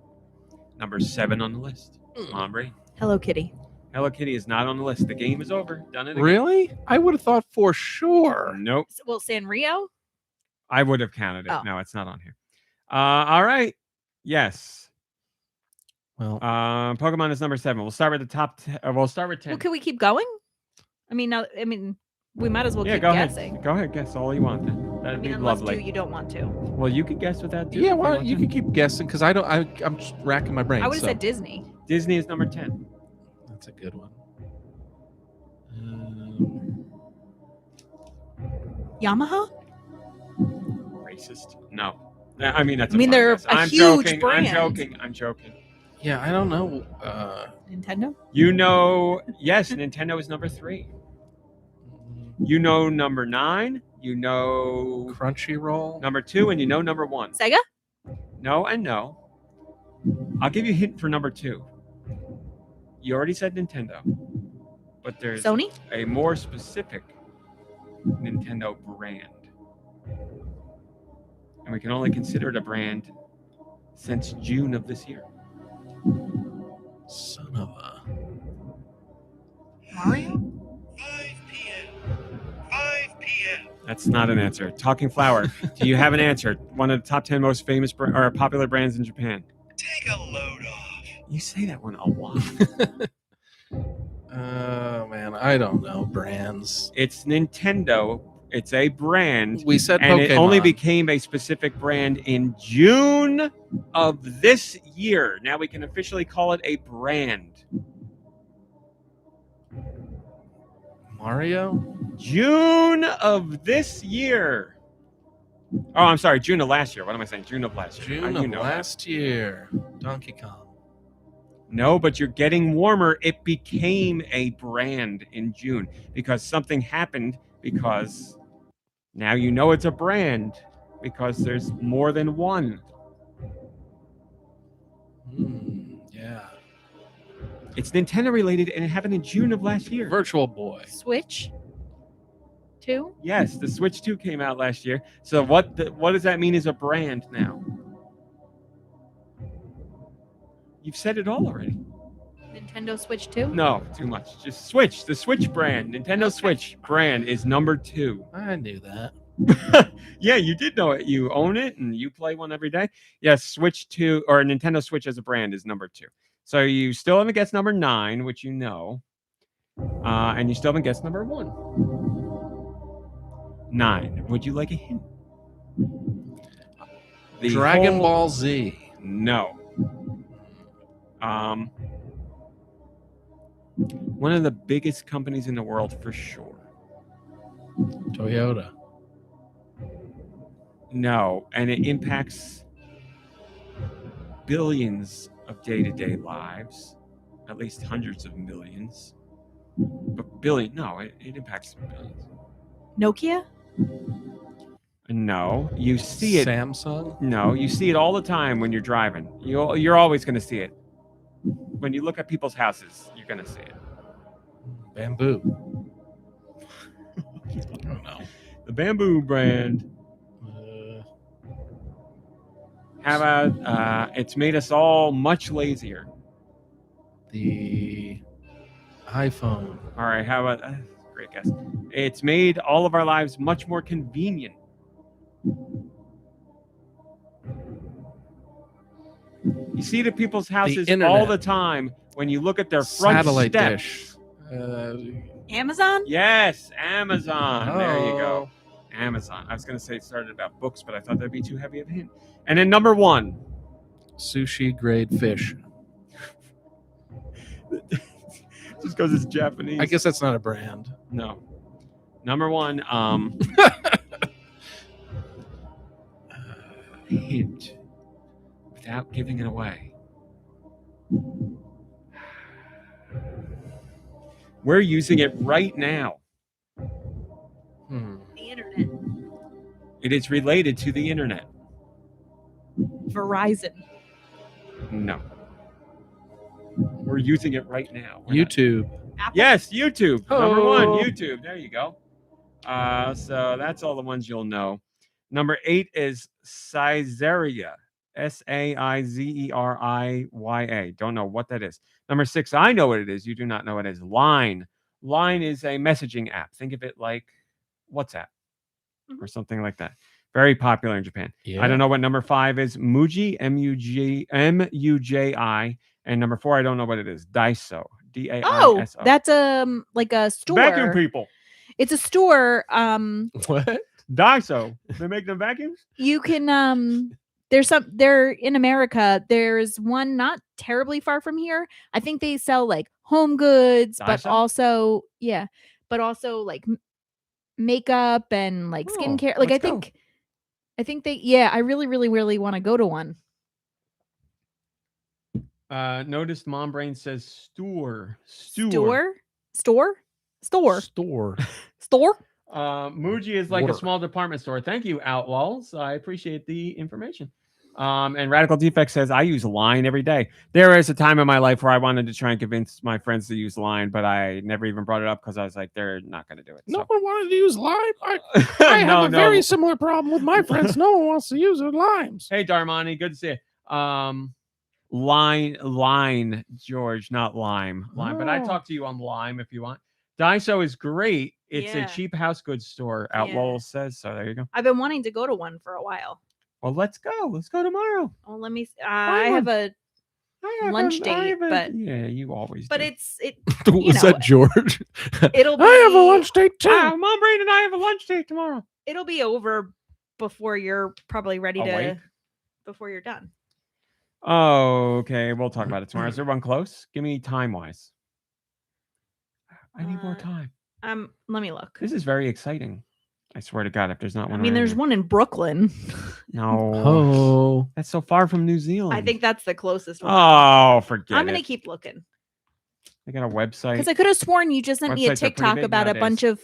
number 7 on the list. Come on, Brie. Hello Kitty. Hello Kitty is not on the list. The game is over. Done it again. Really? I would have thought for sure. Nope. Well, Sanrio? I would have counted it. Oh. No, it's not on here. All right. Yes. Well, Pokemon is number 7. We'll start with the top 10. We'll start with 10. Well, can we keep going? We might as well keep guessing. Go ahead, guess all you want then. That'd be lovely. You don't want to. Well, you could guess with that too. Yeah, well, you can keep guessing, because I'm just racking my brain. I would have said Disney. Disney is number 10. That's a good one. Yamaha? Racist? No. I mean, that's. They're a huge brand. I'm joking. Yeah, I don't know. Nintendo? You know, yes, Nintendo is number 3. You know number 9. You know Crunchyroll. Number 2, and you know number 1. Sega? No and no. I'll give you a hint for number 2. You already said Nintendo, but there's Sony? A more specific Nintendo brand. And we can only consider it a brand since June of this year. Son of a... Mario? 5 p.m. 5 p.m. That's not an answer. Talking Flower, do you have an answer? One of the top 10 most famous or popular brands in Japan. Take a load off. You say that one a lot. Oh, man. I don't know. Brands. It's Nintendo. It's a brand. We said and Pokemon. It only became a specific brand in June of this year. Now we can officially call it a brand. Mario? June of this year. Oh, I'm sorry. June of last year. What am I saying? June of last year. June of last year. Donkey Kong. No, but you're getting warmer. It became a brand in June because something happened, because now you know it's a brand because there's more than one. Yeah. It's Nintendo related, and it happened in June of last year. Virtual Boy. Switch? 2? Yes, the Switch 2 came out last year. So what does that mean is a brand now? You've said it all already. Nintendo Switch 2? No, too much. Just Switch. The Switch brand. Nintendo Switch brand is number 2. I knew that. Yeah, you did know it. You own it and you play one every day. Yes, Switch 2 or Nintendo Switch as a brand is number 2. So you still haven't guessed number 9, which you know. And you still haven't guessed number 1. 9. Would you like a hint? Dragon Ball Z. No. One of the biggest companies in the world for sure. Toyota. No, and it impacts billions of day-to-day lives, at least hundreds of millions. But billion, no, it impacts billions. Nokia? No, you see it. Samsung. No, you see it all the time when you're driving. You're always going to see it. When you look at people's houses, you're going to see it. Bamboo. I don't know. The Bamboo brand. How about it's made us all much lazier? The iPhone. All right, how about great guess. It's made all of our lives much more convenient. You see it at people's houses all the time when you look at their front satellite steps. dish. Amazon? Yes, Amazon. There you go. Oh. Amazon. I was going to say it started about books, but I thought that'd be too heavy of a hint. And then number 1. Sushi grade fish. Just because it's Japanese. I guess that's not a brand. No. Number 1. Hint. Without giving it away. We're using it right now. The internet. It is related to the internet. Verizon. No. We're using it right now. We're not- YouTube. Apple? Yes, YouTube. Number 1, Oh. YouTube. There you go. So that's all the ones you'll know. Number 8 is Saizeriya. Saizeriya. Don't know what that is. Number 6, I know what it is. You do not know what it is. Line. Line is a messaging app. Think of it like WhatsApp or something like that. Very popular in Japan. Yeah. I don't know what number 5 is. Muji, Muji. And number 4, I don't know what it is. Daiso. Daiso. Oh, that's like a store. Vacuum people. It's a store. What? Daiso. They make them vacuums? You can they're in America. There's one not terribly far from here. I think they sell like home goods, but Daiso? also like makeup and like Oh, skincare. Like let's I think they I really, really, really want to go to one. Notice Mom Brain says store. Store? Muji is like Water. a small department store. Thank you, Outlaws. I appreciate the information. And Radical Defect says, I use Line every day. There is a time in my life where I wanted to try and convince my friends to use Line, but I never even brought it up because I was like, they're not going to do it. No So. one wanted to use Lime. I have a very similar problem with my friends. No one wants to use their limes. Hey, Darmani, good to see you. Line, George, not Lime. Lime, but I Oh. talk to you on Lime if you want. Daiso is great. It's Yeah. a cheap house goods store. Outlaws says so. There you go. I've been wanting to go to one for a while. Well, let's go. Let's go tomorrow. Oh, let me. I have a lunch date, but yeah, you always. but do. it. Was know, that George? It'll be. I have a lunch date too. Mom, Brain, and I have a lunch date tomorrow. It'll be over before you're probably ready Awake? to. Before you're done. Oh, okay. We'll talk about it tomorrow. Is everyone close? Give me time wise. I need more time. Let me look. This is very exciting. I swear to God, if there's not I one. mean, around there's here. one in Brooklyn. No. Oh. That's so far from New Zealand. I think that's the closest one. Oh, forget I'm gonna it. keep looking I got a website. because I could have sworn you just sent me a Websites are pretty TikTok big about a nowadays. bunch of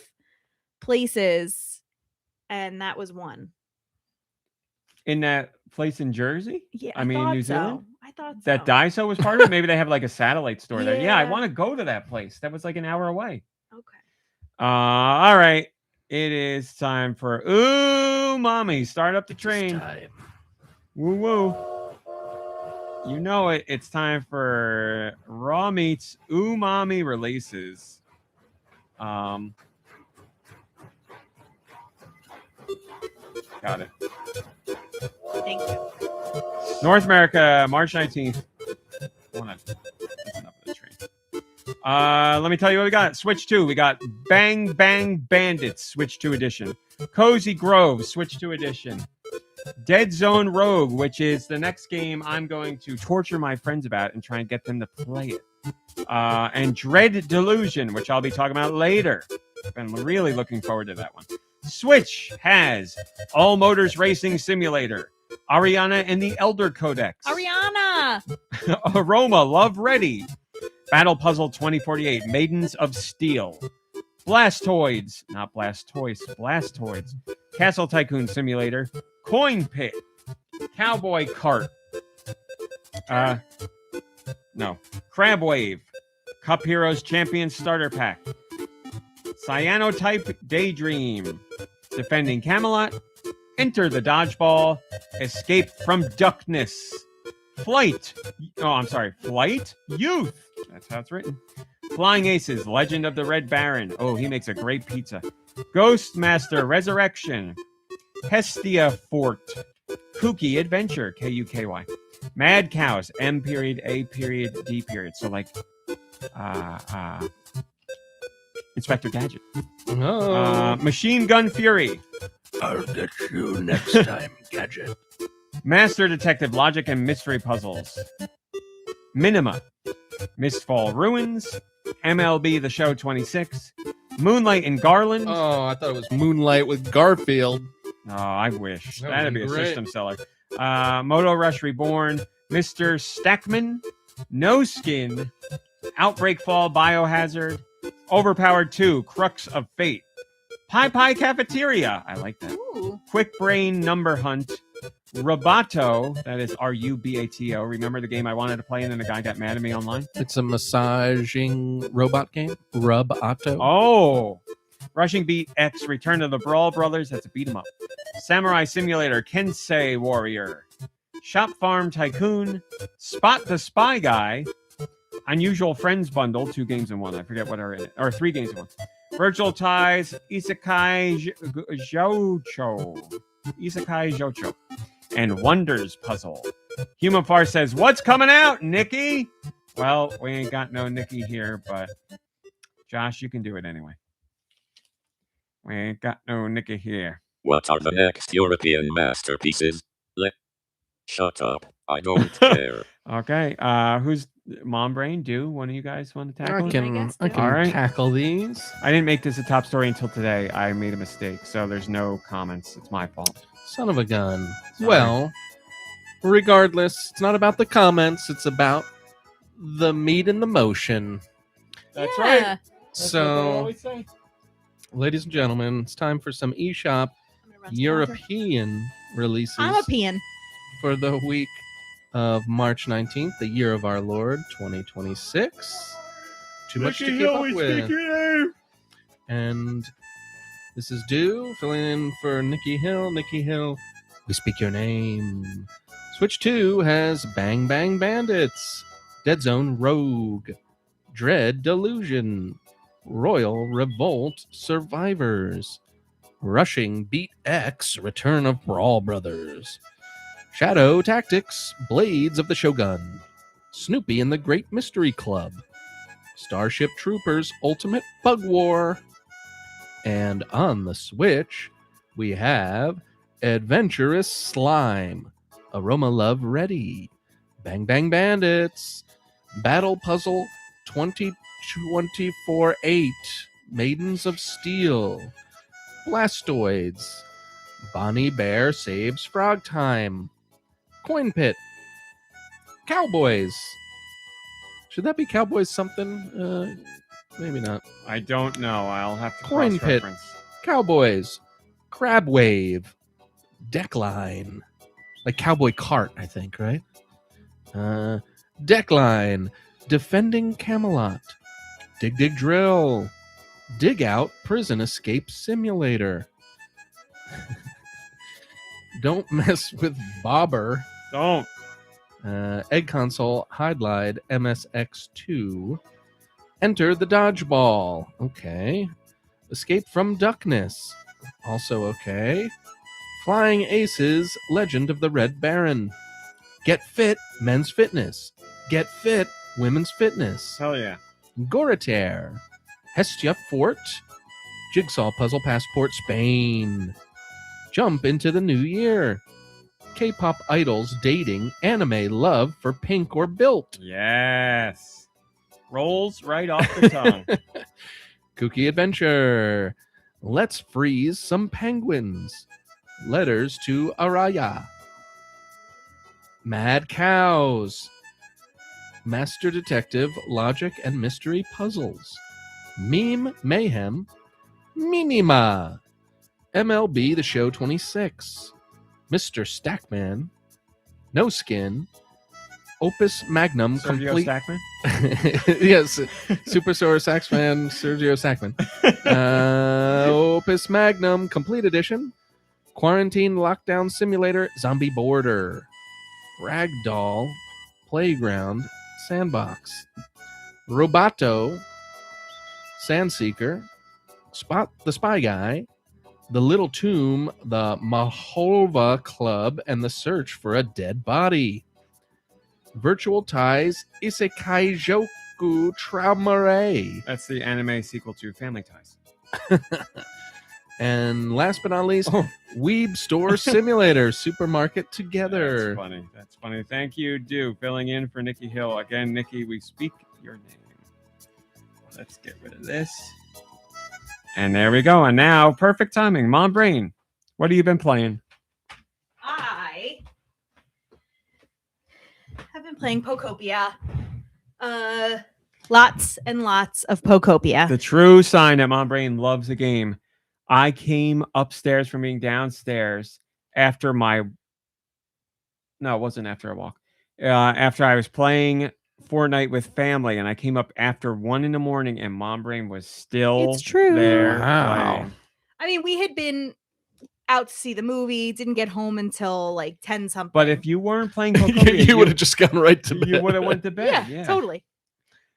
places, and that was one. In that place in Jersey? Yeah, I mean, in thought New so. Zealand? I thought That so. Daiso was part of it? Maybe they have like a satellite store there. Yeah, I Yeah. want to go to that place. That was like an hour away. Okay. All right. It is time for Ooh Mommy. Start up the train. Woo woo. You know it. It's time for Raw Meat's Umami releases. Got it. Thank you. North America, March 19th. Hold on. That's enough of the train. Let me tell you what we got. Switch 2. We got Bang Bang Bandits, Switch 2 edition. Cozy Grove, Switch 2 edition. Dead Zone Rogue, which is the next game I'm going to torture my friends about and try and get them to play it. And Dread Delusion, which I'll be talking about later. I'm really looking forward to that one. Switch has All Motors Racing Simulator, Ariana and the Elder Codex, Ariana! Aroma Love Ready, Battle Puzzle 2048, Maidens of Steel, Blastoids, not Blastoise, Blastoids, Castle Tycoon Simulator, Coin Pit, Cowboy Cart, no, Crab Wave, Cup Heroes Champion Starter Pack, Cyanotype Daydream, Defending Camelot, Enter the Dodgeball, Escape from Duckness, Flight Youth, that's how it's written, Flying Aces, Legend of the Red Baron, oh, he makes a great pizza, Ghostmaster Resurrection, Hestia Fort, Kooky Adventure, Kuky, Mad Cows, M period, A period, D period, so like, Inspector Gadget. Oh. Machine Gun Fury. I'll get you next time, Gadget. Master Detective Logic and Mystery Puzzles. Minima. Mistfall Ruins. MLB The Show 26. Moonlight and Garland. Oh, I thought it was Moonlight with Garfield. Oh, I wish. That That'd would be be a great. system seller. Moto Rush Reborn. Mr. Stackman. No Skin. Outbreak Fall Biohazard. Overpowered 2, Crux of Fate. Pie Cafeteria. I like that. Ooh. Quick Brain Number Hunt. Rubato. That is Rubato. Remember the game I wanted to play and then the guy got mad at me online? It's a massaging robot game. Rubato. Oh. Rushing Beat X. Return to the Brawl Brothers. That's a beat 'em up. Samurai Simulator. Kensei Warrior. Shop Farm Tycoon. Spot the Spy Guy. Unusual Friends Bundle, 2 games in 1. I forget what are in it. Or 3 games in 1. Virtual Ties, Isekai Jocho. And Wonders Puzzle. Human Farce says, what's coming out, Nikki? Well, we ain't got no Nikki here, but Josh, you can do it anyway. We ain't got no Nikki here. What are the next European masterpieces? Shut up. I don't care. Okay. Who's Mom Brain? One of you guys want to tackle I it? can All right. tackle these. I didn't make this a top story until today. I made a mistake, so there's no comments. It's my fault. Son of a gun. Sorry. Well, regardless, it's not about the comments. It's about the meat and the motion. That's Yeah. right. That's what they So, always say. ladies and gentlemen, it's time for some eShop I'm gonna run some water. European releases I'm a peon. for the week of March 19th, the year of our Lord, 2026. Too much to keep up with. And this is Deux filling in for Nikki Hill. Nikki Hill, we speak your name. Switch 2 has Bang Bang Bandits, Dead Zone Rogue, Dread Delusion, Royal Revolt Survivors, Rushing Beat X, Return of Brawl Brothers, Shadow Tactics, Blades of the Shogun, Snoopy and the Great Mystery Club, Starship Troopers Ultimate Bug War, and on the Switch, we have Adventurous Slime, Aroma Love Ready, Bang Bang Bandits, Battle Puzzle 2024-8, Maidens of Steel, Blastoids, Bonnie Bear Saves Frog Time, Coin Pit, Cowboys. Should that be Cowboys something? Maybe not. I don't know. I'll have to Coin Pit. cross-reference. Cowboys, Crab Wave, Deckline, like Cowboy Cart, I think, right? Deckline, Defending Camelot, Dig Dig Drill, Dig Out Prison Escape Simulator. Don't Mess with Bobber. Don't. Egg Console, Hydlide, MSX2. Enter the Dodgeball. Okay. Escape from Duckness. Also okay. Flying Aces, Legend of the Red Baron. Get Fit, Men's Fitness. Get Fit, Women's Fitness. Hell yeah. Goritaire. Hestia Fort. Jigsaw Puzzle Passport Spain. Jump into the new year. K-pop idols dating anime love for Pink or Built. Yes. Rolls right off the tongue. Kooky Adventure. Let's freeze some penguins. Letters to Araya. Mad Cows. Master Detective Logic and Mystery Puzzles. Meme Mayhem. Minima. MLB The Show 26. Mr. Stackman. No Skin. Opus Magnum Sergio Complete. Stackman? Yes, Super Solar Saxman Sergio Sackman. Opus Magnum Complete Edition. Quarantine Lockdown Simulator Zombie Border. Ragdoll Playground Sandbox. Roboto Sandseeker. Spot the Spy Guy. The Little Tomb, the Maholva Club, and the Search for a Dead Body. Virtual Ties, Isekai Joku Traumare. That's the anime sequel to Family Ties. And last but not least, Weeb Store Simulator, Supermarket Together. That's funny. That's funny. Thank you, Deux, filling in for Nikki Hill. Again, Nikki, we speak your name. Let's get rid of this. And there we go. And now, perfect timing. Mom Brain, what have you been playing? I have been playing Pokopia. Lots and lots of Pokopia. The true sign that Mom Brain loves a game. I came upstairs from being downstairs after my... No, it wasn't after a walk. After I was playing Fortnite with family, and I came up after 1 a.m, and Mom Brain was still It's true. there. Wow. playing. I mean, we had been out to see the movie, didn't get home until like 10 something. But if you weren't playing Pokopia, you would have just gone right to bed. you would have went to bed. yeah, totally.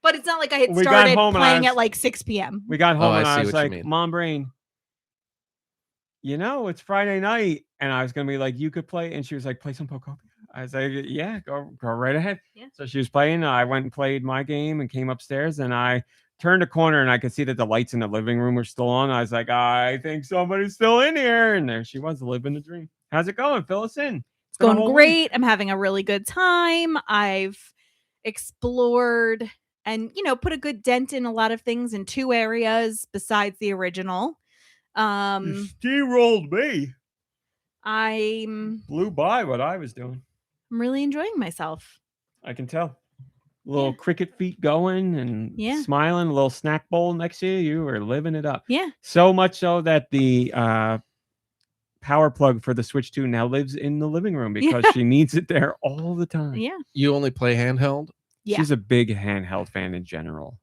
But it's not like I had We got started home and playing I was- at like 6 p.m. We got home I and I see was what you like, mean. Mom Brain, it's Friday night. And I was going to be like, you could play. And she was like, play some Pokopia. I was like, yeah, go right ahead. Yeah. So she was playing. I went and played my game and came upstairs, and I turned a corner and I could see that the lights in the living room were still on. I was like, I think somebody's still in here. And there she was, living the dream. How's it going? Fill us in. It's going great. I'm having a really good time. I've explored and, put a good dent in a lot of things in 2 areas besides the original. You steamrolled me. I'm Blew by what I was doing. really enjoying myself. I can tell. Little cricket feet going and Yeah. smiling, a little snack bowl next to you. You were living it up. Yeah. So much so that the power plug for the Switch 2 now lives in the living room because she needs it there all the time. Yeah. You only play handheld? Yeah. She's a big handheld fan in general.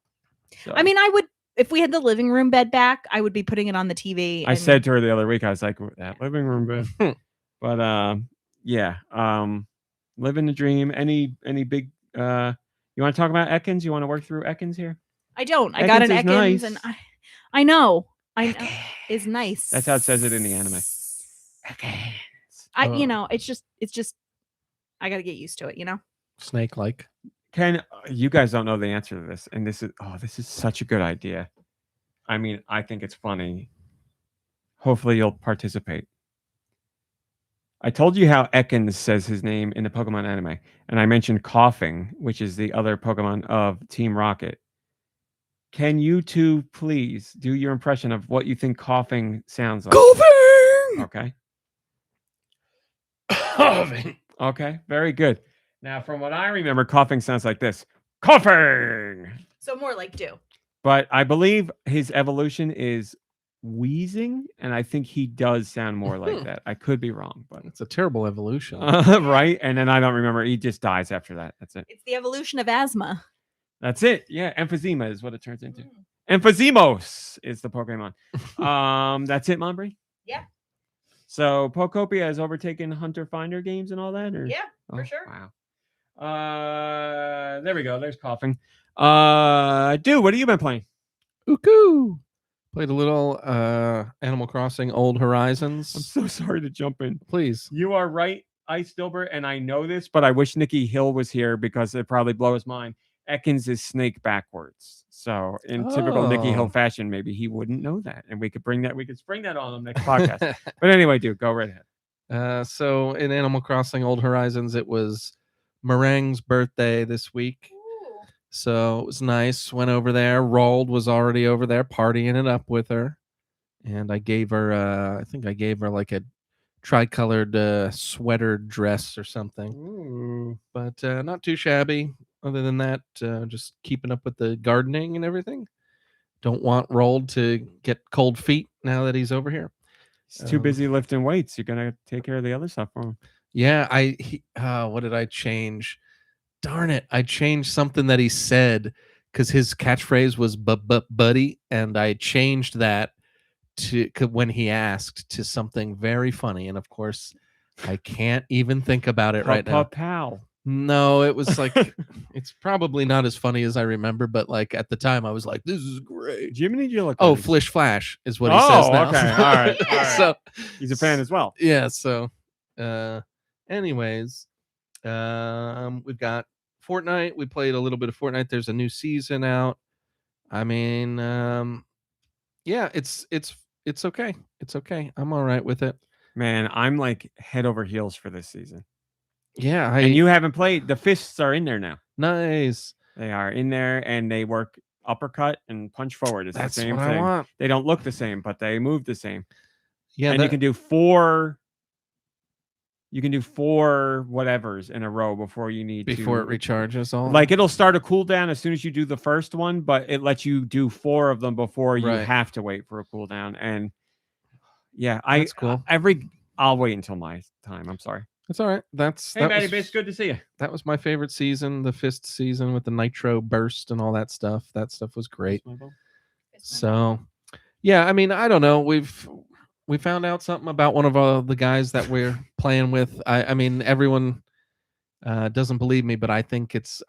So, I mean, I would, if we had the living room bed back, I would be putting it on the TV. I said to her the other week, I was like, that living room bed. But yeah. Living the dream. Any big you want to talk about Ekans? You want to work through Ekans here? I don't. I got an Ekans is Ekans nice. and I know. I know. Is nice. That's how it says it in the anime. It's just I got to get used to it, Snake-like. Ken, you guys don't know the answer to this, and this is such a good idea. I mean, I think it's funny. Hopefully, you'll participate. I told you how Ekans says his name in the Pokemon anime, and I mentioned Coughing, which is the other Pokemon of Team Rocket. Can you two please do your impression of what you think Coughing sounds like? Coughing! Okay. Coughing. Okay, very good. Now, from what I remember, Coughing sounds like this. Coughing! So more like do. But I believe his evolution is wheezing, and I think he does sound more like that. I could be wrong, but It's a terrible evolution. right. And then I don't remember. He just dies after that. That's it. It's the evolution of asthma. That's it. Yeah, emphysema is what it turns into. Emphysemos is the Pokemon. That's it, Mombri? Yeah. So Pokopia has overtaken Hunter Finder games and all that? Or? Yeah, for sure. Wow. There we go. There's Coughing. Dude, what have you been playing? Uku. Played a little Animal Crossing Old Horizons. I'm so sorry to jump in. Please. You are right, Ice Dilbert, and I know this, but I wish Nikki Hill was here because it probably blow his mind. Ekans is snake backwards. So in typical Nikki Hill fashion, maybe he wouldn't know that. And we could spring that on him next podcast. But anyway, dude, go right ahead. So in Animal Crossing Old Horizons, it was Meringue's birthday this week. So it was nice. Went over there. Rold was already over there partying it up with her. And I gave her, I think I gave her like a tricolored sweater dress or something. Ooh. But not too shabby. Other than that, just keeping up with the gardening and everything. Don't want Rold to get cold feet now that he's over here. He's too busy lifting weights. You're going to take care of the other stuff for him. Yeah, what did I change? Darn it. I changed something that he said because his catchphrase was buddy, and I changed that to when he asked to something very funny. And of course, I can't even think about it right now. Pal. No, it was like, it's probably not as funny as I remember, but like at the time I was like, this is great. Jiminy, you look. Oh, Flish Flash is what he says now. Okay. All right. So he's a fan as well. Yeah. So, anyways, we've got Fortnite. We played a little bit of Fortnite. There's a new season out. I mean, yeah, it's okay. It's okay. I'm all right with it. Man, I'm like head over heels for this season. Yeah, and you haven't played. The fists are in there now. Nice. They are in there, and they work uppercut and punch forward. It's That's the same what thing. I want. They don't look the same, but they move the same. Yeah, and you can do four. You can do 4 whatevers in a row before you need before it recharges all. Like it'll start a cooldown as soon as you do the first one, but it lets you do 4 of them before you have to wait for a cooldown. And yeah, that's cool. I'll wait until my time. I'm sorry. That's all right. Hey, Matty Bitch, good to see you. That was my favorite season, the Fist season with the Nitro Burst and all that stuff. That stuff was great. So, yeah, I mean, I don't know. We found out something about one of the guys that we're playing with. I mean, everyone doesn't believe me, but I think it's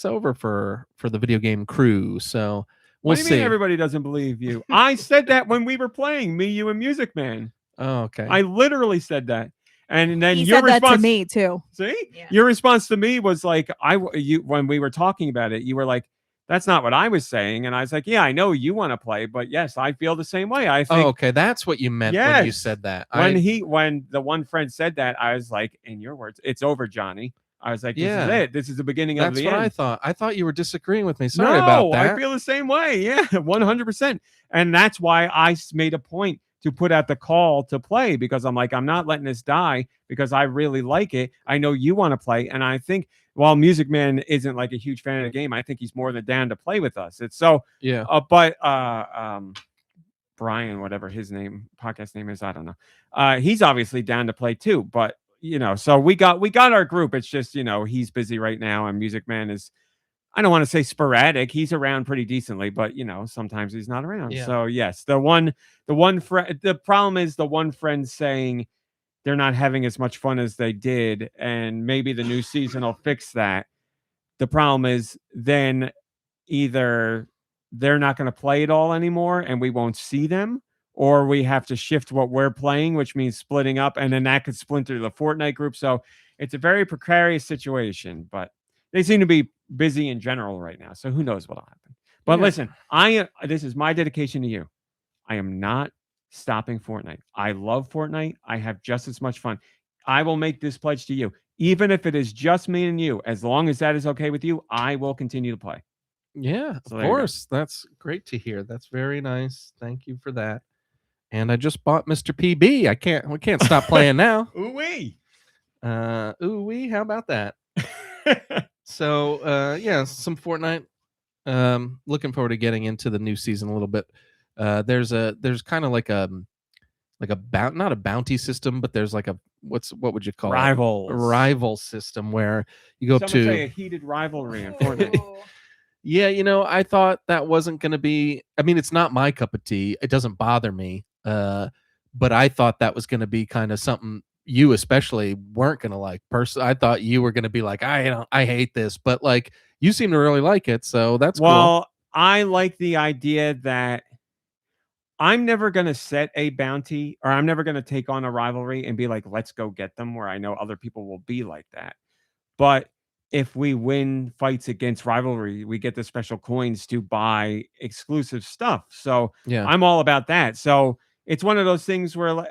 over for the video game crew. So we'll see. What do you mean everybody doesn't believe you? I said that when we were playing, me, you, and Music Man. Oh, okay. I literally said that. And then your response said that to me too. See, your response to me was like, when we were talking about it, you were like, "That's not what I was saying," and I was like, "Yeah, I know you want to play, but yes, I feel the same way." I think. Oh, okay, that's what you meant when you said that. When the one friend said that, I was like, in your words, "It's over, Johnny." I was like, "This is it. This is the beginning of the end." That's what I thought. I thought you were disagreeing with me. Sorry about that. I feel the same way. Yeah, 100%. And that's why I made a point to put out the call to play, because I'm like, I'm not letting this die because I really like it. I know you want to play. And I think while Music Man isn't like a huge fan of the game, I think he's more than down to play with us. It's so, but Brian, whatever his podcast name is, I don't know. He's obviously down to play too, but so we got our group. It's just, he's busy right now, and Music Man is, I don't want to say sporadic. He's around pretty decently, but sometimes he's not around. Yeah. So yes, the problem is the one friend saying they're not having as much fun as they did, and maybe the new season will fix that. The problem is then either they're not going to play it all anymore and we won't see them, or we have to shift what we're playing, which means splitting up, and then that could splinter the Fortnite group. So it's a very precarious situation, but they seem to be busy in general right now. So who knows what'll happen. But listen, this is my dedication to you. I am not stopping Fortnite. I love Fortnite. I have just as much fun. I will make this pledge to you. Even if it is just me and you, as long as that is okay with you, I will continue to play. Yeah, So of course. That's great to hear. That's very nice. Thank you for that. And I just bought Mr. PB. We can't stop playing now. Ooh-wee. Ooh-wee. How about that? So, some Fortnite. Looking forward to getting into the new season a little bit. There's kind of like a not a bounty system, but there's like what would you call it? A rival system where you go Someone say a heated rivalry in Fortnite. Yeah, I thought that wasn't going to be. I mean, it's not my cup of tea. It doesn't bother me. But I thought that was going to be kind of something you especially weren't going to like. I thought you were going to be like, I hate this, but like you seem to really like it, so that's cool. Well, I like the idea that I'm never going to set a bounty, or I'm never going to take on a rivalry and be like, let's go get them, where I know other people will be like that. But if we win fights against rivalry, we get the special coins to buy exclusive stuff. So Yeah. I'm all about that. So it's one of those things where, like,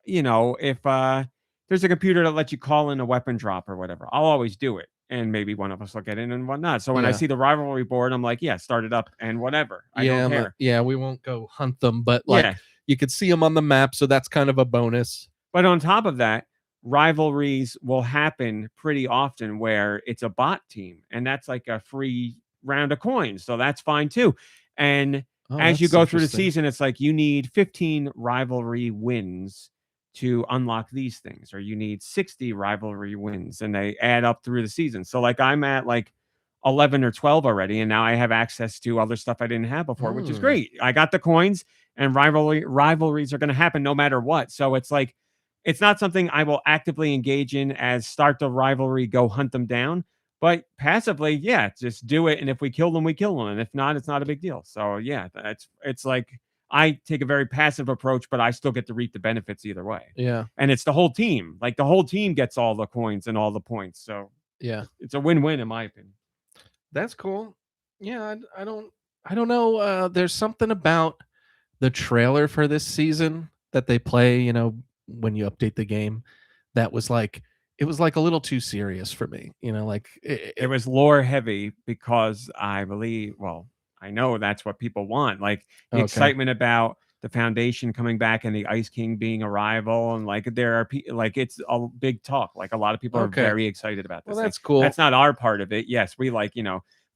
if there's a computer that lets you call in a weapon drop or whatever, I'll always do it. And maybe one of us will get in and whatnot. So when I see the rivalry board, I'm like, yeah, start it up and whatever. I don't care. Yeah, we won't go hunt them, but like you could see them on the map, so that's kind of a bonus. But on top of that, rivalries will happen pretty often where it's a bot team, and that's like a free round of coins. So that's fine too. And as you go through the season, it's like you need 15 rivalry wins to unlock these things, or you need 60 rivalry wins, and they add up through the season. So like I'm at like 11 or 12 already, and now I have access to other stuff I didn't have before, which is great. I got the coins, and rivalries are going to happen no matter what. So it's like, it's not something I will actively engage in as start the rivalry, go hunt them down, but passively, yeah, just do it. And if we kill them, we kill them. And if not, it's not a big deal. So yeah, it's like, I take a very passive approach, but I still get to reap the benefits either way. Yeah. And it's the whole team. Like the whole team gets all the coins and all the points. So yeah, it's a win-win in my opinion. That's cool. Yeah, I don't know. There's something about the trailer for this season that they play, when you update the game, that was like, it was like a little too serious for me. Like it was lore heavy because I believe, well, I know that's what people want. Like the excitement about the Foundation coming back and the Ice King being a rival. And like, there are like, it's a big talk. Like a lot of people are very excited about this. Well, that's cool. That's not our part of it. Yes. We like,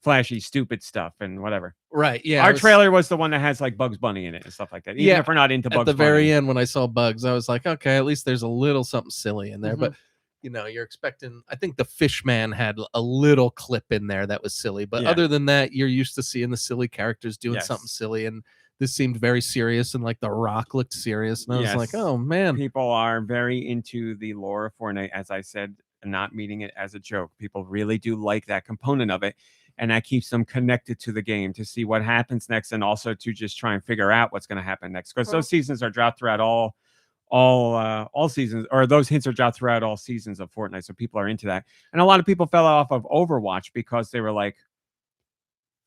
flashy, stupid stuff and whatever. Right. Yeah. Our trailer was the one that has like Bugs Bunny in it and stuff like that. Even if we're not into Bugs Bunny. At the very end, when I saw Bugs, I was like, okay, at least there's a little something silly in there. But you're expecting, I think the Fishman had a little clip in there that was silly. But other than that, you're used to seeing the silly characters doing something silly. And this seemed very serious, and like The Rock looked serious. And I was like, oh man. People are very into the lore of Fortnite, as I said, not meaning it as a joke. People really do like that component of it. And that keeps them connected to the game to see what happens next, and also to just try and figure out what's going to happen next. Because those seasons are dropped throughout all seasons, or those hints are dropped throughout all seasons of Fortnite. So people are into that. And a lot of people fell off of Overwatch because they were like,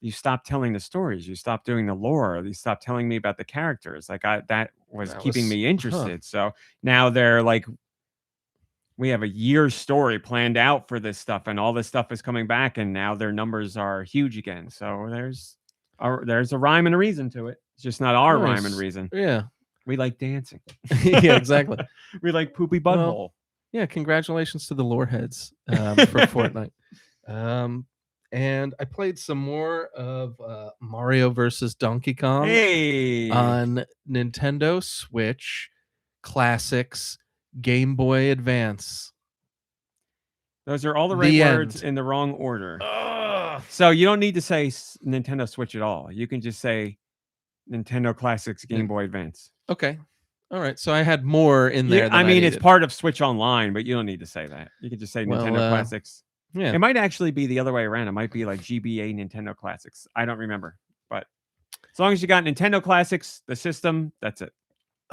you stopped telling the stories, you stopped doing the lore, you stopped telling me about the characters. Like that was keeping me interested. So now they're like, we have a year's story planned out for this stuff, and all this stuff is coming back, and now their numbers are huge again. So there's a rhyme and a reason to it. It's just not our rhyme and reason. Yeah. We like dancing. Yeah, exactly. We like poopy butthole. Well, yeah, congratulations to the lore heads for Fortnite. And I played some more of Mario versus Donkey Kong on Nintendo Switch Classics, Game Boy Advance. Those are all the right words in the wrong order. So you don't need to say Nintendo Switch at all. You can just say Nintendo Classics, Game Boy Advance. Okay. All right. So I had more in there. I mean, it's part of Switch Online, but you don't need to say that. You can just say Nintendo Classics. Yeah. It might actually be the other way around. It might be like GBA Nintendo Classics. I don't remember. But as long as you got Nintendo Classics, the system, that's it.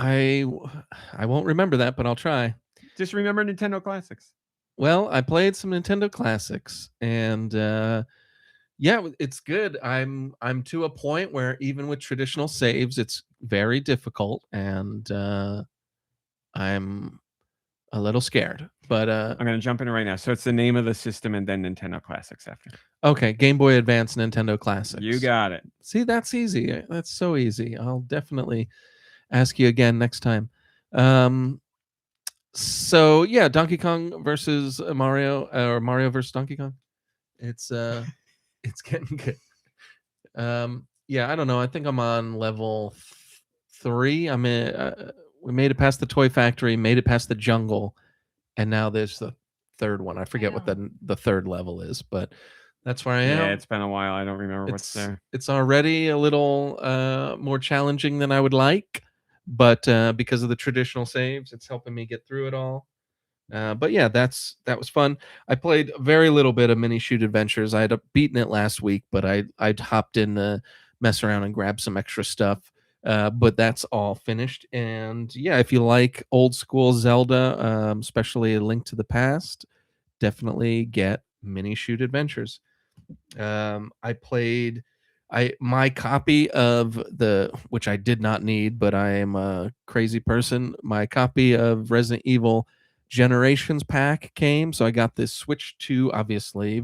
I won't remember that, but I'll try. Just remember Nintendo Classics. Well, I played some Nintendo Classics, and yeah, it's good. I'm to a point where even with traditional saves, it's very difficult, and I'm a little scared. But I'm going to jump in right now. So it's the name of the system and then Nintendo Classics after. Okay, Game Boy Advance, Nintendo Classics. You got it. See, that's easy. That's so easy. I'll definitely ask you again next time. So yeah, Donkey Kong versus Mario, or Mario versus Donkey Kong. It's getting good. Yeah, I don't know. I think I'm on level 3. I'm in. We made it past the Toy Factory, made it past the jungle, and now there's the third one. I forget what the third level is, but that's where I am. Yeah, it's been a while. I don't remember what's there. It's already a little more challenging than I would like, but because of the traditional saves, it's helping me get through it all. But yeah, that was fun. I played very little bit of Mini Shoot Adventures. I had beaten it last week, but I'd hopped in to mess around and grab some extra stuff. But that's all finished. And yeah, if you like old school Zelda, especially A Link to the Past, definitely get Mini Shoot Adventures. I played my copy of which I did not need, but I am a crazy person. My copy of Resident Evil Generations pack came, so I got this Switch 2 obviously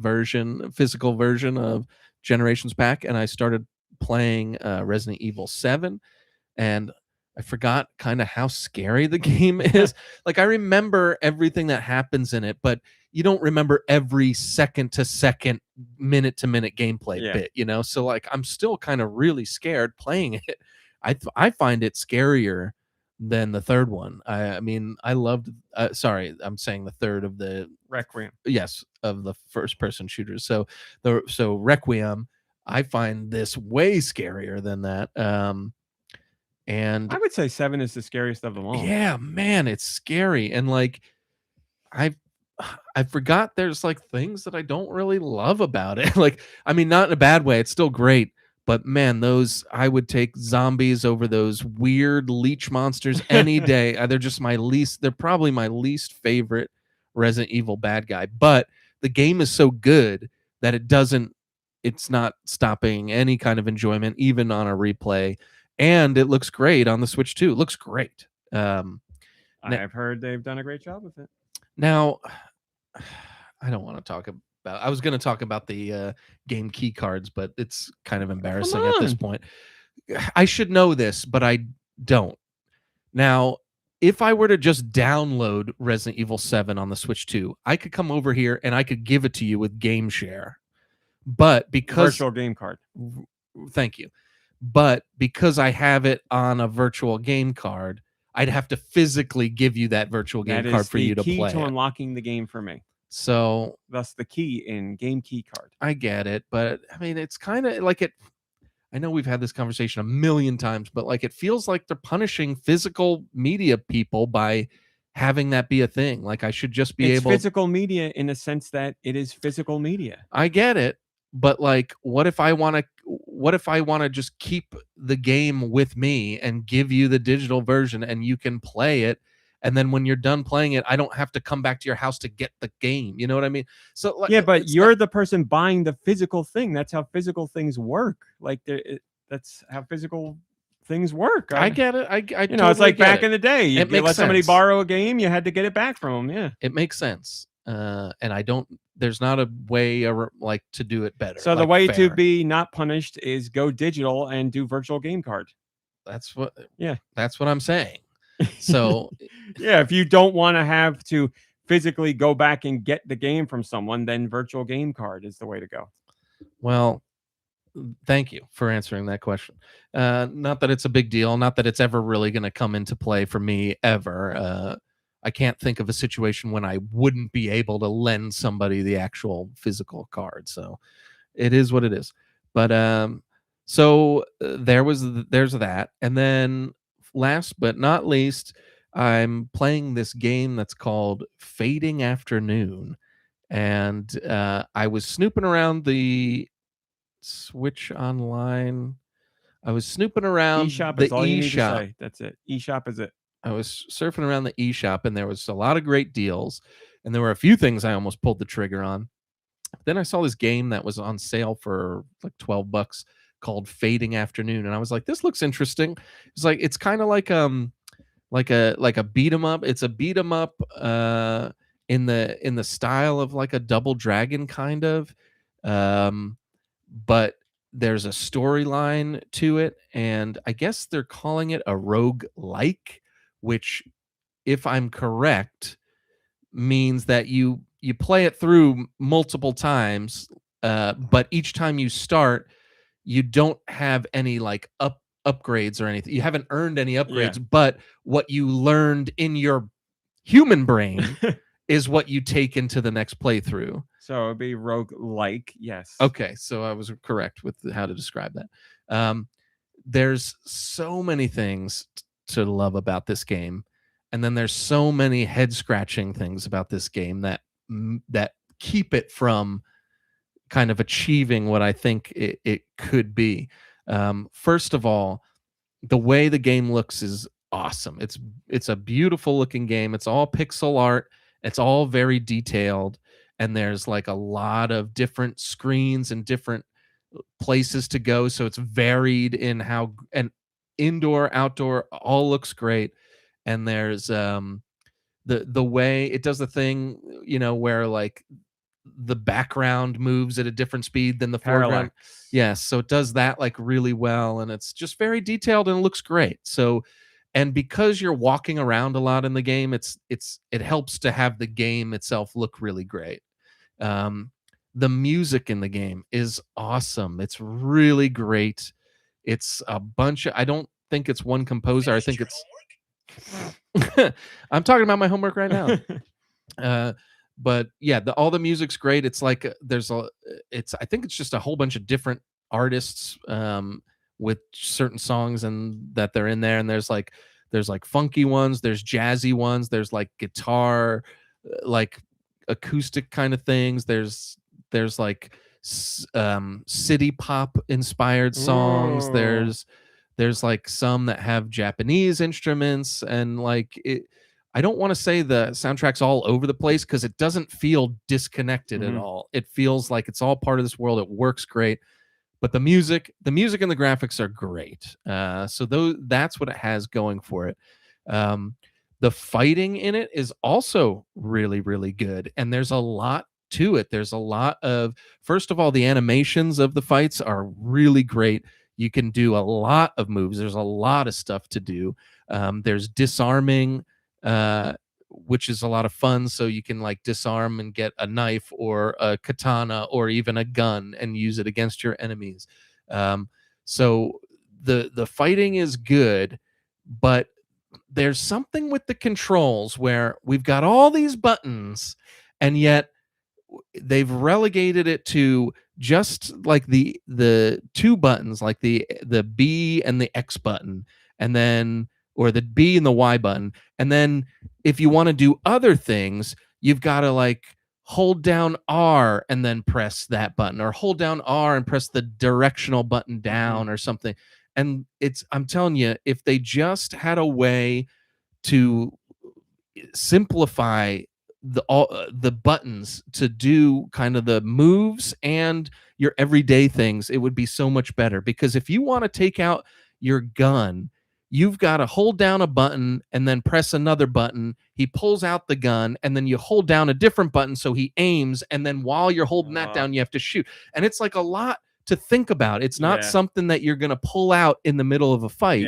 physical version of Generations pack, and I started playing Resident Evil 7, and I forgot kind of how scary the game is. Like, I remember everything that happens in it, but you don't remember every second to second, minute to minute gameplay bit, So like, I'm still kind of really scared playing it. I find it scarier than the third one. I mean, I loved. Sorry, I'm saying the third of the Requiem. Yes, of the first person shooters. So Requiem, I find this way scarier than that. And I would say 7 is the scariest of them all. yeah, man, it's scary. And like, I forgot there's like things that I don't really love about it. Like, I mean, not in a bad way. It's still great. But man, I would take zombies over those weird leech monsters any day. They're probably my least favorite Resident Evil bad guy. But the game is so good that it's not stopping any kind of enjoyment, even on a replay. And it looks great on the Switch too. It looks great. I've heard they've done a great job with it. Now, I don't want to talk about. I was going to talk about the game key cards, but it's kind of embarrassing at this point. I should know this, but I don't. Now, if I were to just download Resident Evil 7 on the Switch 2, I could come over here and I could give it to you with Game Share. But because virtual game card. Thank you. But because I have it on a virtual game card, I'd have to physically give you that virtual game card for you to play. That is the key to unlocking the game for me. So that's the key in game key card. I get it, but I mean, it's kind of like it. I know we've had this conversation a million times, but like, it feels like they're punishing physical media people by having that be a thing. Like, I should just be able. Physical media in a sense that it is physical media. I get it, but like, what if I want to just keep the game with me and give you the digital version and you can play it? And then when you're done playing it, I don't have to come back to your house to get the game. You know what I mean? So like, yeah, but you're the person buying the physical thing. That's how physical things work. Like, that's how physical things work. I get it. I totally it's like back in the day. You let somebody sense. borrow a game, you had to get it back from them. Yeah, it makes sense. And I don't. There's not a way to do it better. So the way to be not punished is go digital and do virtual game card. That's what. Yeah, that's what I'm saying. So yeah, if you don't want to have to physically go back and get the game from someone, then virtual game card is the way to go. Well, thank you for answering that question. Not that it's a big deal, not that it's ever really going to come into play for me ever. I can't think of a situation when I wouldn't be able to lend somebody the actual physical card. So it is what it is. But so there's that. And then last but not least, I'm playing this game that's called Fading Afternoon. And I was snooping around the Switch Online. I was snooping around eShop the is all you need to eShop. say. That's it. eShop is it. I was surfing around the eShop, and there was a lot of great deals. And there were a few things I almost pulled the trigger on. Then I saw this game that was on sale for like $12 called Fading Afternoon, and I was like, "This looks interesting." It's kind of like a beat 'em up. It's a beat 'em up in the style of like a Double Dragon kind of, but there's a storyline to it, and I guess they're calling it a rogue-like, which, if I'm correct, means that you play it through multiple times, but each time you start, you don't have any like upgrades or anything. You haven't earned any upgrades, but what you learned in your human brain is what you take into the next playthrough. So it'd be rogue-like, yes. Okay, so I was correct with how to describe that. There's so many things to love about this game, and then there's so many head-scratching things about this game that keep it from kind of achieving what I think it could be. First of all, the way the game looks is awesome. It's a beautiful looking game. It's all pixel art. It's all very detailed, and there's like a lot of different screens and different places to go. So it's varied in how, and indoor, outdoor, all looks great. And there's the way it does the thing, where like the background moves at a different speed than the foreground. Parallax. Yes, so it does that like really well, and it's just very detailed and it looks great. So, and because you're walking around a lot in the game, it helps to have the game itself look really great. The music in the game is awesome. It's really great. It's a bunch of, I don't think it's one composer. I think it's I'm talking about my homework right now. But yeah, all the music's great. It's like I think it's just a whole bunch of different artists with certain songs and that they're in there. And there's like funky ones, there's jazzy ones, there's like guitar, like acoustic kind of things. There's like city pop inspired songs. Ooh. There's like some that have Japanese instruments, and like I don't want to say the soundtrack's all over the place because it doesn't feel disconnected at all. It feels like it's all part of this world. It works great, but the music and the graphics are great. So that's what it has going for it. The fighting in it is also really, really good, and there's a lot to it. There's a lot of, first of all, the animations of the fights are really great. You can do a lot of moves. There's a lot of stuff to do. There's disarming, which is a lot of fun. So you can like disarm and get a knife or a katana or even a gun and use it against your enemies. So the fighting is good, but there's something with the controls where we've got all these buttons, and yet they've relegated it to just like the two buttons, like the B and the X button, and then, or the B and the Y button. And then if you want to do other things, you've got to like hold down R and then press that button, or hold down R and press the directional button down or something. And I'm telling you, if they just had a way to simplify the buttons to do kind of the moves and your everyday things, it would be so much better. Because if you want to take out your gun, you've got to hold down a button and then press another button. He pulls out the gun, and then you hold down a different button so he aims, and then while you're holding that down, you have to shoot. And it's like a lot to think about. It's not something that you're going to pull out in the middle of a fight.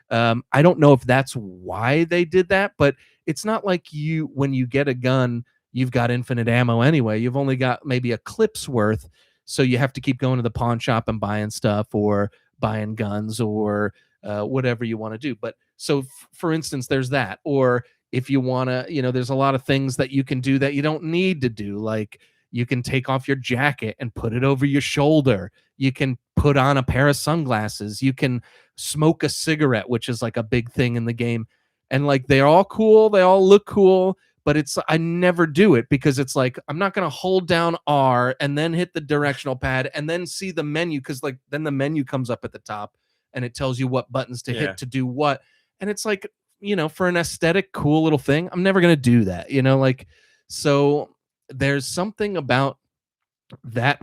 I don't know if that's why they did that, but it's not like when you get a gun, you've got infinite ammo anyway. You've only got maybe a clip's worth, so you have to keep going to the pawn shop and buying stuff, or buying guns, or whatever you want to do. But so, for instance, there's that. Or if you want to, there's a lot of things that you can do that you don't need to do. Like you can take off your jacket and put it over your shoulder. You can put on a pair of sunglasses. You can smoke a cigarette, which is like a big thing in the game. And like, they're all cool. They all look cool, but I never do it because it's like, I'm not going to hold down R and then hit the directional pad and then see the menu. Cause like, then the menu comes up at the top and it tells you what buttons to hit to do what. And it's like, for an aesthetic, cool little thing, I'm never going to do that, like, so there's something about that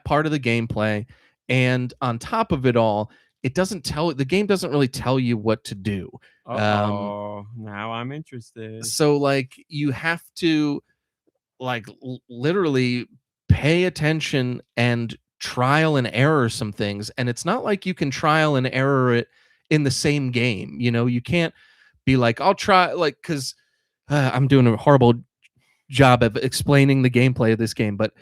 part of the gameplay. And on top of it all, the game doesn't really tell you what to do. Now I'm interested. So like, you have to like literally pay attention and trial and error some things. And it's not like you can trial and error it in the same game. You can't be like, I'll try, like, because I'm doing a horrible job of explaining the gameplay of this game, but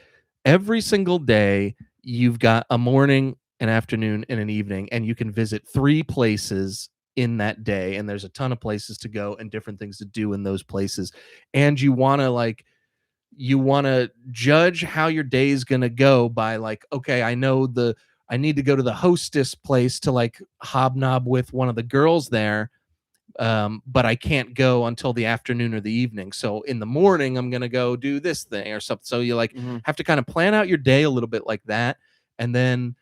every single day you've got a morning, an afternoon, and an evening, and you can visit 3 places in that day, and there's a ton of places to go and different things to do in those places. And you want to judge how your day is going to go by like, okay, I need to go to the hostess place to like hobnob with one of the girls there, but I can't go until the afternoon or the evening. So in the morning, I'm going to go do this thing or something. So you like have to kind of plan out your day a little bit like that. And then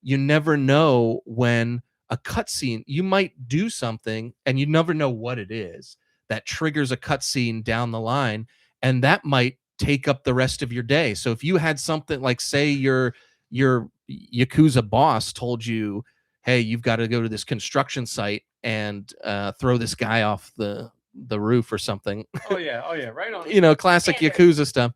you never know when a cutscene, you might do something and you never know what it is that triggers a cutscene down the line, and that might take up the rest of your day. So if you had something like, say your Yakuza boss told you, hey, you've got to go to this construction site and throw this guy off the roof or something. Oh yeah, right on. Classic Yakuza stuff.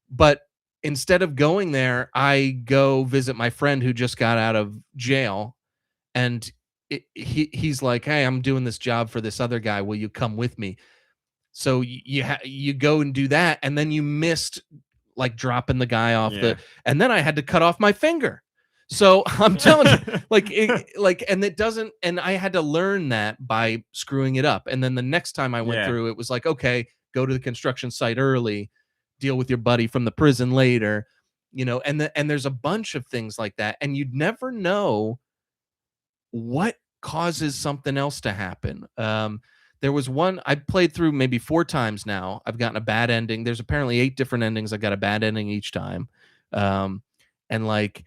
But instead of going there, I go visit my friend who just got out of jail, and he's like, hey, I'm doing this job for this other guy. Will you come with me? So you go and do that, and then you missed like dropping the guy off and then I had to cut off my finger. So I'm telling you, and it doesn't, and I had to learn that by screwing it up. And then the next time I went through, it was like, okay, go to the construction site early, deal with your buddy from the prison later, and there's a bunch of things like that. And you'd never know what causes something else to happen. There was one I played through maybe 4 times now. I've gotten a bad ending. There's apparently 8 different endings. I got a bad ending each time. And like,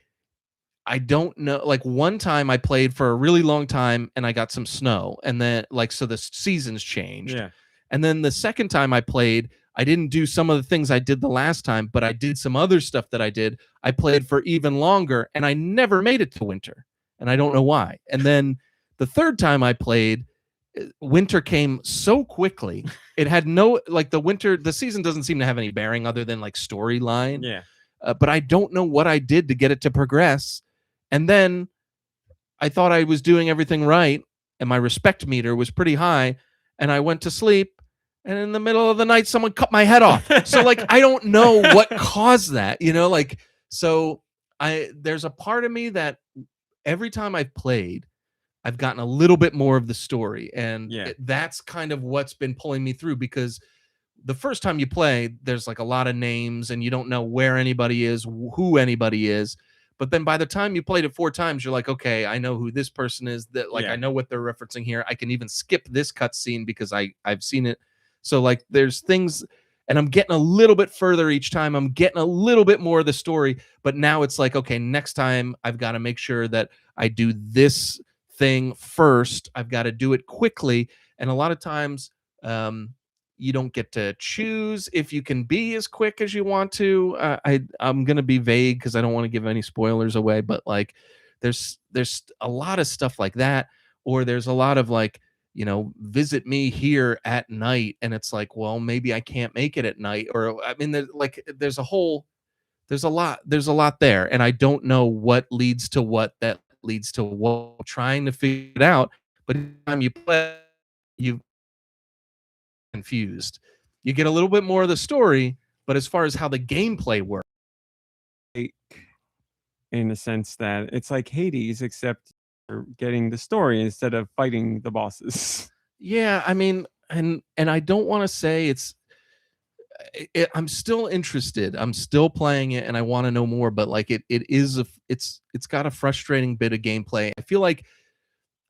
I don't know, like one time I played for a really long time and I got some snow, and then like, so the seasons changed. Yeah. And then the second time I played, I didn't do some of the things I did the last time, but I did some other stuff that I did. I played for even longer and I never made it to winter, and I don't know why. And then the third time I played, winter came so quickly. It had no, like the season doesn't seem to have any bearing other than like storyline. Yeah. But I don't know what I did to get it to progress. And then I thought I was doing everything right, and my respect meter was pretty high, and I went to sleep, and in the middle of the night, someone cut my head off. So like, I don't know what caused that, so there's a part of me that every time I've played, I've gotten a little bit more of the story, and that's kind of what's been pulling me through, because the first time you play, there's like a lot of names and you don't know where anybody is, who anybody is. But then by the time you played it 4 times, you're like, okay, I know who this person is. That like, I know what they're referencing here. I can even skip this cutscene because I've seen it. So like, there's things, and I'm getting a little bit further each time. I'm getting a little bit more of the story. But now it's like, okay, next time I've got to make sure that I do this thing first. I've got to do it quickly. And a lot of times, you don't get to choose if you can be as quick as you want to. I'm going to be vague because I don't want to give any spoilers away, but like there's a lot of stuff like that, or there's a lot of like, visit me here at night. And it's like, well, maybe I can't make it at night. Or I mean, there's a lot there. And I don't know what leads to what that leads to what. I'm trying to figure it out. But every time you play, you confused. You get a little bit more of the story, but as far as how the gameplay works, in the sense that it's like Hades, except you're getting the story instead of fighting the bosses. Yeah, I mean, and I don't want to say I'm still interested. I'm still playing it, and I want to know more. But like, it's got a frustrating bit of gameplay. I feel like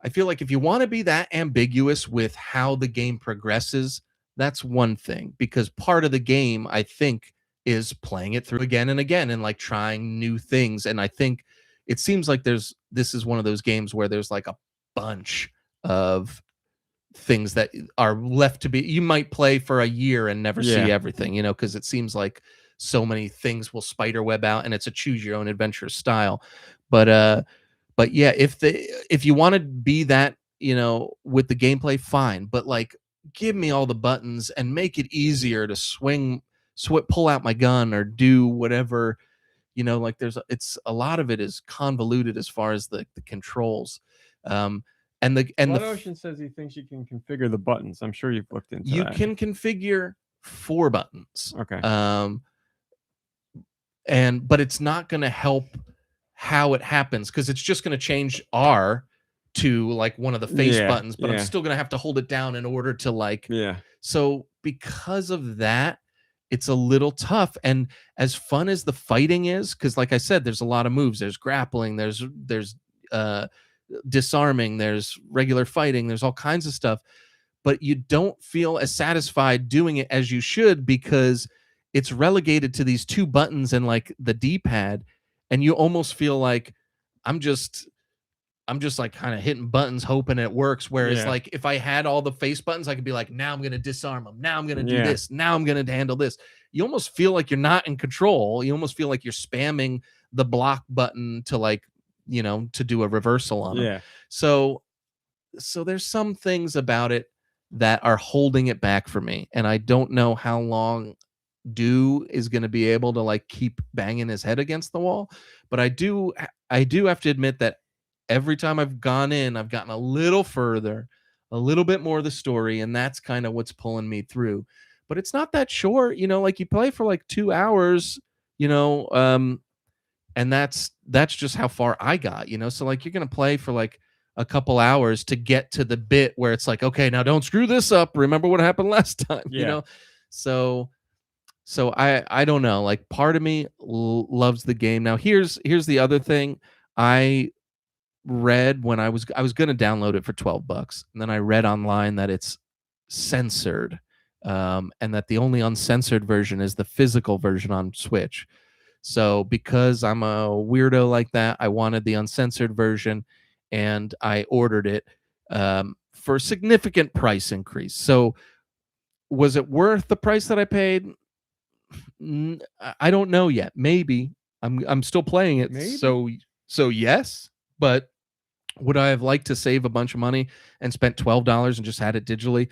if you want to be that ambiguous with how the game progresses, that's one thing, because part of the game, I think, is playing it through again and again and like trying new things. And I think it seems like this is one of those games where there's like a bunch of things that are left to be. You might play for a year and never see everything, because it seems like so many things will spiderweb out, and it's a choose your own adventure style. But yeah, if you want to be that, with the gameplay, fine. But like, give me all the buttons and make it easier to pull out my gun or do whatever, like it's a lot of it is convoluted as far as the controls. And the Ocean says he thinks you can configure the buttons. I'm sure you've looked into that. You can configure 4 buttons. Okay. But it's not going to help how it happens, because it's just going to change R to like one of the face buttons, but I'm still going to have to hold it down in order to like, so because of that, it's a little tough. And as fun as the fighting is, because like I said, there's a lot of moves. There's grappling, there's disarming, there's regular fighting, there's all kinds of stuff, but you don't feel as satisfied doing it as you should, because it's relegated to these 2 buttons and like the D-pad, and you almost feel like I'm just I'm just like kind of hitting buttons, hoping it works. Whereas Yeah. like if I had all the face buttons, I could be like, now I'm gonna disarm them. Now I'm gonna do Yeah. this. Now I'm gonna handle this. You almost feel like you're not in control. You almost feel like you're spamming the block button to like, to do a reversal on them. Yeah. So there's some things about it that are holding it back for me, and I don't know how long Deux is going to be able to like keep banging his head against the wall. But I do have to admit that every time I've gone in, I've gotten a little further, a little bit more of the story, and that's kind of what's pulling me through. But it's not that short, like you play for like 2 hours, and that's just how far I got, so like you're gonna play for like a couple hours to get to the bit where it's like, okay, now don't screw this up, remember what happened last time. So I don't know, like part of me loves the game. Now here's the other thing. I read when I was gonna download it for $12, and then I read online that it's censored, and that the only uncensored version is the physical version on Switch. So because I'm a weirdo like that, I wanted the uncensored version, and I ordered it for a significant price increase. So was it worth the price that I paid? I don't know yet. Maybe. I'm still playing it. Maybe. So yes, but would I have liked to save a bunch of money and spent $12 and just had it digitally?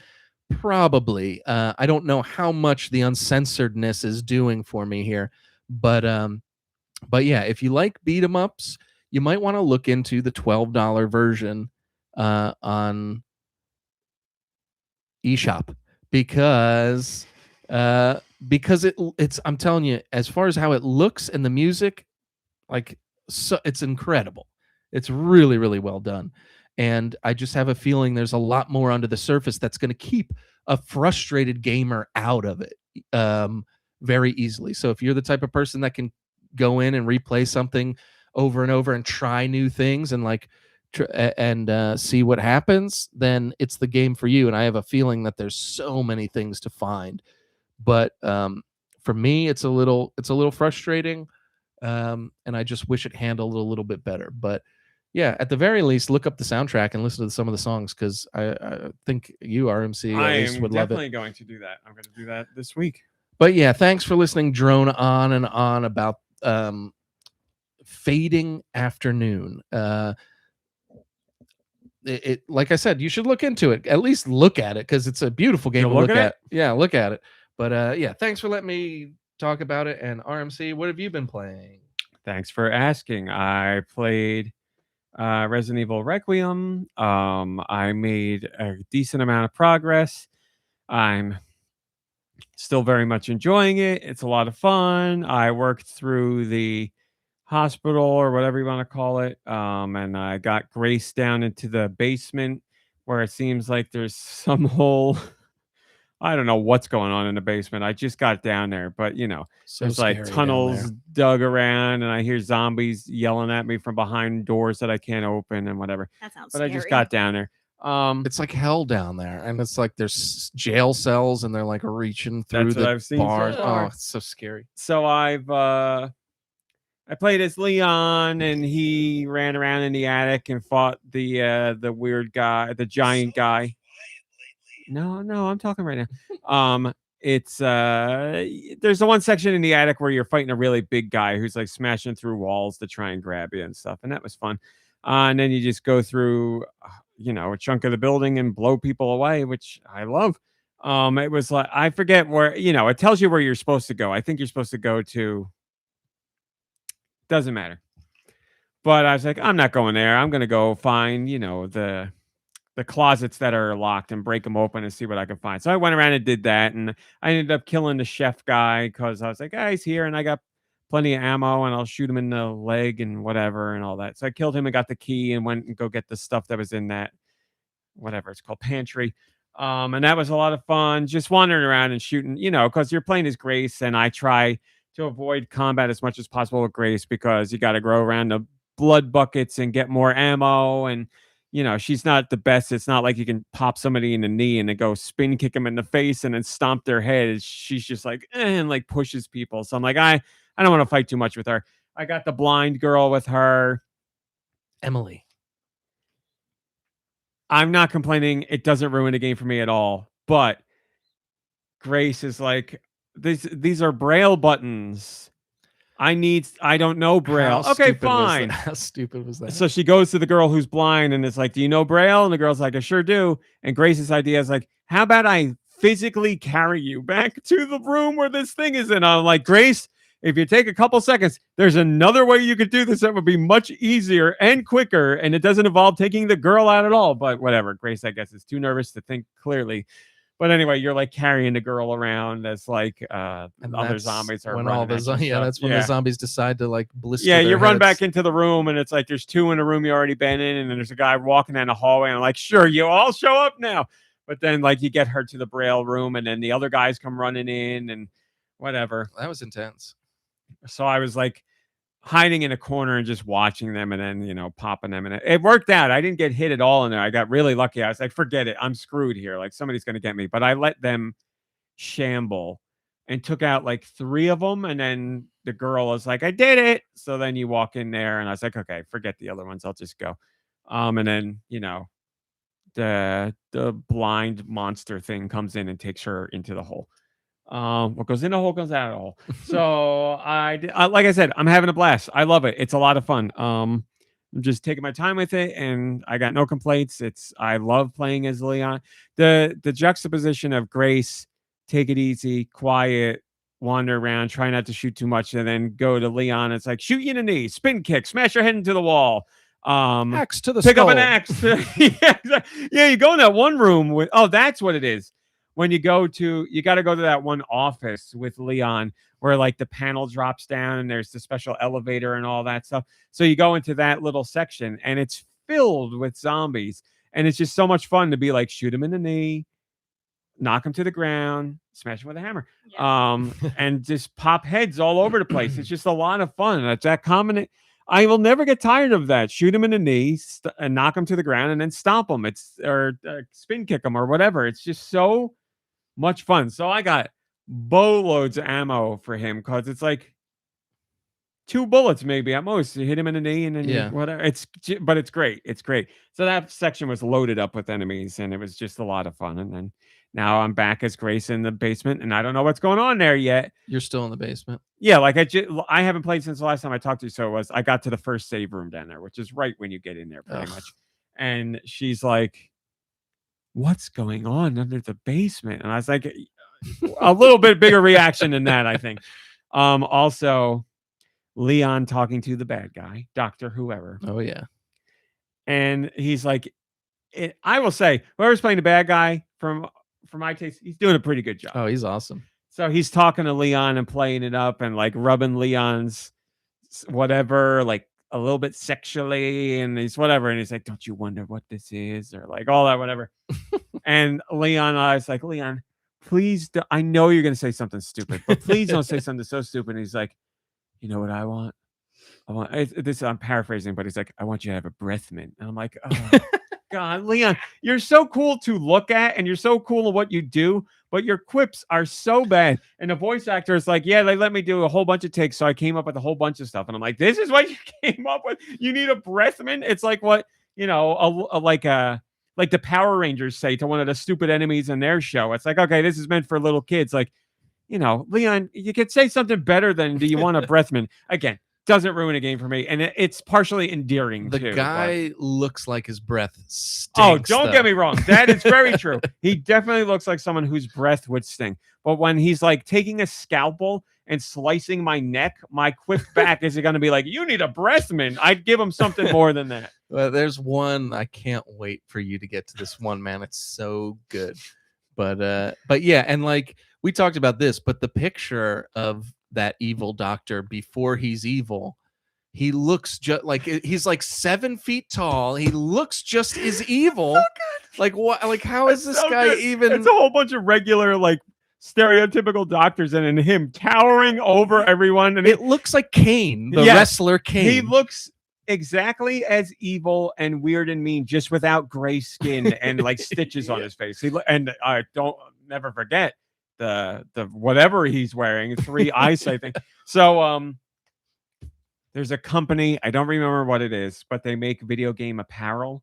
Probably. I don't know how much the uncensoredness is doing for me here, but yeah, if you like beat 'em ups, you might want to look into the $12 version on eShop because it's I'm telling you, as far as how it looks and the music, like, so it's incredible. It's really, really well done. And I just have a feeling there's a lot more under the surface that's going to keep a frustrated gamer out of it very easily. So if you're the type of person that can go in and replay something over and over and try new things and like see what happens, then it's the game for you. And I have a feeling that there's so many things to find. But for me, it's a little frustrating, and I just wish it handled it a little bit better. But yeah, at the very least, look up the soundtrack and listen to some of the songs, because I think you, RMC, at least would love it. I am definitely going to do that. I'm going to do that this week. But yeah, thanks for listening. Drone on and on about Fading Afternoon. It like I said, you should look into it. At least look at it, because it's a beautiful game to look at. Yeah, look at it. But yeah, thanks for letting me talk about it. And RMC, what have you been playing? Thanks for asking. I played Resident Evil Requiem. I made a decent amount of progress. I'm still very much enjoying it. It's a lot of fun. I worked through the hospital, or whatever you want to call it, and I got Grace down into the basement, where it seems like there's some whole I don't know what's going on in the basement. I just got down there, but there's like tunnels dug around, and I hear zombies yelling at me from behind doors that I can't open and whatever. That sounds But scary. I just got down there. It's like hell down there, and it's like there's jail cells, and they're like reaching through That's what the I've seen bars. so far. Oh, it's so scary. So I played as Leon, and he ran around in the attic and fought the weird guy, the giant guy. No, I'm talking right now. It's there's the one section in the attic where you're fighting a really big guy who's like smashing through walls to try and grab you and stuff, and that was fun. And then you just go through, a chunk of the building and blow people away, which I love. It was like, I forget where, it tells you where you're supposed to go. I think you're supposed to go to. Doesn't matter. But I was like, I'm not going there. I'm gonna go find, the closets that are locked and break them open and see what I can find. So I went around and did that, and I ended up killing the chef guy because I was like, he's here, and I got plenty of ammo, and I'll shoot him in the leg and whatever and all that. So I killed him and got the key and went and go get the stuff that was in that, whatever it's called, pantry. And that was a lot of fun, just wandering around and shooting, because you're playing as Grace, and I try to avoid combat as much as possible with Grace, because you got to grow around the blood buckets and get more ammo, and she's not the best. It's not like you can pop somebody in the knee and then go spin kick them in the face and then stomp their head. She's just like, and like pushes people. So I'm like, I don't want to fight too much with her. I got the blind girl with her. Emily. I'm not complaining. It doesn't ruin the game for me at all. But Grace is like, these are Braille buttons. I don't know Braille. Okay, fine. How stupid was that? So she goes to the girl who's blind and it's like, do you know Braille? And the girl's like, I sure do. And Grace's idea is like, how about I physically carry you back to the room where this thing is in? I'm like, Grace, if you take a couple seconds, there's another way you could do this that would be much easier and quicker, and it doesn't involve taking the girl out at all. But whatever. Grace, I guess, is too nervous to think clearly. But anyway, you're like carrying the girl around as like other zombies are when running all the at you, that's when the zombies decide to like blister. Yeah, their you run heads. back into the room and it's like there's two in the room you already been in, and then there's a guy walking down the hallway, and I'm like, sure, you all show up now. But then like you get her to the Braille room, and then the other guys come running in and whatever. That was intense. So I was like hiding in a corner and just watching them, and then popping them, and it worked out. I didn't get hit at all in there. I got really lucky. I was like, forget it, I'm screwed here. Like somebody's gonna get me. But I let them shamble and took out like 3 of them, and then the girl was like, I did it. So then you walk in there, and I was like, okay, forget the other ones, I'll just go. And then the blind monster thing comes in and takes her into the hole. What goes in the hole goes out of the hole. So like I said, I'm having a blast. I love it. It's a lot of fun. I'm just taking my time with it, and I got no complaints. I love playing as Leon. The juxtaposition of Grace, take it easy, quiet, wander around, try not to shoot too much, and then go to Leon. It's like shoot you in the knee, spin kick, smash your head into the wall. Axe to the pick skull. up an axe. Yeah, you go in that one room with. Oh, that's what it is. When you got to go to that one office with Leon where like the panel drops down and there's the special elevator and all that stuff. So you go into that little section and it's filled with zombies. And it's just so much fun to be like, shoot him in the knee, knock him to the ground, smash him with a hammer, and just pop heads all over the place. It's just a lot of fun. That's that common. I will never get tired of that. Shoot him in the knee and knock him to the ground and then stomp him. Or spin kick him or whatever. It's just so much fun. So I got boatloads of ammo for him because it's like 2 bullets maybe at most. You hit him in the knee and then whatever. But it's great. It's great. So that section was loaded up with enemies and it was just a lot of fun. And then now I'm back as Grace in the basement and I don't know what's going on there yet. You're still in the basement. Yeah, like I haven't played since the last time I talked to you. So I got to the first save room down there, which is right when you get in there pretty much. And she's like, what's going on under the basement? And I was like, a little bit bigger reaction than that, I think. Also, Leon talking to the bad guy, Dr. Whoever. Oh, yeah. And he's like, I will say, whoever's playing the bad guy, for my taste, he's doing a pretty good job. Oh, he's awesome. So he's talking to Leon and playing it up and like rubbing Leon's whatever, like a little bit sexually, and he's whatever, and he's like, don't you wonder what this is, or like all that whatever. And Leon, I was like, Leon, please I know you're gonna say something stupid, but please don't say something so stupid. And he's like, you know what I want this, I'm paraphrasing, but he's like, I want you to have a breath mint. And I'm like, oh God, Leon, you're so cool to look at and you're so cool at what you do, but your quips are so bad. And the voice actor is like, yeah, they let me do a whole bunch of takes, so I came up with a whole bunch of stuff. And I'm like, this is what you came up with? You need a breath mint? It's like what, like the Power Rangers say to one of the stupid enemies in their show. It's like, okay, this is meant for little kids. Like, Leon, you could say something better than, do you want a breath mint? Again, doesn't ruin a game for me, and it's partially endearing the too. The guy looks like his breath stinks. Oh, don't get me wrong. That is very true. He definitely looks like someone whose breath would stink. But when he's like taking a scalpel and slicing my neck, my quick back is going to be like, you need a breath mint. I'd give him something more than that. Well, there's one. I can't wait for you to get to this one, man. It's so good. But yeah, and like we talked about this, but the picture of that evil doctor before he's evil, he looks just like he's like 7 feet tall. He looks just as evil. Like what? Like how is this guy even? It's a whole bunch of regular like stereotypical doctors and him towering over everyone. And it looks like Kane, the wrestler Kane. He looks exactly as evil and weird and mean, just without gray skin and like stitches on his face. And I don't never forget the whatever he's wearing, 3 eyesight thing. So there's a company, I don't remember what it is, but they make video game apparel,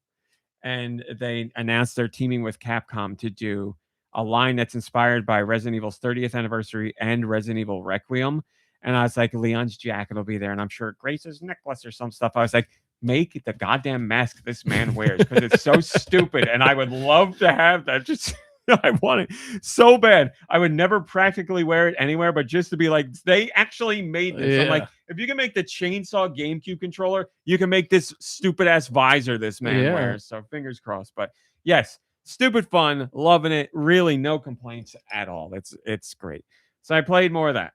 and they announced they're teaming with Capcom to do a line that's inspired by Resident Evil's 30th anniversary and Resident Evil Requiem. And I was like, Leon's jacket will be there, and I'm sure Grace's necklace or some stuff. I was like, make the goddamn mask this man wears, because it's so stupid, and I would love to have that. Just I want it so bad. I would never practically wear it anywhere, but just to be like, they actually made this. Yeah. I'm like, if you can make the chainsaw GameCube controller, you can make this stupid ass visor this man wears. So fingers crossed. But yes, stupid fun, loving it. Really, no complaints at all. It's great. So I played more of that.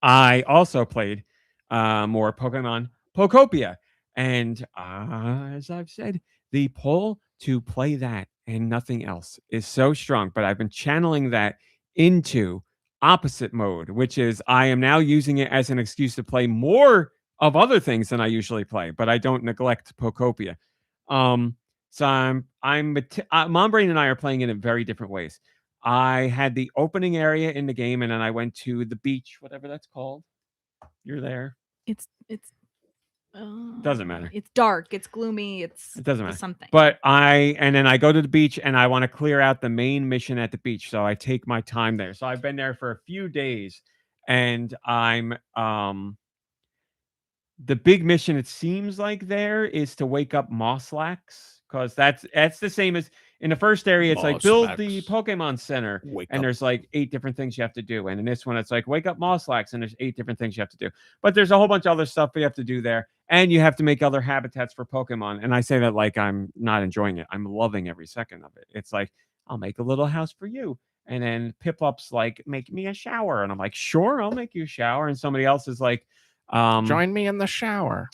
I also played more Pokemon Pokopia. And as I've said, the pull to play that and nothing else is so strong. But I've been channeling that into opposite mode, which is I am now using it as an excuse to play more of other things than I usually play, but I don't neglect Pokopia. So Mom Brain and I are playing it in very different ways. I had the opening area in the game, and then I went to the beach, whatever that's called. You're there. It's doesn't matter. It's dark. It's gloomy. It doesn't matter. Something. But then I go to the beach, and I want to clear out the main mission at the beach. So I take my time there. So I've been there for a few days, and I'm the big mission, it seems like there is to wake up Mosslax, because that's the same as in the first area. It's like build the Pokemon Center, and there's like 8 different things you have to do. And in this one, it's like wake up Mosslax, and there's 8 different things you have to do. But there's a whole bunch of other stuff you have to do there, and you have to make other habitats for Pokemon. And I say that like I'm not enjoying it. I'm loving every second of it. It's like, I'll make a little house for you. And then Piplup's like, make me a shower. And I'm like, sure, I'll make you a shower. And somebody else is like, join me in the shower.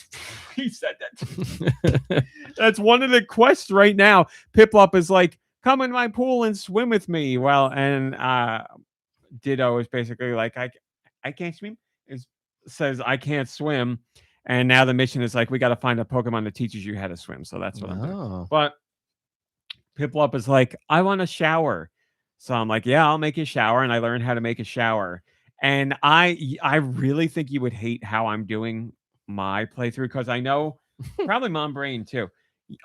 He said that. That's one of the quests right now. Piplup is like, come in my pool and swim with me. Well, and Ditto is basically like, I can't swim. Says I can't swim. And now the mission is like, we got to find a Pokemon that teaches you how to swim. So that's what I'm doing. But Piplup is like, I want a shower. So I'm like, yeah, I'll make you a shower. And I learned how to make a shower. And I really think you would hate how I'm doing my playthrough, because I know, probably Mom Brain too.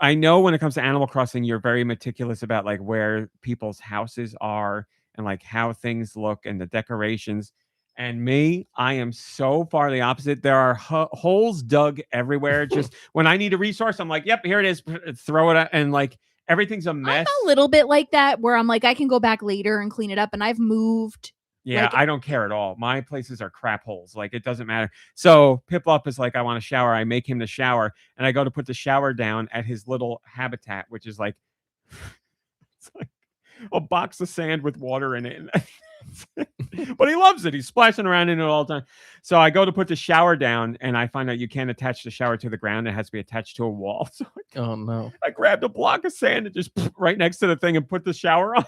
I know when it comes to Animal Crossing, you're very meticulous about like where people's houses are and like how things look and the decorations. And me, I am so far the opposite. There are holes dug everywhere. Just when I need a resource, I'm like, yep, here it is. Throw it out, and like everything's a mess. I'm a little bit like that, where I'm like, I can go back later and clean it up. And I've moved. Yeah, like, I don't care at all. My places are crap holes. Like, it doesn't matter. So Piplup is like, I want a shower. I make him the shower, and I go to put the shower down at his little habitat, which is like, it's like a box of sand with water in it. But he loves it. He's splashing around in it all the time. So I go to put the shower down, and I find out you can't attach the shower to the ground. It has to be attached to a wall. So oh no! I grabbed a block of sand and just right next to the thing and put the shower on.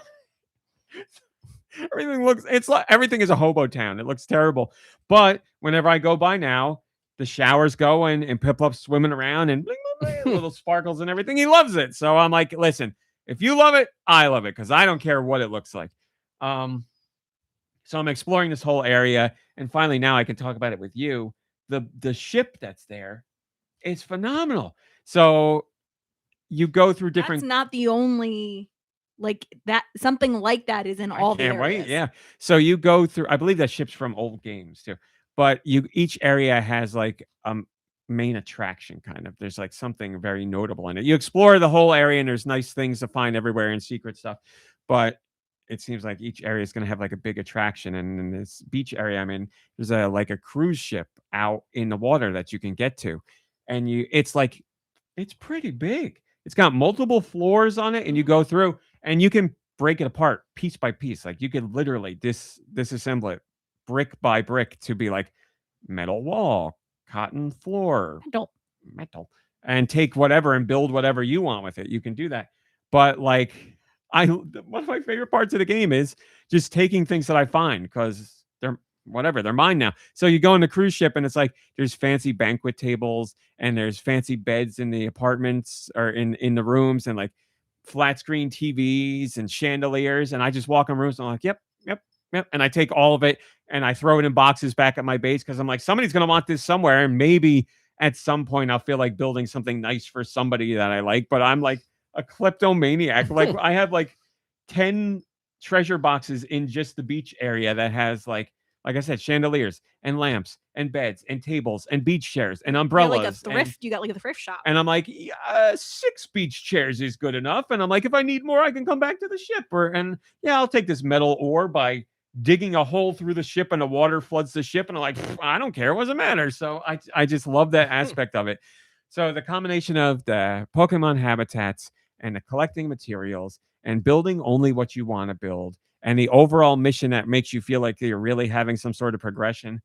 Everything is a hobo town. It looks terrible. But whenever I go by now, the shower's going and Piplup's swimming around and bling, bling, bling, little sparkles and everything. He loves it. So I'm like, listen, if you love it, I love it, because I don't care what it looks like. So I'm exploring this whole area, and finally now I can talk about it with you. The ship that's there is phenomenal. So you go through different. That's not the only. Like that, something like that is in all the areas. Wait, yeah. So you go through, I believe that ship's from old games too, but each area has like main attraction kind of. There's like something very notable in it. You explore the whole area, and there's nice things to find everywhere and secret stuff, but it seems like each area is going to have like a big attraction. And in this beach area, I mean, there's like a cruise ship out in the water that you can get to, and it's pretty big. It's got multiple floors on it, and you go through. And you can break it apart piece by piece. Like you could literally disassemble it brick by brick to be like metal wall, cotton floor, metal, and take whatever and build whatever you want with it. You can do that. But like one of my favorite parts of the game is just taking things that I find, because they're mine now. So you go on the cruise ship, and it's like there's fancy banquet tables, and there's fancy beds in the apartments or in the rooms, and like flat screen TVs and chandeliers. And I just walk in rooms, and I'm like, yep. And I take all of it and I throw it in boxes back at my base, because I'm like, somebody's going to want this somewhere. And maybe at some point I'll feel like building something nice for somebody that I like. But I'm like, a kleptomaniac. Like I have like 10 treasure boxes in just the beach area that has like I said, chandeliers and lamps and beds and tables and beach chairs and You're umbrellas. like a thrift. You got like a thrift shop. And I'm like, 6 beach chairs is good enough. And I'm like, if I need more, I can come back to the ship. And I'll take this metal ore by digging a hole through the ship and the water floods the ship. And I'm like, I don't care. What does it matter? So I just love that aspect of it. So the combination of the Pokemon habitats and the collecting materials and building only what you want to build and the overall mission that makes you feel like you're really having some sort of progression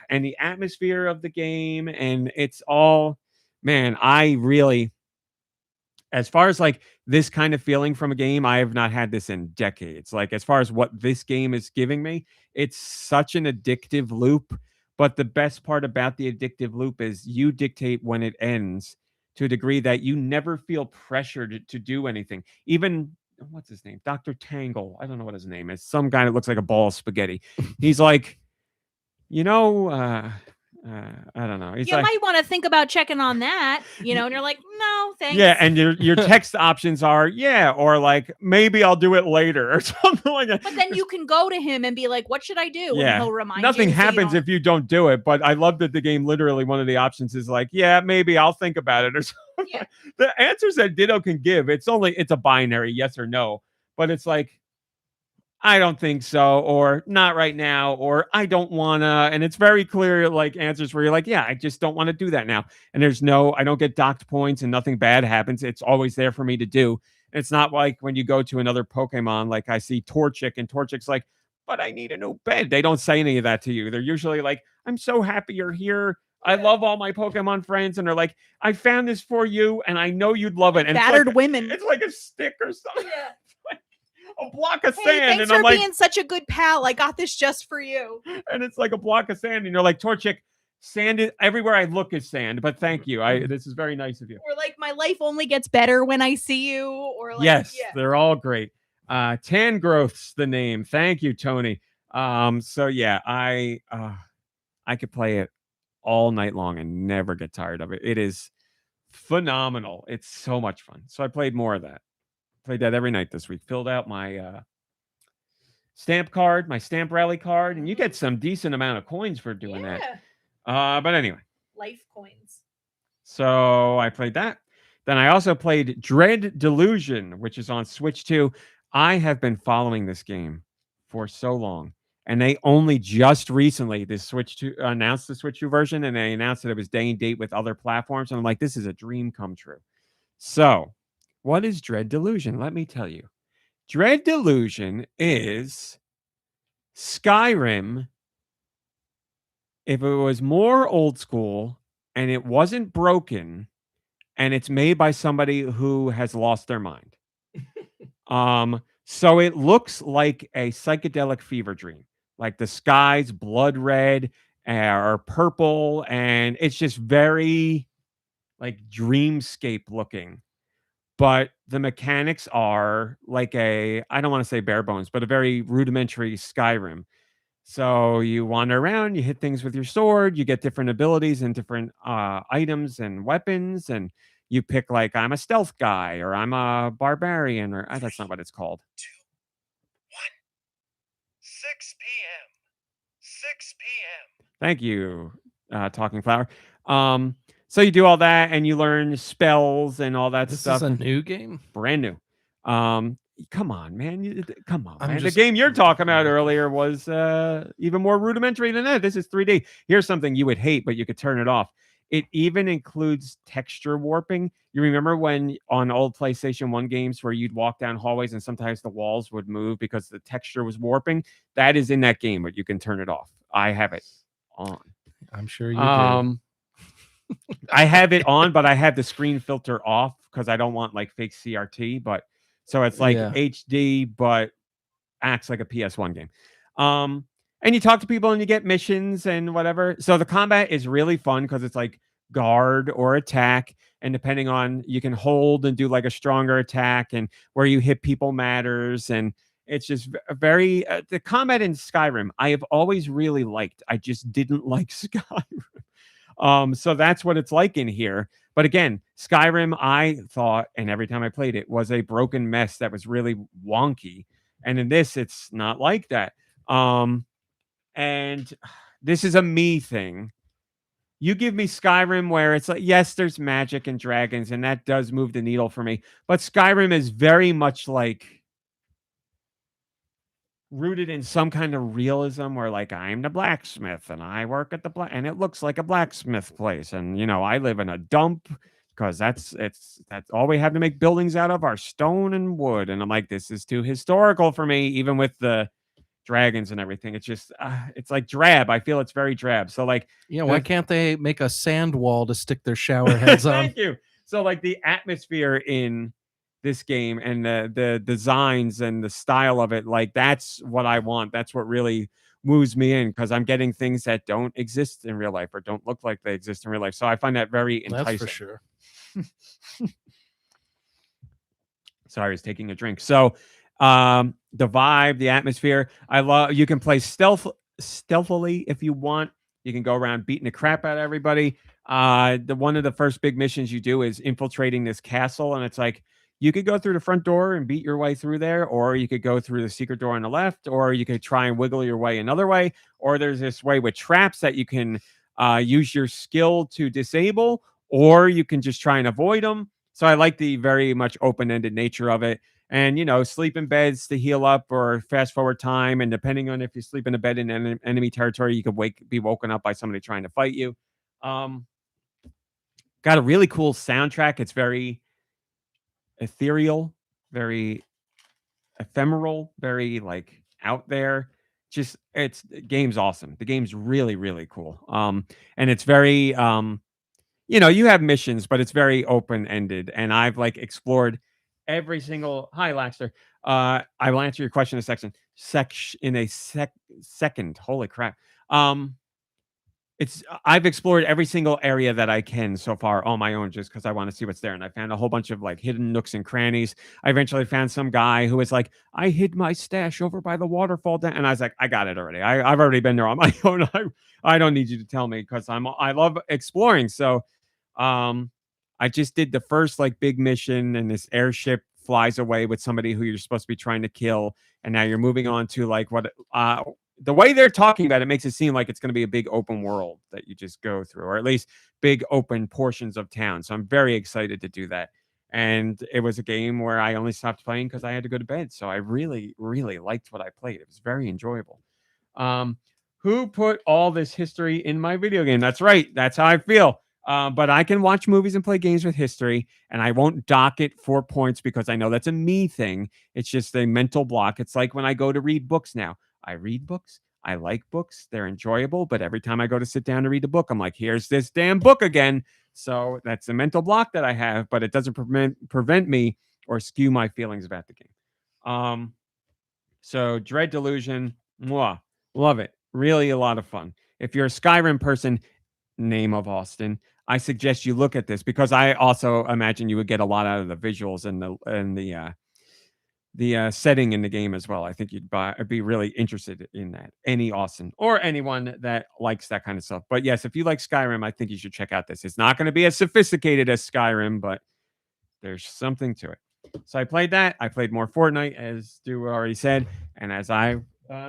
and the atmosphere of the game. And it's all, man, I really, as far as like this kind of feeling from a game, I have not had this in decades. Like as far as what this game is giving me, it's such an addictive loop. But the best part about the addictive loop is you dictate when it ends to a degree that you never feel pressured to do anything. Even, what's his name? Dr. Tangle. I don't know what his name is. Some guy that looks like a ball of spaghetti. He's like, I don't know. He's You like, might want to think about checking on that, and you're like, no, thanks. yeah, and your text options are or like maybe I'll do it later or something like that. But then you can go to him and be like, what should I do? Yeah. And he'll remind Nothing you. happens if you don't do it. But I love that the game literally one of the options is like, yeah, maybe I'll think about it or something. Yeah. The answers that Ditto can give, it's a binary yes or no. But it's like, I don't think so, or not right now, or I don't wanna. And it's very clear, like answers where you're like, yeah, I just don't want to do that now. And I don't get docked points and nothing bad happens. It's always there for me to do. And it's not like when you go to another Pokemon, like I see Torchic and Torchic's like, but I need a new bed. They don't say any of that to you. They're usually like, I'm so happy you're here. I love all my Pokemon friends. And they're like, I found this for you and I know you'd love it. And battered women. It's like a stick or something. Yeah. A block of Hey, sand. thanks And for I'm like, being such a good pal. I got this just for you. and it's like a block of sand. And you're like, Torchic, sand everywhere I look is sand. But thank you. This is very nice of you. Or like, my life only gets better when I see you. Or like, Yes, yeah. they're all great. Tangrowth's the name. Thank you, Tony. So yeah, I could play it all night long and never get tired of it. It is phenomenal. It's so much fun. So I played more of that. Played that every night this week. Filled out my stamp card, my stamp rally card, and you get some decent amount of coins for doing that. But anyway. Life coins. So I played that. Then I also played Dread Delusion, which is on Switch 2. I have been following this game for so long. And they only just recently announced the Switch 2 version, and they announced that it was day and date with other platforms. And I'm like, this is a dream come true. So what is Dread Delusion? Let me tell you. Dread Delusion is Skyrim if it was more old school and it wasn't broken and it's made by somebody who has lost their mind. So it looks like a psychedelic fever dream. Like the sky's blood red or purple, and it's just very like dreamscape looking. But the mechanics are like I don't want to say bare bones, but a very rudimentary Skyrim. So you wander around, you hit things with your sword, you get different abilities and different items and weapons, and you pick like I'm a stealth guy or I'm a barbarian or that's not what it's called. 2, 1. 6 p.m. 6 p.m. Thank you, Talking Flower. So you do all that and you learn spells and all that stuff. This is a new game? Brand new. Come on, man. Come on, man. Just- The game you're talking about earlier was even more rudimentary than that. This is 3D. Here's something you would hate, but you could turn it off. It even includes texture warping. You remember when on old PlayStation 1 games where you'd walk down hallways and sometimes the walls would move because the texture was warping? That is in that game, but you can turn it off. I have it on. I'm sure you do. I have it on, but I have the screen filter off because I don't want like fake CRT. But so it's like HD, but acts like a PS1 game. And you talk to people and you get missions and whatever. So the combat is really fun because it's like guard or attack. And depending on, you can hold and do like a stronger attack, and where you hit people matters. And it's just very, the combat in Skyrim, I have always really liked. I just didn't like Skyrim. So that's what it's like in here. But again, Skyrim, I thought, and every time I played it, was a broken mess that was really wonky. And in this, it's not like that. And this is a me thing. You give me Skyrim where it's like, yes, there's magic and dragons, and that does move the needle for me. But Skyrim is very much like rooted in some kind of realism where like I'm the blacksmith and I work at the and it looks like a blacksmith place. And you know, I live in a dump because that's all we have to make buildings out of are stone and wood. And I'm like, this is too historical for me, even with the dragons and everything. It's just it's like drab. I feel it's very drab. So like, Yeah, why can't they make a sand wall to stick their shower heads on? Thank you. So like the atmosphere in this game and the designs and the style of it, like that's what I want. That's what really moves me in, because I'm getting things that don't exist in real life or don't look like they exist in real life. So I find that very enticing. That's for sure. Sorry, I was taking a drink. So the vibe, the atmosphere, I love. You can play stealthily if you want. You can go around beating the crap out of everybody. One of the first big missions you do is infiltrating this castle, and it's like you could go through the front door and beat your way through there, or you could go through the secret door on the left, or you could try and wiggle your way another way, or there's this way with traps that you can use your skill to disable, or you can just try and avoid them. So I like the very much open-ended nature of it. And, you know, sleep in beds to heal up or fast forward time. And depending on if you sleep in a bed in enemy territory, you could be woken up by somebody trying to fight you. Got a really cool soundtrack. It's very ethereal, very ephemeral, very like out there. Just the game's awesome. The game's really, really cool. And it's very you know, you have missions, but it's very open-ended. And I've like explored every single hi Laxter. I will answer your question in a second. Holy crap. I've explored every single area that I can so far on my own, just because I want to see what's there. And I found a whole bunch of like hidden nooks and crannies. I eventually found some guy who was like, I hid my stash over by the waterfall down. And I was like, I got it already. I've already been there on my own. I don't need you to tell me, because I love exploring. So I just did the first like big mission, and this airship flies away with somebody who you're supposed to be trying to kill. And now you're moving on to like what the way they're talking about it makes it seem like it's going to be a big open world that you just go through, or at least big open portions of town. So I'm very excited to do that. And it was a game where I only stopped playing because I had to go to bed. So I really, really liked what I played. It was very enjoyable. Who put all this history in my video game? That's right. That's how I feel. But I can watch movies and play games with history, and I won't dock it 4 points because I know that's a me thing. It's just a mental block. It's like when I go to read books now. I read books. I like books. They're enjoyable. But every time I go to sit down to read a book, I'm like, here's this damn book again. So that's a mental block that I have, but it doesn't prevent me or skew my feelings about the game. So Dread Delusion, mwah, love it. Really a lot of fun. If you're a Skyrim person, name of Austin, I suggest you look at this, because I also imagine you would get a lot out of the visuals and the setting in the game as well. I think you'd be really interested in that. Any Austin or anyone that likes that kind of stuff. But yes, if you like Skyrim, I think you should check out this. It's not going to be as sophisticated as Skyrim, but there's something to it. So I played that. I played more Fortnite, as Stu already said. And as I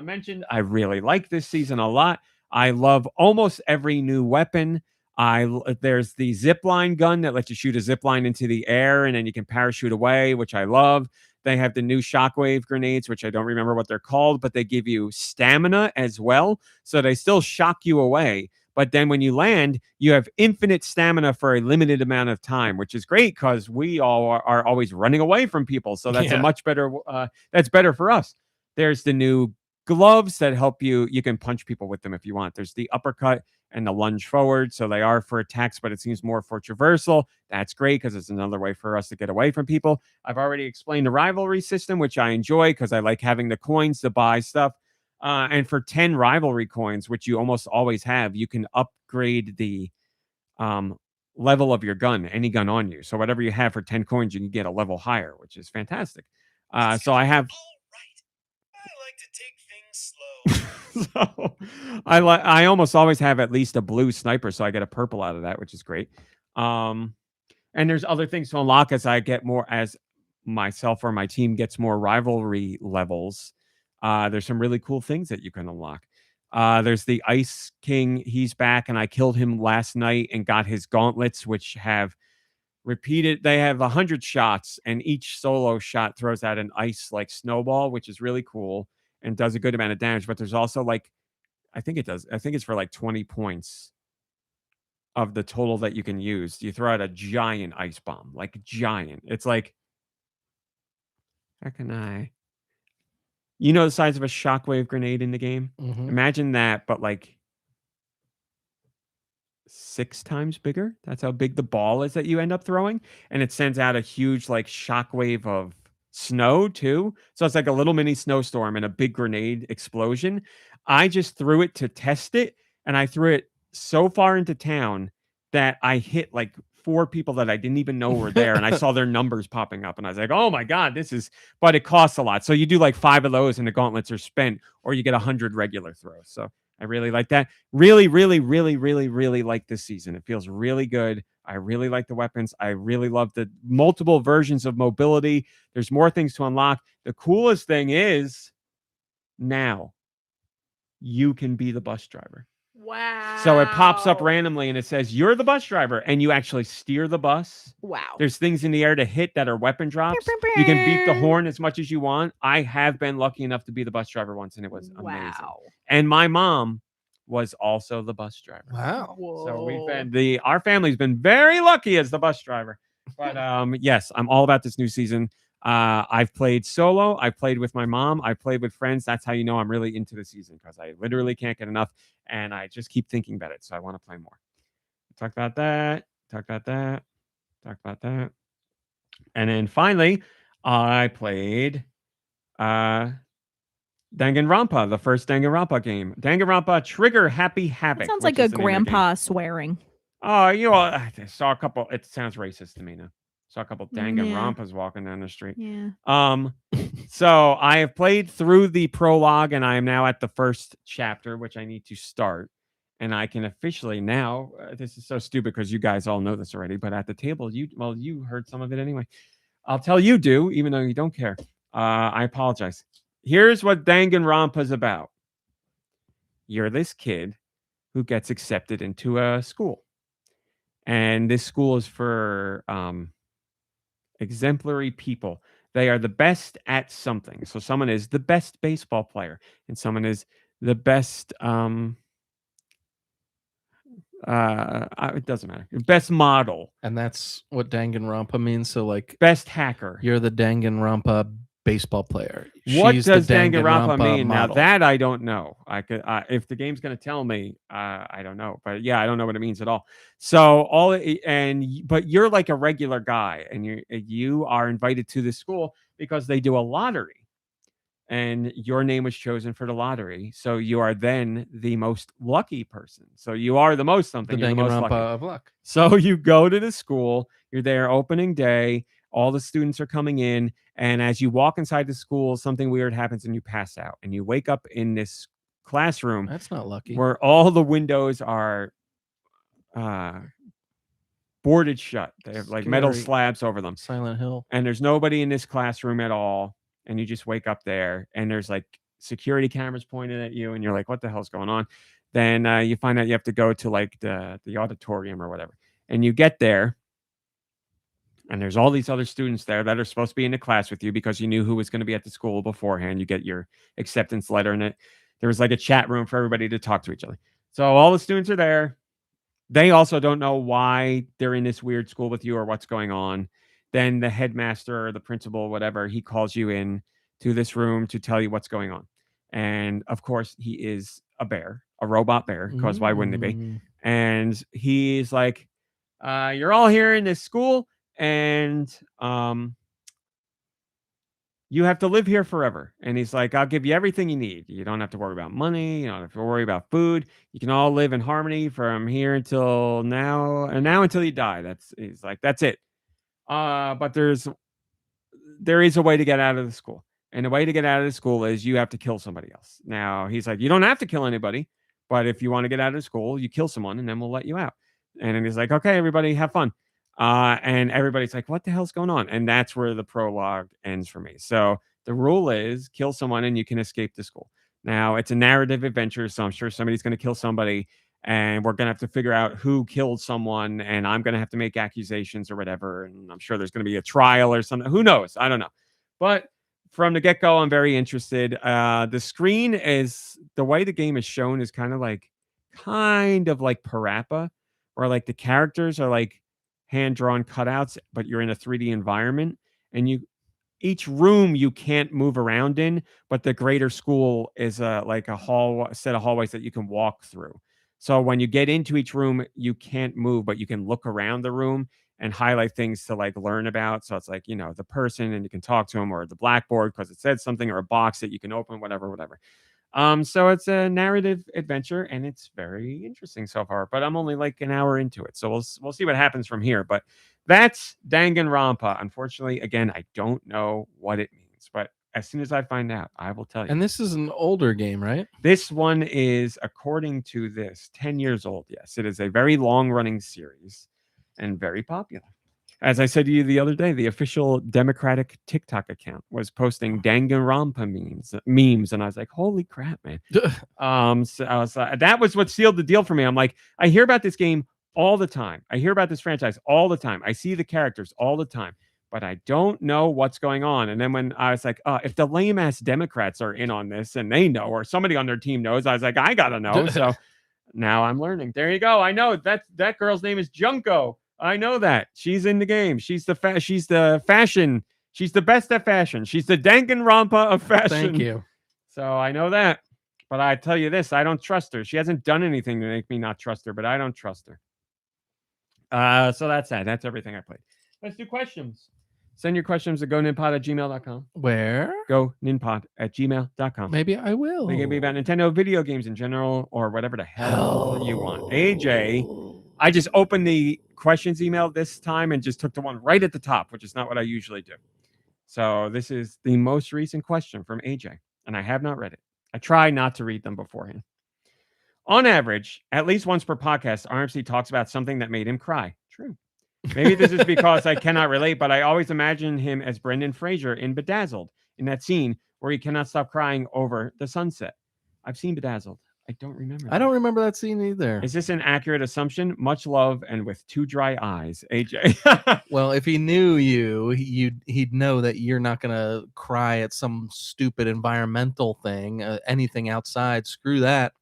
mentioned, I really like this season a lot. I love almost every new weapon. There's the zipline gun that lets you shoot a zipline into the air, and then you can parachute away, which I love. They have the new shockwave grenades, which I don't remember what they're called, but they give you stamina as well. So they still shock you away. But then when you land, you have infinite stamina for a limited amount of time, which is great because we all are always running away from people. So that's a much better, that's better for us. There's the new gloves that help you. You can punch people with them if you want. There's the uppercut and the lunge forward. So they are for attacks, but it seems more for traversal. That's great because it's another way for us to get away from people. I've already explained the rivalry system, which I enjoy because I like having the coins to buy stuff. And for 10 rivalry coins, which you almost always have, you can upgrade the level of your gun, any gun on you. So whatever you have for 10 coins, you can get a level higher, which is fantastic. So I have... All right. I like to take things slow. So I almost always have at least a blue sniper, so I get a purple out of that, which is great. And there's other things to unlock as I get more, as myself or my team gets more rivalry levels. There's some really cool things that you can unlock. There's the Ice King. He's back, and I killed him last night and got his gauntlets, which have repeated. They have 100 shots, and each solo shot throws out an ice like snowball, which is really cool and does a good amount of damage. But there's also like, I think it's for like 20 points of the total that you can use. You throw out a giant ice bomb, like giant. It's like, how can I? You know the size of a shockwave grenade in the game? Mhm. Imagine that, but like 6 times bigger. That's how big the ball is that you end up throwing. And it sends out a huge like shockwave of snow too. So it's like a little mini snowstorm and a big grenade explosion. I just threw it to test it, and I threw it so far into town that I hit like 4 people that I didn't even know were there, and I saw their numbers popping up, and I was like, "Oh my god, this is." But it costs a lot, so you do like 5 of those, and the gauntlets are spent, or you get 100 regular throws. So I really like that. Really, really, really, really, really like this season. It feels really good. I really like the weapons. I really love the multiple versions of mobility. There's more things to unlock. The coolest thing is now you can be the bus driver. Wow. So it pops up randomly and it says, you're the bus driver, and you actually steer the bus. Wow. There's things in the air to hit that are weapon drops. You can beat the horn as much as you want. I have been lucky enough to be the bus driver once, and it was amazing. Wow. And my mom was also the bus driver. Wow. So we've been our family's been very lucky as the bus driver. But yes, I'm all about this new season. I've played solo. I've played with my mom. I've played with friends. That's how you know I'm really into the season, because I literally can't get enough, and I just keep thinking about it. So I want to play more. Talk about that. Talk about that. Talk about that. And then finally, I played Danganronpa, the first Danganronpa game. Danganronpa Trigger Happy Havoc. That sounds which like a is the name of the game. grandpa swearing. Oh, you know, I saw a couple. It sounds racist to me now. Saw a couple Danganronpas walking down the street. Yeah. So I have played through the prologue, and I am now at the first chapter, which I need to start. And I can officially now. This is so stupid because you guys all know this already. But at the table, you heard some of it anyway. I'll tell you, do even though you don't care. I apologize. Here's what Danganronpa's about. You're this kid who gets accepted into a school. And this school is for exemplary people. They are the best at something. So someone is the best baseball player, and someone is the best it doesn't matter. Best model. And that's what Danganronpa means. So like Best hacker. you're the Danganronpa baseball player. What She's does the Danganronpa mean? Now model. that I don't know. I could if the game's going to tell me, I don't know. But yeah, I don't know what it means at all. So but you're like a regular guy, and you are invited to this school because they do a lottery. And your name was chosen for the lottery. So you are then the most lucky person. So you are the most something. the You're the most Danganronpa lucky. of luck. So you go to the school, you're there opening day, all the students are coming in, and as you walk inside the school, something weird happens and you pass out, and you wake up in this classroom That's not lucky. where all the windows are boarded shut. They have like metal Scary. slabs over them, Silent Hill. and there's nobody in this classroom at all, and you just wake up there, and there's like security cameras pointed at you, and you're like, what the hell's going on? Then you find out you have to go to like the auditorium or whatever, and you get there, and there's all these other students there that are supposed to be in the class with you because you knew who was going to be at the school beforehand. You get your acceptance letter, and there was like a chat room for everybody to talk to each other. So all the students are there. They also don't know why they're in this weird school with you or what's going on. Then the headmaster or the principal, whatever, he calls you in to this room to tell you what's going on. And of course, he is a bear, a robot bear, because why wouldn't it be? And he's like, you're all here in this school, and you have to live here forever. And he's like, I'll give you everything you need. You don't have to worry about money. You don't have to worry about food. You can all live in harmony from here until now, and now until you die. He's like, that's it. But there is a way to get out of the school. And the way to get out of the school is you have to kill somebody else. Now, he's like, you don't have to kill anybody, but if you want to get out of the school, you kill someone and then we'll let you out. And then he's like, okay, everybody have fun. And everybody's like, what the hell's going on? And that's where the prologue ends for me. So the rule is kill someone and you can escape the school. Now, it's a narrative adventure, so I'm sure somebody's going to kill somebody and we're going to have to figure out who killed someone, and I'm going to have to make accusations or whatever, and I'm sure there's going to be a trial or something. Who knows? I don't know. But from the get-go, I'm very interested. The screen is, the way the game is shown is kind of like Parappa, where like the characters are like hand-drawn cutouts, but you're in a 3D environment, and each room you can't move around in, but the greater school is like a set of hallways that you can walk through. So when you get into each room, you can't move, but you can look around the room and highlight things to like learn about. So it's like, the person, and you can talk to them, or the blackboard because it said something, or a box that you can open, whatever. So it's a narrative adventure and it's very interesting so far, but I'm only like an hour into it. So we'll see what happens from here. But that's Danganronpa. Unfortunately, again, I don't know what it means, but as soon as I find out, I will tell you. And this is an older game, right? This one is, according to this, 10 years old. Yes, it is a very long-running series and very popular. As I said to you the other day, the official Democratic TikTok account was posting Danganronpa memes, and I was like, "Holy crap, man!" So I was that was what sealed the deal for me. I'm like, I hear about this game all the time. I hear about this franchise all the time. I see the characters all the time, but I don't know what's going on. And then when I was like, if the lame ass Democrats are in on this and they know, or somebody on their team knows, I was like, I gotta know. So now I'm learning. There you go. I know that girl's name is Junko. I know that. She's in the game. She's the fashion. She's the best at fashion. She's the Danganronpa of fashion. Thank you. So I know that. But I tell you this, I don't trust her. She hasn't done anything to make me not trust her, but I don't trust her. So that's that. That's everything I played. Let's do questions. Send your questions to GoNintPod@gmail.com. Where? GoNintPod@gmail.com. Maybe I will. They can be about Nintendo video games in general, or whatever the hell you want. AJ, I just opened the questions email this time and just took the one right at the top, which is not what I usually do. So this is the most recent question from AJ, and I have not read it. I try not to read them beforehand. On average, at least once per podcast, RMC talks about something that made him cry. True. Maybe this is because I cannot relate, but I always imagine him as Brendan Fraser in Bedazzled, in that scene where he cannot stop crying over the sunset. I've seen Bedazzled. I don't remember that. I don't remember that scene either. Is this an accurate assumption? Much love, and with two dry eyes, AJ. Well, if he knew you, he'd know that you're not going to cry at some stupid environmental thing, anything outside. Screw that.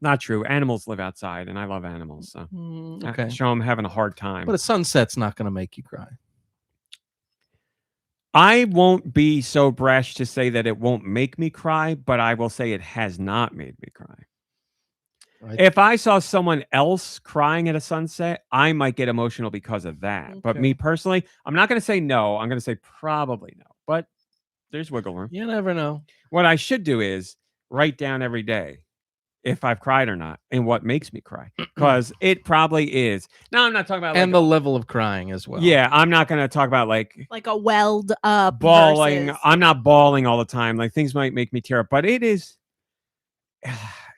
Not true. Animals live outside, and I love animals. So okay. Show them having a hard time. But a sunset's not going to make you cry. I won't be so brash to say that it won't make me cry, but I will say it has not made me cry. If I saw someone else crying at a sunset, I might get emotional because of that. Okay. But me personally, I'm not going to say no. I'm going to say probably no. But there's wiggle room. You never know. What I should do is write down every day if I've cried or not and what makes me cry, because it probably is. Now, I'm not talking about and the level of crying as well. Yeah, I'm not going to talk about like a welled up bawling. Versus... I'm not bawling all the time. Like things might make me tear up, but it is.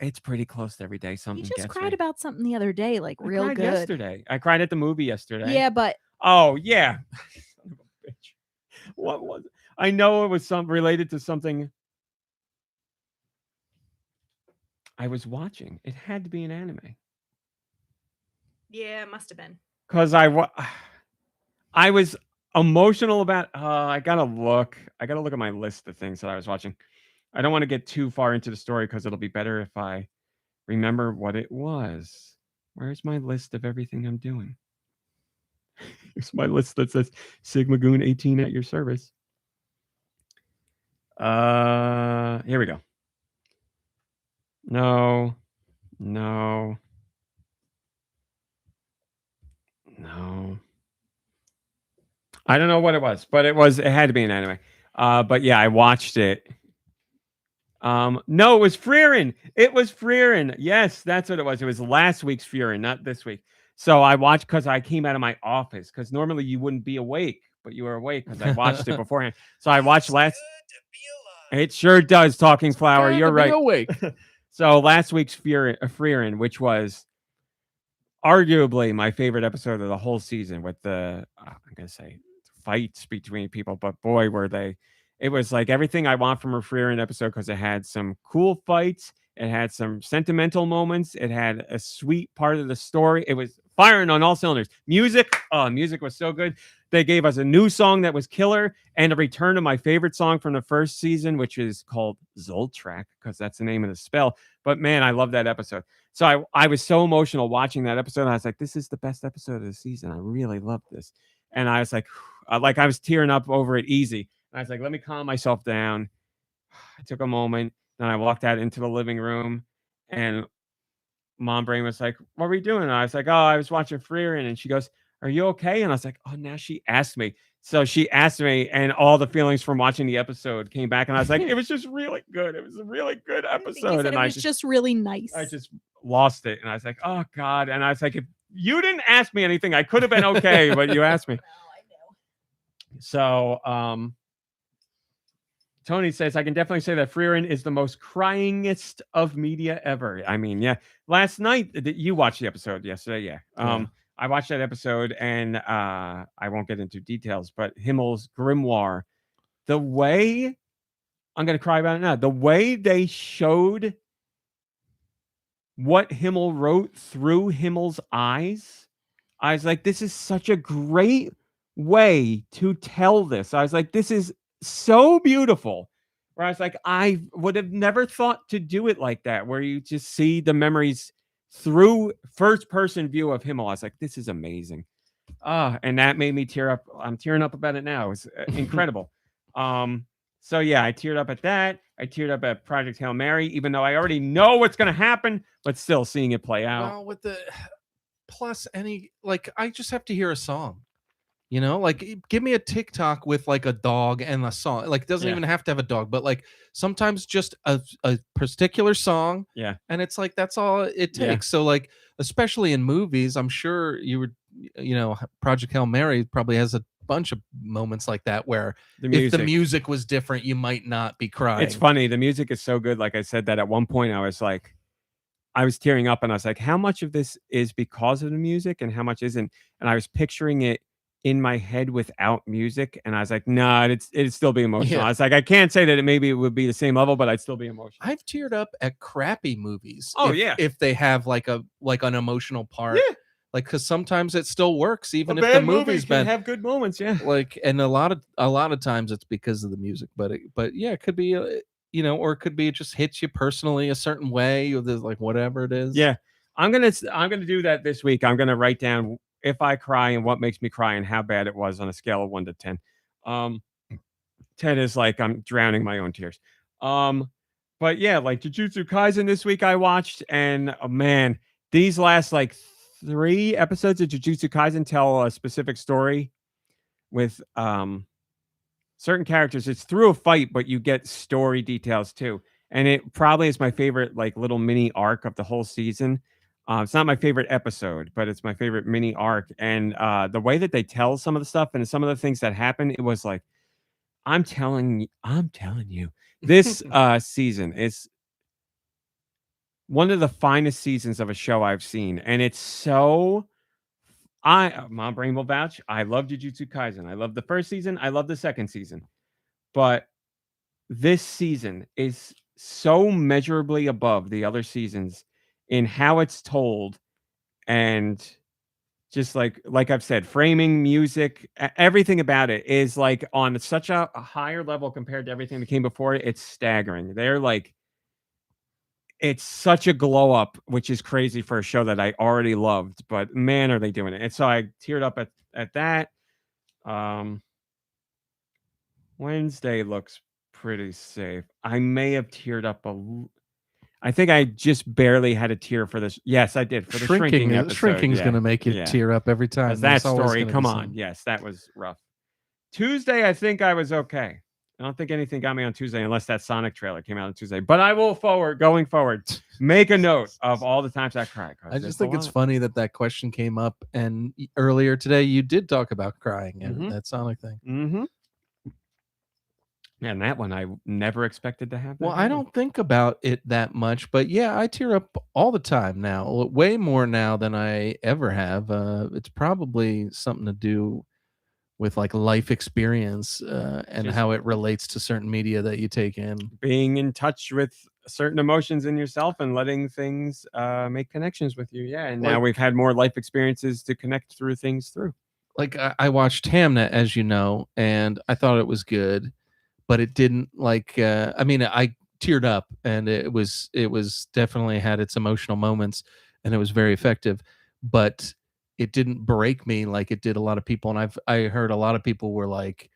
It's pretty close to every day. Something. You just cried about something the other day, like real good. Yesterday, I cried at the movie yesterday. Yeah, but oh yeah, son of a bitch. What was it? I know it was related to something I was watching. It had to be an anime. Yeah, it must have been. Because I was emotional about. I gotta look at my list of things that I was watching. I don't want to get too far into the story because it'll be better if I remember what it was. Where's my list of everything I'm doing? Here's my list that says Sigma Goon 18 at your service. Here we go. No. I don't know what it was, but it had to be an anime. But yeah, I watched it. No, it was Frieren. Yes, that's what it was. It was last week's Frieren, not this week. So I watched because I came out of my office because normally you wouldn't be awake, but you were awake because I watched it beforehand. So I watched last. Good to be alive. It sure does, Talking Flower. Good You're to be right. awake. So last week's Freerin, which was arguably my favorite episode of the whole season, with the I'm gonna say fights between people, but boy were they! It was like everything I want from a Freerin episode because it had some cool fights, it had some sentimental moments, it had a sweet part of the story. It was firing on all cylinders. Music was so good. They gave us a new song that was killer, and a return to my favorite song from the first season, which is called Zoltrak, because that's the name of the spell. But man, I love that episode. So I was so emotional watching that episode. I was like, this is the best episode of the season. I really love this. And I was like I was tearing up over it easy. And I was like, let me calm myself down. I took a moment. Then I walked out into the living room, and Mom Brain was like, what were you doing? And I was like, oh, I was watching Freerin. And she goes, are you okay? And I was like, oh, now she asked me. So she asked me, and all the feelings from watching the episode came back. And I was like, it was just really good. It was a really good I think you episode. said And it was just really nice. I just lost it. And I was like, oh, God. And I was like, if you didn't ask me anything, I could have been okay, but you asked me. So Tony says, I can definitely say that Freerin is the most cryingest of media ever. I mean, yeah. Last night, you watched the episode yesterday. Yeah. I watched that episode, and I won't get into details, but Himmel's grimoire, the way I'm going to cry about it now, the way they showed what Himmel wrote through Himmel's eyes, I was like, this is such a great way to tell this. I was like, this is so beautiful. Where I was like, I would have never thought to do it like that, where you just see the memories through first person view of Himmel. I was like, this is amazing. And that made me tear up. I'm tearing up about it now. It was incredible. So yeah, I teared up at that. I teared up at Project Hail Mary, even though I already know what's going to happen, but still seeing it play out. Well, with the plus I just have to hear a song. You know, like give me a TikTok with like a dog and a song. Like it doesn't even have to have a dog, but like sometimes just a particular song. Yeah. And it's like that's all it takes. Yeah. So like especially in movies, I'm sure Project Hail Mary probably has a bunch of moments like that where if the music was different, you might not be crying. It's funny. The music is so good. Like I said, that at one point I was tearing up, and I was like, how much of this is because of the music and how much isn't? And I was picturing it in my head without music, and I was like, nah, it'd still be emotional. Yeah. I was like, I can't say that it would be the same level, but I'd still be emotional. I've teared up at crappy movies. Oh, if they have like an emotional part. Yeah. Like, because sometimes it still works, even if the movie's been have good moments. Yeah. Like, and a lot of times it's because of the music, but yeah, it could be or it could be it just hits you personally a certain way, or there's like whatever it is. Yeah, I'm gonna do that this week. I'm gonna write down if I cry and what makes me cry and how bad it was on a scale of 1 to 10. 10 is like I'm drowning my own tears. But yeah, like Jujutsu Kaisen this week I watched, and man, these last like 3 episodes of Jujutsu Kaisen tell a specific story with certain characters. It's through a fight, but you get story details too. And it probably is my favorite like little mini arc of the whole season. It's not my favorite episode, but it's my favorite mini arc. And the way that they tell some of the stuff and some of the things that happen, it was like, I'm telling you, this season is one of the finest seasons of a show I've seen. And it's so, Mom Brain will vouch, I love Jujutsu Kaisen. I love the first season. I love the second season. But this season is so measurably above the other seasons in how it's told, and just like I've said, framing, music, everything about it is like on such a higher level compared to everything that came before it. It's staggering. They're like, it's such a glow up, which is crazy for a show that I already loved, but man, are they doing it. And so I teared up at that. Wednesday looks pretty safe. I may have teared up I think I just barely had a tear for this. Yes, I did for the shrinking episode. Shrinking's going to make you tear up every time. That story, come on. Yes, that was rough. Tuesday, I think I was okay. I don't think anything got me on Tuesday unless that Sonic trailer came out on Tuesday. But I will going forward, make a note of all the times I cried. I just think it's funny that question came up, and earlier today you did talk about crying and that Sonic thing. Mm-hmm. Yeah, and that one I never expected to have. Well, I don't think about it that much, but yeah, I tear up all the time now, way more now than I ever have. It's probably something to do with like life experience and Just how it relates to certain media that you take in. Being in touch with certain emotions in yourself and letting things make connections with you. Yeah, and now we've had more life experiences to connect through things through. Like I watched Hamnet, as you know, and I thought it was good, but it didn't like. I mean, I teared up, and it was definitely had its emotional moments, and it was very effective, but it didn't break me like it did a lot of people. And I heard a lot of people were like,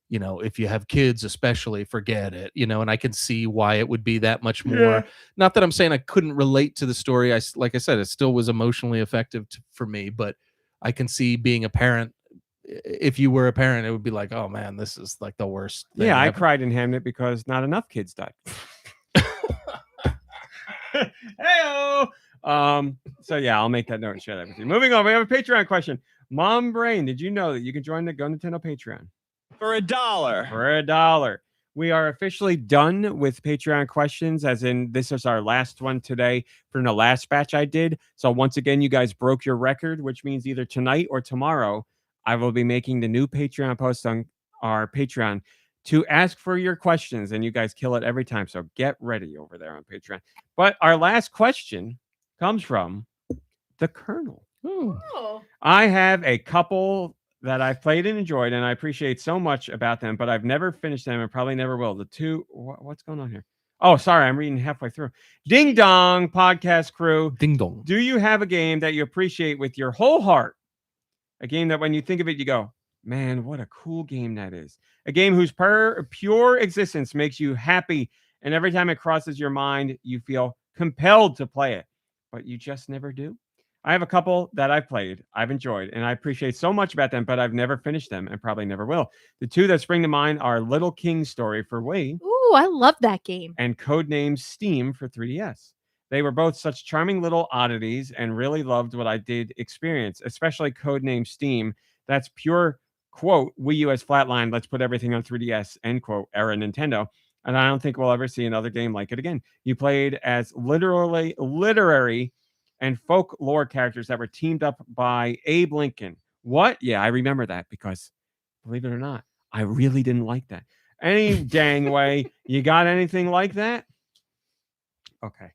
you know, if you have kids, especially, forget it, you know, and I can see why it would be that much more. Yeah. Not that I'm saying I couldn't relate to the story. Like I said, it still was emotionally effective for me, but I can see being a parent. If you were a parent, it would be like, oh man, this is like the worst thing I ever. cried in Hamnet because not enough kids died. Hey-o! So yeah, I'll make that note and share that with you. Moving on, we have a Patreon question. Mom Brain, did you know that you can join the GoNintendo Patreon? For $1. For $1. We are officially done with Patreon questions, as in this is our last one today from the last batch I did. So once again, you guys broke your record, which means either tonight or tomorrow, I will be making the new Patreon post on our Patreon to ask for your questions, and you guys kill it every time. So get ready over there on Patreon. But our last question comes from the Colonel. Oh. I have a couple that I've played and enjoyed, and I appreciate so much about them, but I've never finished them and probably never will. The two, what's going on here? Oh, sorry, I'm reading halfway through. Ding dong, podcast crew. Ding dong. Do you have a game that you appreciate with your whole heart? A game that when you think of it, you go, man, what a cool game that is. A game whose pure existence makes you happy, and every time it crosses your mind, you feel compelled to play it, but you just never do. I have a couple that I've played, I've enjoyed, and I appreciate so much about them, but I've never finished them and probably never will. The two that spring to mind are Little King's Story for Wii. Ooh, I love that game. And Codename Steam for 3DS. They were both such charming little oddities and really loved what I did experience, especially Codename Steam. That's pure, quote, Wii U has flatlined, let's put everything on 3DS, end quote, era Nintendo. And I don't think we'll ever see another game like it again. You played as literary and folklore characters that were teamed up by Abe Lincoln. What? Yeah, I remember that because, believe it or not, I really didn't like that. Any dang way. You got anything like that? Okay.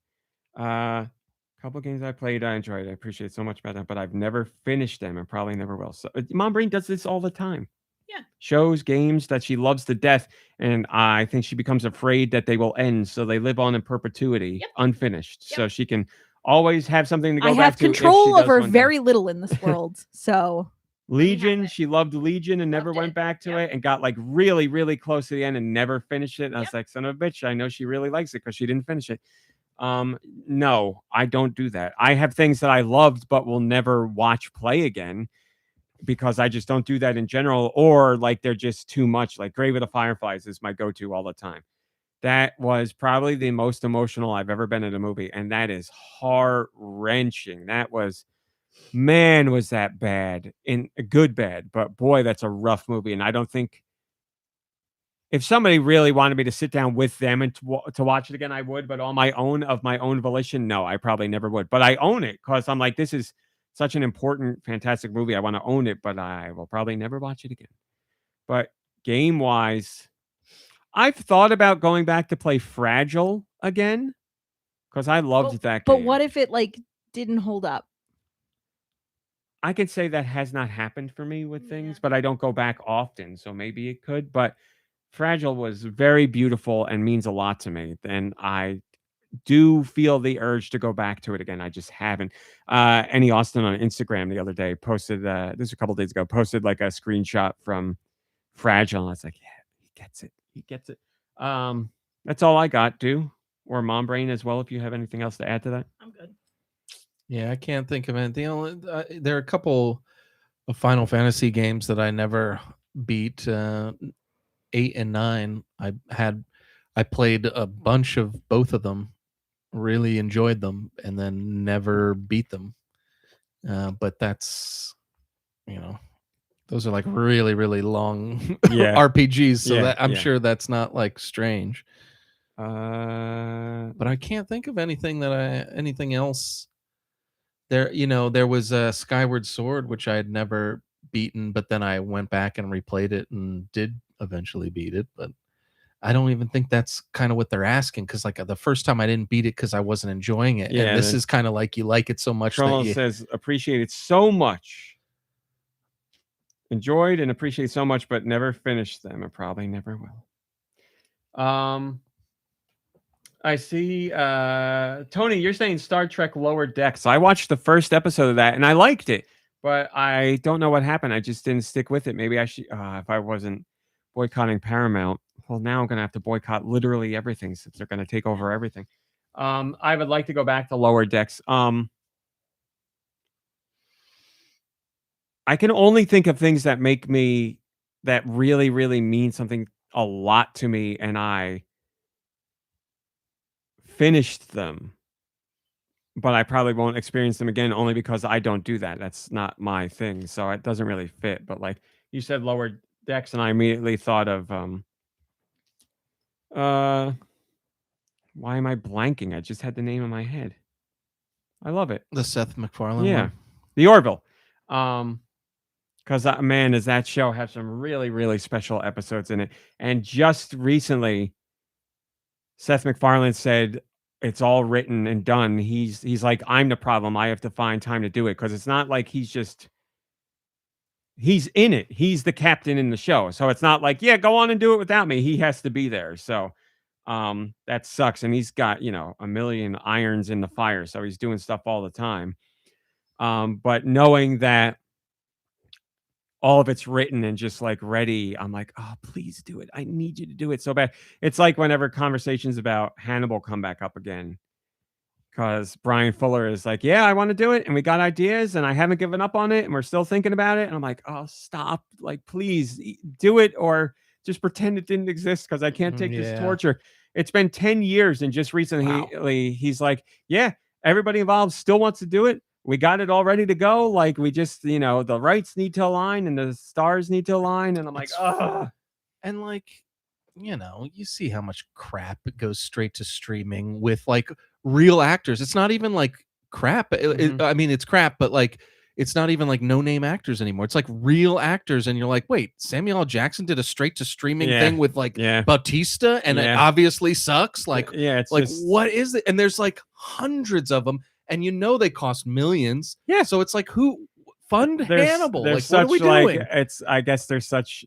Couple of games I played, I enjoyed. I appreciate so much about that, but I've never finished them and probably never will. So Mom Brain does this all the time. Yeah. Shows games that she loves to death, and I think she becomes afraid that they will end, so they live on in perpetuity, unfinished. So she can always have something to go back to. I have control over very little in this world. So Legion, she loved Legion and never went back to it, and got like really, really close to the end and never finished it. And I was like, son of a bitch, I know she really likes it because she didn't finish it. No, I don't do that. I have things that I loved but will never watch play again because I just don't do that in general, or like they're just too much. Like Grave of the Fireflies is my go-to all the time. That was probably the most emotional I've ever been in a movie, and that is heart-wrenching. That was, man, was that bad. In a good bad, but boy, that's a rough movie. And I don't think if somebody really wanted me to sit down with them and to watch it again, I would, but on my own, of my own volition, no, I probably never would. But I own it because I'm like, this is such an important, fantastic movie. I want to own it, but I will probably never watch it again. But game-wise, I've thought about going back to play Fragile again because I loved that game. But what if it like didn't hold up? I can say that has not happened for me with things, but I don't go back often, so maybe it could. But Fragile was very beautiful and means a lot to me, and I do feel the urge to go back to it again. I just haven't. Annie Austin on Instagram the other day posted, this was a couple days ago, posted like a screenshot from Fragile. And I was like, yeah, he gets it. He gets it. That's all I got, or Mom Brain as well, if you have anything else to add to that. I'm good. Yeah, I can't think of anything. There are a couple of Final Fantasy games that I never beat. 8 and 9. I played a bunch of both of them, really enjoyed them, and then never beat them. But that's, those are like really, really long RPGs. So that I'm sure that's not like strange. But I can't think of anything else. There was a Skyward Sword, which I had never beaten, but then I went back and replayed it and did eventually beat it. But I don't even think that's kind of what they're asking, because like the first time I didn't beat it because I wasn't enjoying it. Yeah, and this is kind of like you like it so much Trollo that you says appreciate it so much. Enjoyed and appreciate so much, but never finished them, and probably never will. I see Tony, you're saying Star Trek Lower Decks. I watched the first episode of that and I liked it, but I don't know what happened. I just didn't stick with it. Maybe I should if I wasn't boycotting Paramount. Well, now I'm gonna have to boycott literally everything since they're gonna take over everything. I would like to go back to Lower Decks. I can only think of things that that really, really mean something a lot to me, and I finished them, but I probably won't experience them again only because I don't do that. That's not my thing, so it doesn't really fit. But like you said, Lower Decks, and I immediately thought of why am I blanking? I just had the name in my head. I love it. the Seth MacFarlane Yeah, one. the Orville. Because man, does that show have some really, really special episodes in it? And just recently, Seth MacFarlane said it's all written and done. He's like, I'm the problem. I have to find time to do it, because it's not like he's in it. He's the captain in the show, so it's not like, yeah, go on and do it without me. He has to be there. So that sucks. And he's got a million irons in the fire, so he's doing stuff all the time. But knowing that all of it's written and just like ready, I'm like, oh, please do it. I need you to do it so bad. It's like whenever conversations about Hannibal come back up again, because Brian Fuller is like, yeah, I want to do it, and we got ideas, and I haven't given up on it, and we're still thinking about it. And I'm like, oh, stop. Like, please do it, or just pretend it didn't exist, because I can't take this torture. It's been 10 years, and just recently he's like, yeah, everybody involved still wants to do it. We got it all ready to go. Like, we just, the rights need to align and the stars need to align. And I'm like, oh. And like, you see how much crap goes straight to streaming with like real actors. It's not even like crap. I mean, it's crap, but like, it's not even like no-name actors anymore. It's like real actors, and you're like, wait, Samuel L. Jackson did a straight to streaming thing with like Bautista, and it obviously sucks. Like, it's like, what is it? And there's like hundreds of them, and they cost millions. Yeah. So it's like, who fund Hannibal? Like, what are we doing? I guess there's such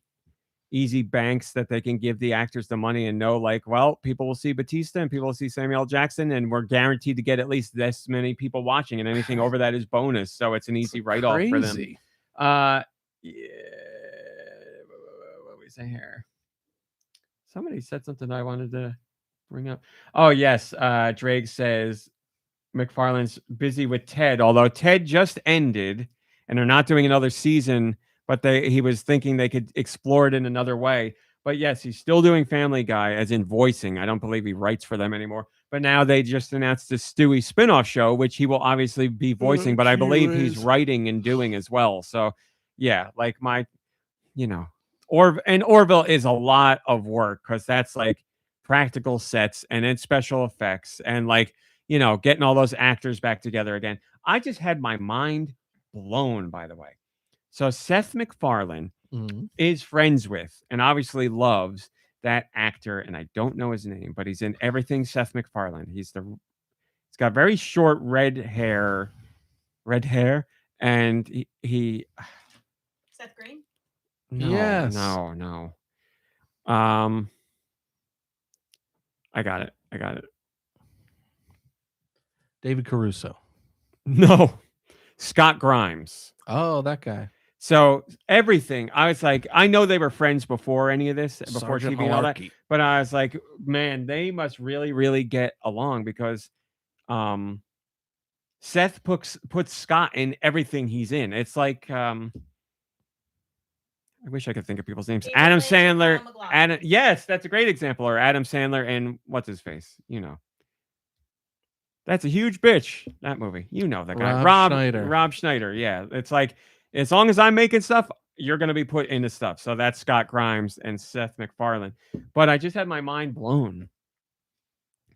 easy banks that they can give the actors the money and know, like, well, people will see Bautista and people will see Samuel L. Jackson, and we're guaranteed to get at least this many people watching, and anything over that is bonus. So it's an easy write-off for them. Yeah. What we say here? Somebody said something I wanted to bring up. Oh, yes. Drake says MacFarlane's busy with Ted, although Ted just ended and they're not doing another season, but he was thinking they could explore it in another way. But yes, he's still doing Family Guy, as in voicing. I don't believe he writes for them anymore. But now they just announced the Stewie spinoff show, which he will obviously be voicing, but I believe he's writing and doing as well. So yeah, like Orville is a lot of work, because that's like practical sets and it's special effects and like, getting all those actors back together again. I just had my mind blown, by the way. So Seth MacFarlane is friends with and obviously loves that actor, and I don't know his name, but he's in everything Seth MacFarlane. He's got very short red hair, and he Seth Green? No, yes. No. I got it. David Caruso. No. Scott Grimes. Oh, that guy. So everything, I was like, I know they were friends before any of this, before Sergeant TV and all that, Malarkey. but I was like, man, they must really, really get along, because Seth puts Scott in everything he's in. It's like, I wish I could think of people's names. David Adam Lynch and Sandler. Kyle MacLachlan. Adam, yes, that's a great example. Or Adam Sandler and what's his face? You know. That's a huge bitch. That movie. You know the guy. Rob Schneider. Rob Schneider. Yeah. It's like, as long as I'm making stuff, you're going to be put into stuff. So that's Scott Grimes and Seth MacFarlane. But I just had my mind blown.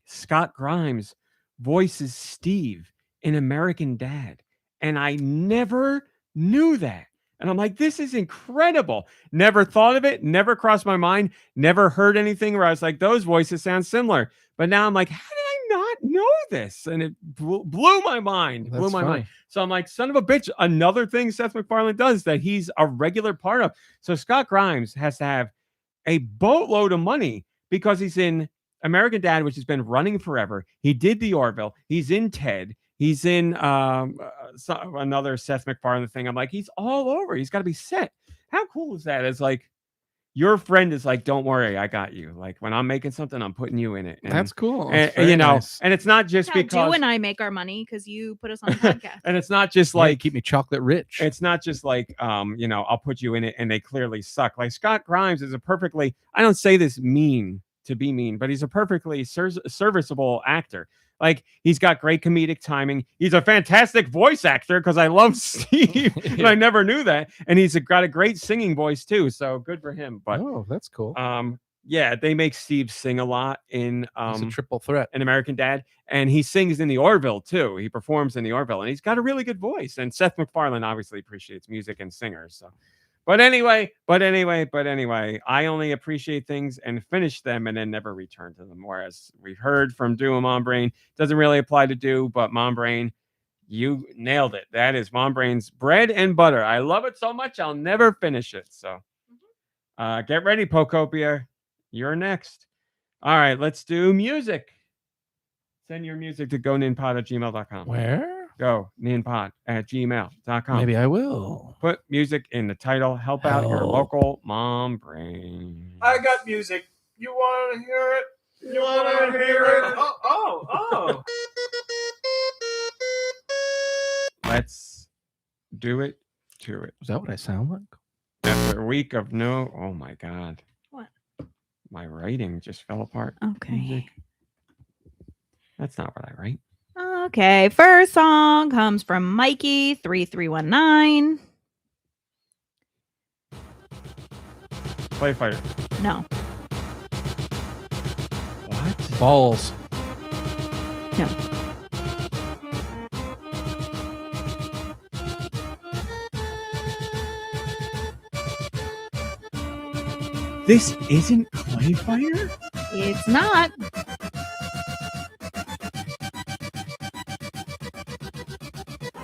Scott Grimes voices Steve in American Dad. And I never knew that. And I'm like, this is incredible. Never thought of it. Never crossed my mind. Never heard anything where I was like, those voices sound similar. But now I'm like, how did I not know this? And it blew my mind. Blew my mind. So I'm like, son of a bitch. Another thing Seth MacFarlane does that he's a regular part of. So Scott Grimes has to have a boatload of money because he's in American Dad, which has been running forever. He did the Orville. He's in Ted. He's in another Seth MacFarlane thing. I'm like, he's all over. He's got to be set. How cool is that? It's like, your friend is like, don't worry, I got you. Like, when I'm making something, I'm putting you in it. And, That's cool. And, That's you know, nice. and it's not just That's how because. Dew and I make our money because you put us on the podcast. And it's not just Yeah, like, keep me chocolate rich. it's not just like, you know, I'll put you in it and they clearly suck. Like Scott Grimes is a perfectly, I don't say this mean to be mean, but he's a perfectly serviceable actor. Like, he's got great comedic timing. He's a fantastic voice actor because I love Steve, and I never knew that. And he's got a great singing voice too, so good for him. But oh, that's cool. yeah, they make Steve sing a lot in It's a triple threat. in American Dad, and he sings in the Orville too. He performs in the Orville, and he's got a really good voice. And Seth MacFarlane obviously appreciates music and singers. So, but anyway, I only appreciate things and finish them and then never return to them. Whereas we've heard from Dew and Mom Brain, doesn't really apply to Dew, but Mom Brain, you nailed it. That is Mom Brain's bread and butter. I love it so much, I'll never finish it. So get ready, Pocopia. You're next. All right, let's do music. Send your music to GoNintendo@gmail.com. Where? GoNintendo@gmail.com. Maybe I will. Put music in the title. Help out your Help. local Mom Brain. I got music. You want to hear it? You want to hear it? Oh. Let's do it to it. Is that what I sound like? After a week of no, oh my God. What? My writing just fell apart. Okay. Music. That's not what I write. Okay. First song comes from Mikey3319. Play Fighter. No. What? Balls. No. This isn't Clay Fighter? It's not.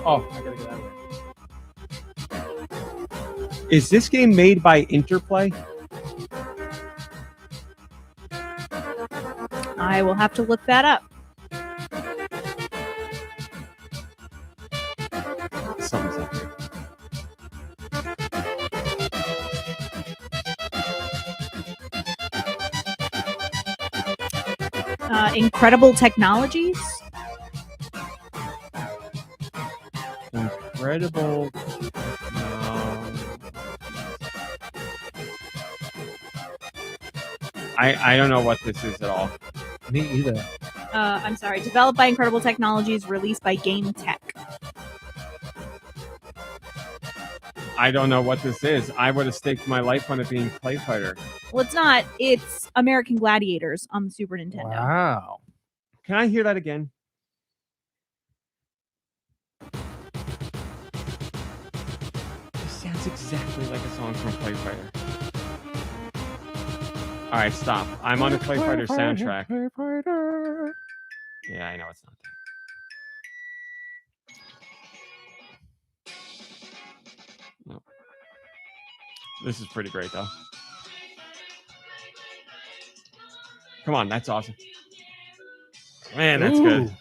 Oh, I gotta get out of there. Is this game made by Interplay? I will have to look that up. Something's up here. Incredible Technologies. Incredible. I don't know what this is at all. Me either. I'm sorry. Developed by Incredible Technologies, released by Game Tech. I don't know what this is. I would have staked my life on it being Clay Fighter. Well, it's not. It's American Gladiators on the Super Nintendo. Wow. Can I hear that again? This sounds exactly like a song from Clay Fighter. All right, stop. I'm on the Clay Fighter soundtrack. Clay Fighter. Yeah, I know it's not that. No. This is pretty great, though. Come on, that's awesome. Man, that's good.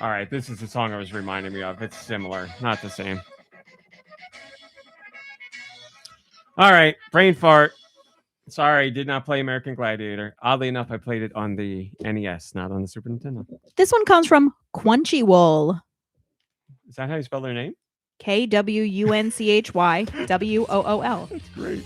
All right, this is the song I was reminding me of. It's similar, not the same. All right, brain fart. Sorry, did not play American Gladiator. Oddly enough, I played it on the NES, not on the Super Nintendo. This one comes from Crunchyroll. Is that how you spell their name? KWUNCHYWOOL. That's great.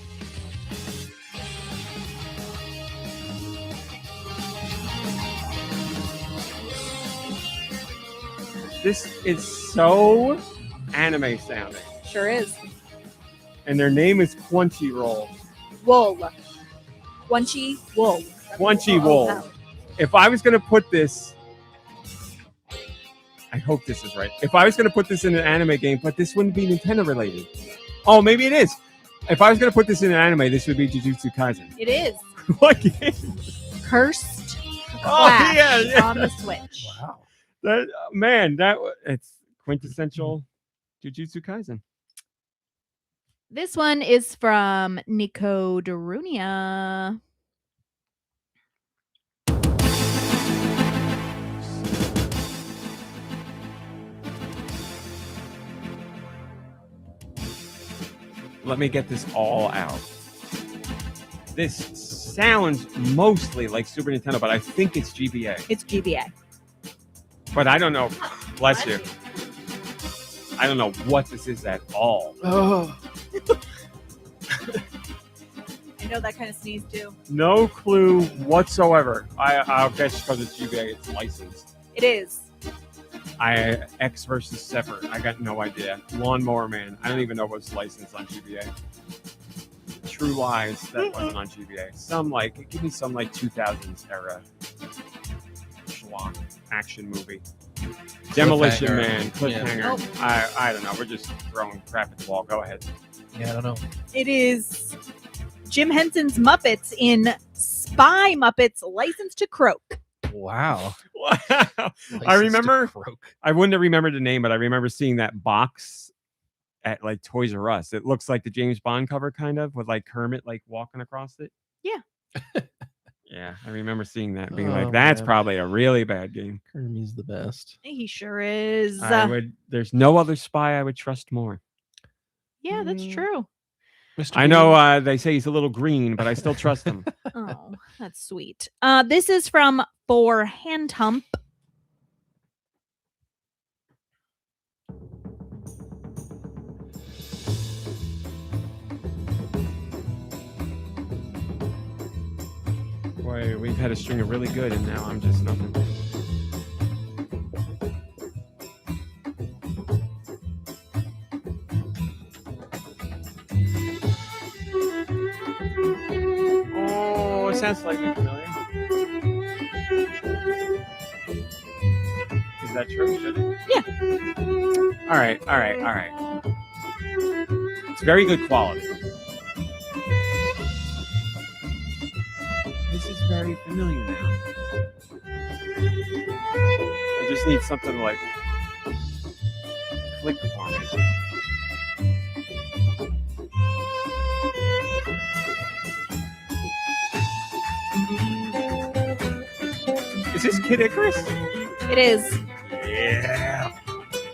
This is so anime sounding. Sure is. And their name is Crunchyroll. Wool. Quunchy wool. Crunchyroll. If I was going to put this, I hope this is right. If I was going to put this in an anime game, but this wouldn't be Nintendo related. Oh, maybe it is. If I was going to put this in an anime, this would be Jujutsu Kaisen. It is. What game? Cursed Oh, Clash yeah. on the Switch. Wow. That it's quintessential Jujutsu Kaisen. This one is from Nico Darunia. Let me get this all out. This sounds mostly like Super Nintendo, but I think it's GBA. It's GBA. But I don't know. Bless you. I don't know what this is at all. Oh. I know that kind of sneeze too. No clue whatsoever. I'll guess because it's GBA, it's licensed. It is. X versus Separate. I got no idea. Lawnmower Man. I don't even know what's licensed on GBA. True Lies. That wasn't on GBA. Give me some 2000s era schlock action movie. Demolition Cliffhanger. Man. Cliffhanger. Nope. I don't know. We're just throwing crap at the wall. Go ahead. Yeah, I don't know. It is Jim Henson's Muppets in Spy Muppets Licensed to Croak. Wow. Wow. I License to remember. croak. I wouldn't have remembered the name, but I remember seeing that box at Toys R Us. It looks like the James Bond cover, kind of, with Kermit walking across it. Yeah. Yeah, I remember seeing that, being Oh, that's man. probably a really bad game. Kermit's the best. He sure is. There's no other spy I would trust more. Yeah, that's true. Mr. I know they say he's a little green, but I still trust him. Oh, that's sweet. This is from For Hand Hump. Boy, we've had a string of really good, and now I'm just nothing. Oh, it sounds slightly familiar. Is that true? Should it? Yeah. All right. It's very good quality. This is very familiar now. I just need something to click for me. Is this Kid Icarus? It is Yeah.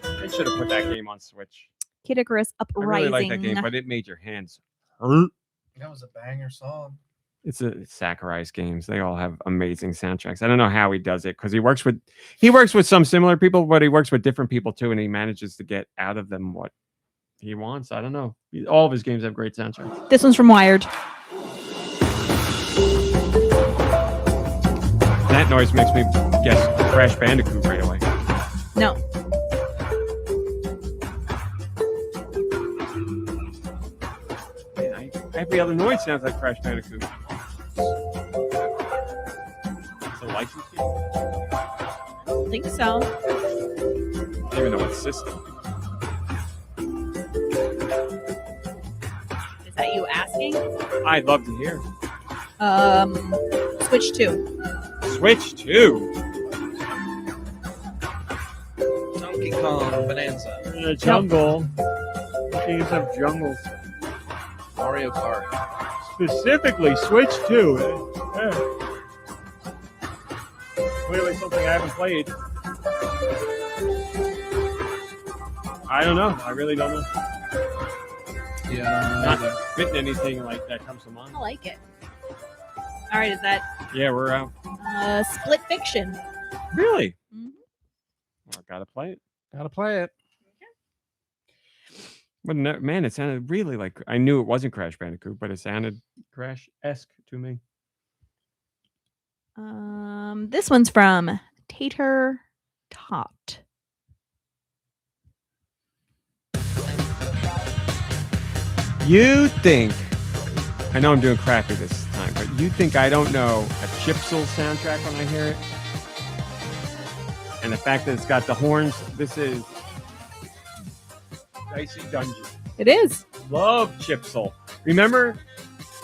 I should have put that game on Switch. Kid Icarus I Uprising. really like that game, but it made your hands hurt. That was a banger song. It's Sakurai's games. They all have amazing soundtracks. I don't know how he does it because he works with some similar people, but he works with different people too, and he manages to get out of them what he wants. I don't know. All of his games have great soundtracks. This one's from Wired. That noise makes me guess Crash Bandicoot right away. No. Man, every other noise sounds like Crash Bandicoot. It's a license fee? I don't think so. I don't even know what system. Is that you asking? I'd love to hear. Switch 2. Switch 2. Donkey Kong Bonanza. The jungle. Games of jungles. Mario Kart. Specifically, Switch 2. Clearly something I haven't played. I don't know. I really don't know. Yeah, Not fitting anything like that comes to mind. I like it. All right, is that Yeah, we're out. Split Fiction? Really? Mhm. Well, I gotta play it. gotta play it. But no, man, it sounded really like I knew it wasn't Crash Bandicoot, but it sounded Crash-esque to me. This one's from Tater Tot. You think I know I'm doing crappy this time, but you think I don't know a Chipsel soundtrack when I hear it? And the fact that it's got the horns, this is Dicey Dungeon. It is. Love Chipsel. Remember,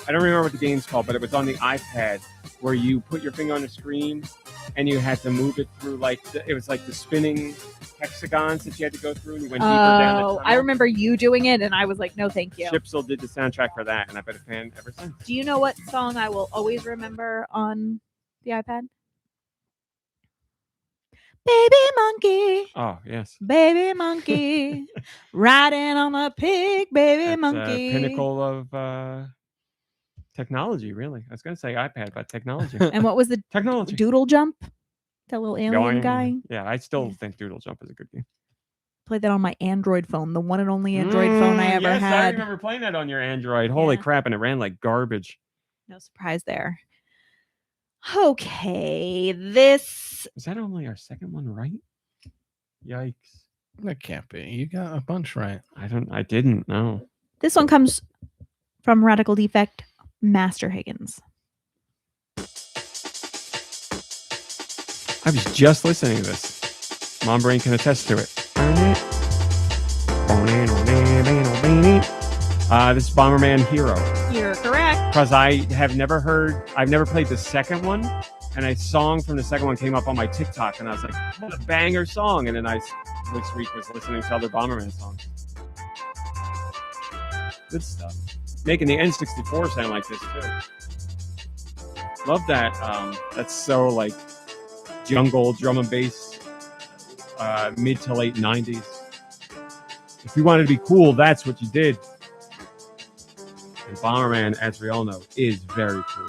I don't remember what the game's called, but it was on the iPad where you put your finger on the screen and you had to move it through it was like the spinning hexagons that you had to go through and you went deeper down the tunnel. I remember you doing it and I was like, no, thank you. Chipsel did the soundtrack for that and I've been a fan ever since. Do you know what song I will always remember on the iPad? Baby monkey. Oh, yes. Baby monkey. Riding on a pig, baby That's monkey. Pinnacle of technology, really. I was going to say iPad, but technology. And what was the Technology. Doodle Jump? That little alien Going. guy. Yeah, I still think Doodle Jump is a good game. Played that on my Android phone, the one and only Android phone I ever yes, I had. remember playing that on your Android. Holy Yeah. crap, and it ran like garbage. No surprise there. Okay, this Is that only our second one right? Yikes. That can't be. You got a bunch right. I didn't know. this one comes from Radical Defect Master Higgins. I was just listening to this. Mom Brain can attest to it. This is Bomberman Hero. You're correct. Because I've never played the second one, and a song from the second one came up on my TikTok, and I was like, what a banger song. And then I this week was listening to other Bomberman songs. Good stuff. Making the N64 sound like this too. Love that. That's so like jungle drum and bass, mid to late 90s. If you wanted to be cool, that's what you did. And Bomberman, as we all know, is very cool.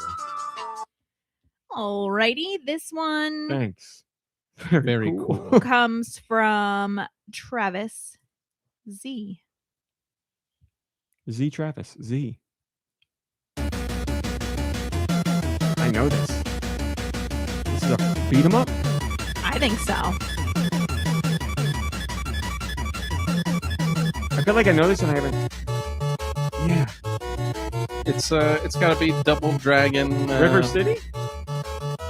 Alrighty, this one Thanks. Very cool. comes from Travis Z. Z Travis. Z. I know this. This is a beat 'em up? I think so. I feel like I know this and I haven't. Yeah. It's got to be Double Dragon. River City?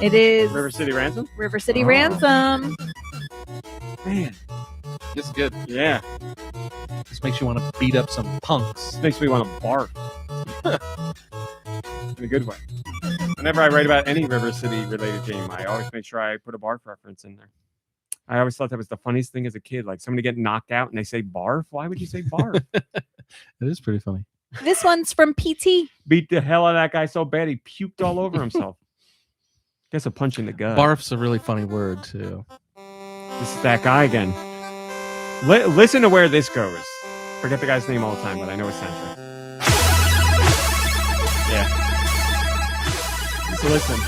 It is River City Ransom? River City Oh. Ransom. Man. It's good. Yeah. This makes you want to beat up some punks. This makes me want to barf. In a good way. Whenever I write about any River City related game, I always make sure I put a barf reference in there. I always thought that was the funniest thing as a kid. Like somebody getting knocked out and they say barf. Why would you say barf? It is pretty funny. This one's from PT. Beat the hell out of that guy so bad he puked all over himself. Guess a punch in the gut. Barf's a really funny word too. This is that guy again. Listen to where this goes. Forget the guy's name all the time, but I know his soundtrack. Yeah. So listen.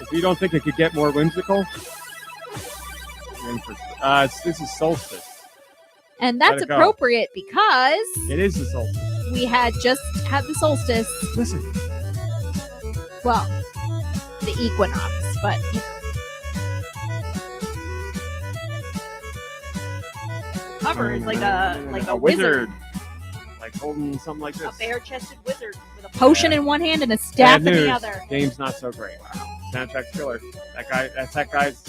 If you don't think it could get more whimsical, you're in for, this is Solstice. And that's Let it go. appropriate because It is the Solstice. we had just had the solstice. Listen. Well, the equinox, but you know. Covered like a wizard. Like holding something like A this. bare-chested wizard with a potion in one hand and a staff Bad in the news. other. Game's not so great. Wow. Soundtrack's killer. That's that guy's,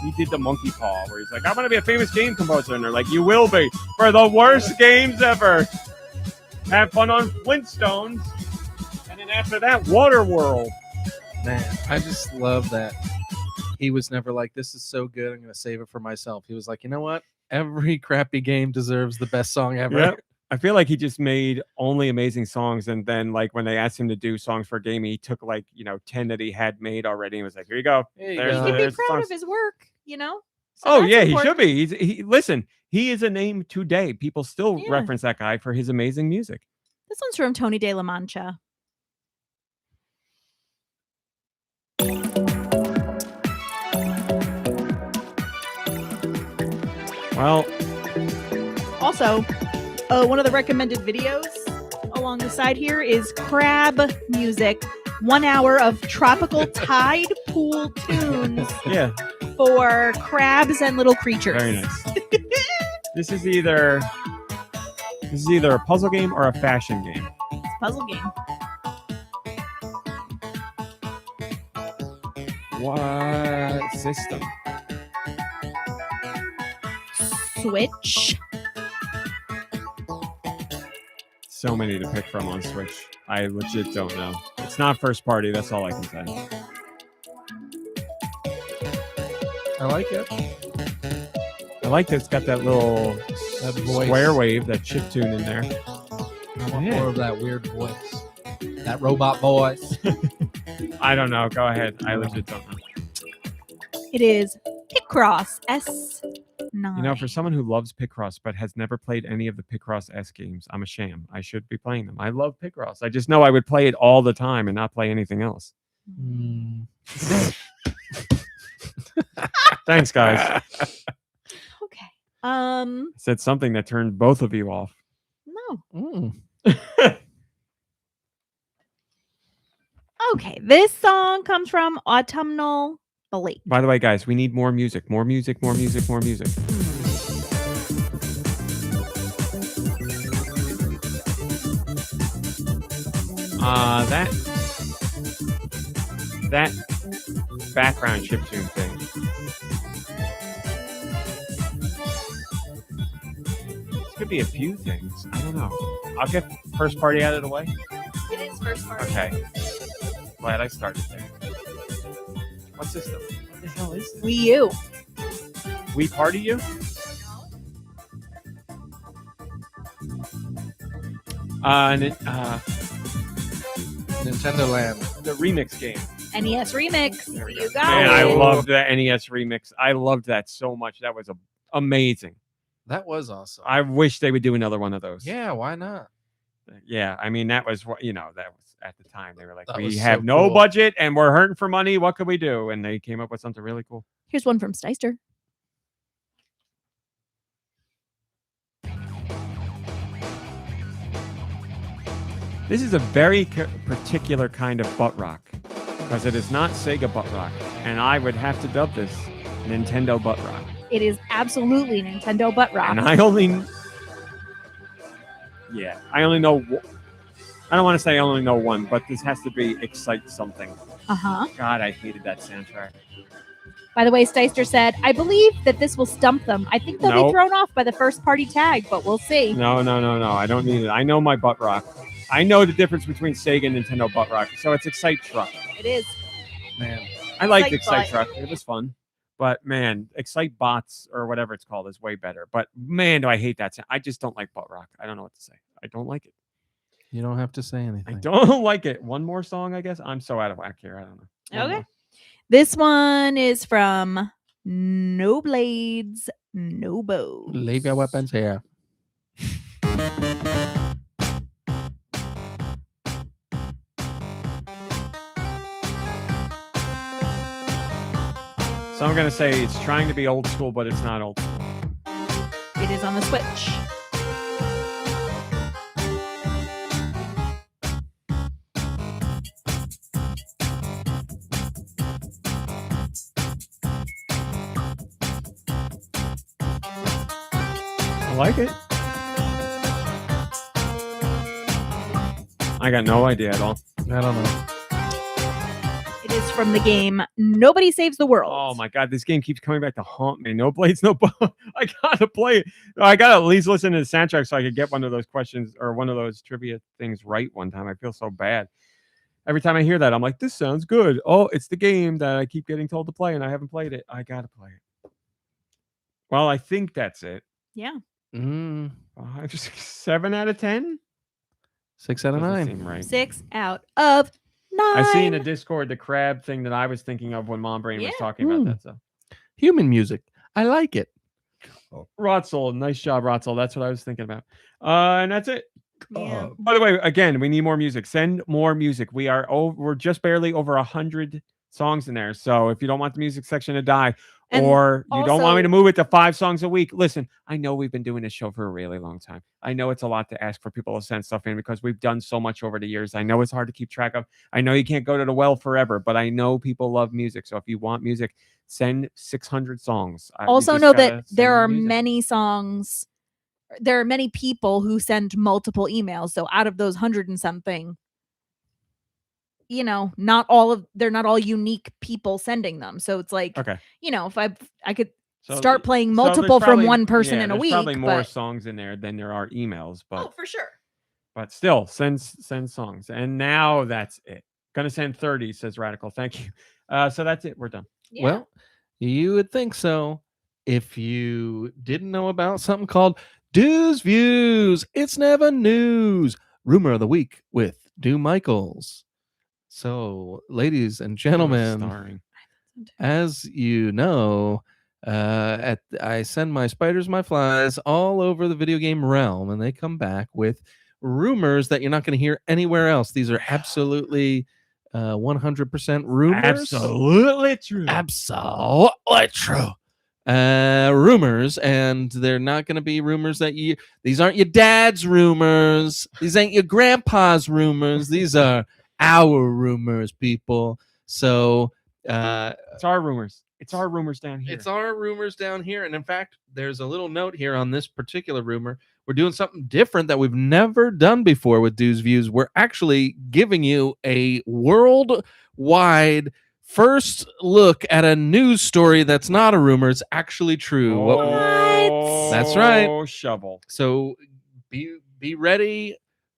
he did the monkey paw where he's like, I'm going to be a famous game composer. And they're like, you will be for the worst games ever. Have fun on Flintstones. And then after that, Waterworld. Man, I just love that he was never like, this is so good, I'm going to save it for myself. He was like, you know what? Every crappy game deserves the best song ever. Yep. I feel like he just made only amazing songs. And then like when they asked him to do songs for a game, he took like, 10 that he had made already and was like, here you go. There you There's go. He'd be there's the proud songs. of his work, you know? So Oh that's yeah, important. he should be. Listen, he is a name today. People still Yeah. reference that guy for his amazing music. This one's from Tony De La Mancha. Well, Also, one of the recommended videos along the side here is crab music. 1 hour of tropical tide pool tunes yeah, for crabs and little creatures. very nice. This is either a puzzle game or a fashion game. It's a puzzle game. What system? Switch. So many to pick from on Switch. I legit don't know. It's not first party. That's all I can say. I like it. I like that it's got that little That voice. square wave, that chip tune in there. I want Yeah. more of that weird voice. That robot voice. I don't know. Go ahead. I legit don't know. It is Picross S9. You know, for someone who loves Picross but has never played any of the Picross S games, I'm a sham. I should be playing them. I love Picross. I just know I would play it all the time and not play anything else. Mm. Thanks, guys. Okay. I said something that turned both of you off. No. Mm. Okay. This song comes from Autumnal Blake. By the way, guys, we need more music. More music, more music, more music. That background chiptune thing. This could be a few things. I don't know. I'll get first party out of the way. It is first party. Okay. Glad I started there. What system? What the hell is this? Wii U. We Party You? Nintendo Land. The remix game. NES Remix. There we You go. got Man, it. I loved the NES remix. I loved that so much. That was amazing. That was awesome. I wish they would do another one of those. Yeah, why not? Yeah, I mean, that was what, that was at the time. They were like, That we was so have no cool. budget and we're hurting for money. What could we do? And they came up with something really cool. Here's one from Steister. This is a very particular kind of butt rock because it is not Sega butt rock. And I would have to dub this Nintendo butt rock. It is absolutely Nintendo Butt Rock. And I only know. I don't want to say I only know one, but this has to be Excite Something. Uh-huh. God, I hated that soundtrack. By the way, Steister said, I believe that this will stump them. I think they'll be Nope. thrown off by the first party tag, but we'll see. No. I don't need it. I know my butt rock. I know the difference between Sega and Nintendo butt rock. So it's Excite Truck. It is. Man. I liked Excite Excite Truck. It was fun. But man, Excite Bots or whatever it's called is way better. But man, do I hate that sound. I just don't like butt rock. I don't know what to say. I don't like it. You don't have to say I anything. don't like it. One more song, I guess. I'm so out of whack here. I don't know. One Okay. more. This one is from No Blades, No Bows. Leave your weapons here. So I'm gonna say it's trying to be old school, but it's not old school. It is on the Switch. I like it. I got no idea at all. I don't know. It is from the game Nobody Saves the World. Oh my god, this game keeps coming back to haunt me. No blades, no bow. I gotta play it. I gotta at least listen to the soundtrack so I could get one of those questions or one of those trivia things right one time. I feel so bad. Every time I hear that, I'm like, this sounds good. Oh, it's the game that I keep getting told to play and I haven't played it. I gotta play it. Well, I think that's it. Yeah. Mm, 7 out of 10? 6 out of Doesn't 9. seem right. 6 out of 9. I see in the Discord the crab thing that I was thinking of when Mom Brain was Yeah. talking about that. So Human music. I like it. Rotzel, nice job, Rotzel. That's what I was thinking about. And that's it. Yeah. By the way, again, we need more music. Send more music. We're just barely over 100 songs in there. So if you don't want the music section to die, And or you don't want me also- to move it to 5 songs a week. Listen, I know we've been doing this show for a really long time. I know it's a lot to ask for people to send stuff in because we've done so much over the years. I know it's hard to keep track of. I know you can't go to the well forever, but I know people love music. So if you want music, send 600 songs. You Also just know gotta that there send are music. many songs. There are many people who send multiple emails. So out of those 100 and something, they're not all unique people sending them. So it's like, Okay. if I could So start playing there's multiple from probably- one person yeah, in a there's week. probably more But songs in there than there are emails, but for sure. but still send songs. And now that's it. Gonna send 30, says Radical. Thank you. So that's it. We're done. Yeah. Well, you would think so if you didn't know about something called Deux Views. It's never news. Rumor of the week with Dew Michaels. So, ladies and gentlemen, Starring. as you know, I send my spiders, my flies all over the video game realm, and they come back with rumors that you're not going to hear anywhere else. These are absolutely 100% rumors. Absolutely true. Absolutely true. Rumors, and they're not going to be rumors that these aren't your dad's rumors. These ain't your grandpa's rumors. These are our rumors, people. So It's our rumors. It's our rumors down here. it's our rumors down here. And in fact, there's a little note here on this particular rumor. We're doing something different that we've never done before with Dude's Views. We're actually giving you a worldwide first look at a news story that's not a rumor. It's actually true. What? That's right. Shovel. So be ready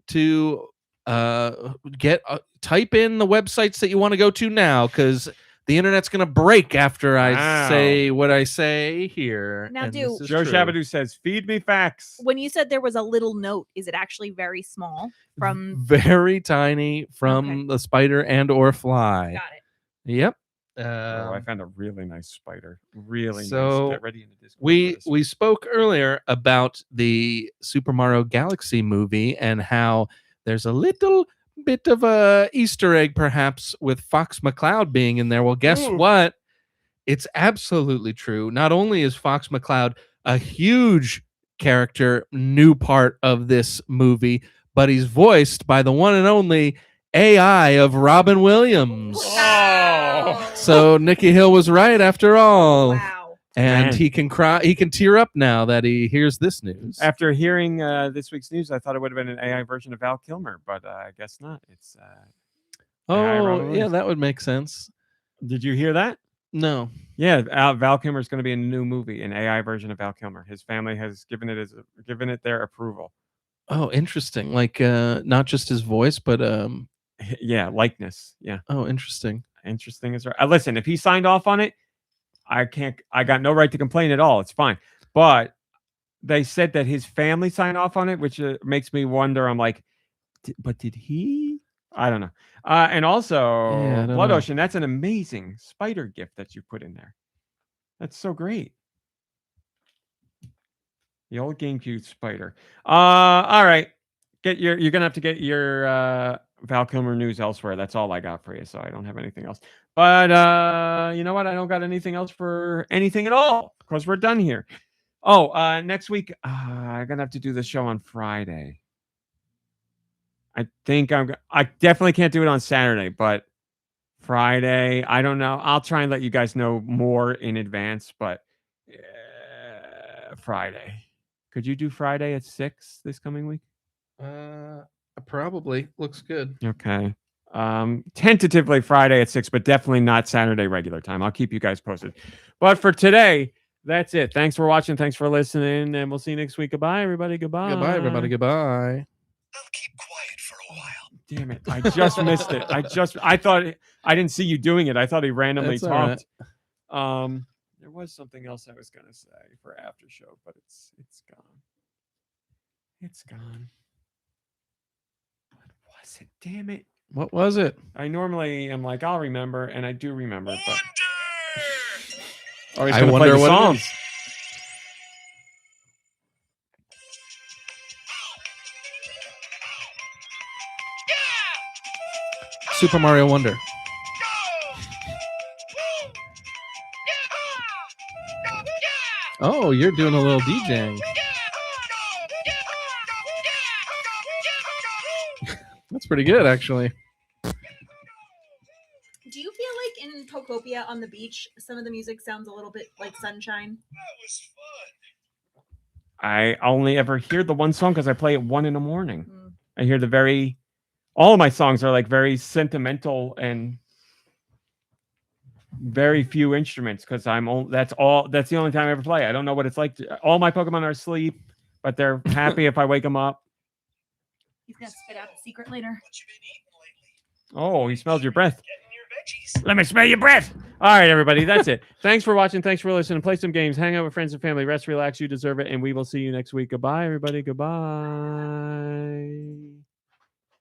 to type in the websites that you want to go to now, because the internet's going to break after I Wow. say what I say here. Now, and do- this is Joe true. Shabadoo says, "Feed me facts." When you said there was a little note, is it actually very small from very tiny from Okay. the spider and or fly. Got it. Yep. I found a really nice spider. Really so nice. Get ready in the Discord. we for this. we spoke earlier about the Super Mario Galaxy movie and how there's a little bit of a Easter egg perhaps with Fox McCloud being in there. Well, guess Ooh. what? It's absolutely true. Not only is Fox McCloud a huge character, new part of this movie, but he's voiced by the one and only AI of Robin Williams. Oh. So Nikki Hill was right after all. Wow. And Man. he can cry, he can tear up now that he hears this news. After hearing this week's news, I thought it would have been an AI version of Val Kilmer, but I guess not. It's AI Robin Oh, yeah, Williams. that would make sense. Did you hear that? No. Yeah, Val Kilmer is going to be in a new movie, an AI version of Val Kilmer. His family has given it their approval. Oh, interesting. Like not just his voice, but Yeah, likeness. Yeah, oh, interesting. interesting is right. Listen, if he signed off on it, I got no right to complain at all. It's fine. But they said that his family signed off on it, which makes me wonder. I'm like, but did he? I don't know. And also, Yeah, I don't Blood know. Ocean, that's an amazing spider gift that you put in there. That's so great. The old GameCube spider. All right. You're gonna have to get your Val Kilmer news elsewhere. That's all I got for you. So I don't have anything else. But you know what? I don't got anything else for anything at all because we're done here. Oh, next week I'm gonna have to do the show on Friday. I think I definitely can't do it on Saturday, but Friday, I don't know. I'll try and let you guys know more in advance, but Friday. Could you do Friday at 6 this coming week? Probably looks good. Okay. Tentatively Friday at 6, but definitely not Saturday regular time. I'll keep you guys posted. But for today, that's it. Thanks for watching. Thanks for listening, and we'll see you next week. Goodbye, everybody. Goodbye. Goodbye, everybody. Goodbye. I'll keep quiet for a while. Damn it. I just missed it. I thought I didn't see you doing it. I thought he randomly That's all talked. There was something else I was gonna say for Aftershow, but it's gone. It's gone. What was it? Damn it. What was it? I normally am like, I'll remember, and I do remember, but Wonder! he's I gonna play wonder the what it song. is. Super Mario Wonder. Oh, you're doing a little DJing. That's pretty good, actually. Do you feel like in Pocopia on the beach, some of the music sounds a little bit like Sunshine? I only ever hear the one song because I play at 1 a.m. Mm. I hear all of my songs are like very sentimental and very few instruments because that's the only time I ever play. I don't know what it's like. All my Pokemon are asleep, but they're happy if I wake them up. He's gonna spit out the secret later. Oh, he smells your breath. Let me smell your breath. All right, everybody, that's it. Thanks for watching. Thanks for listening. Play some games. Hang out with friends and family. Rest, relax. You deserve it. And we will see you next week. Goodbye, everybody. Goodbye.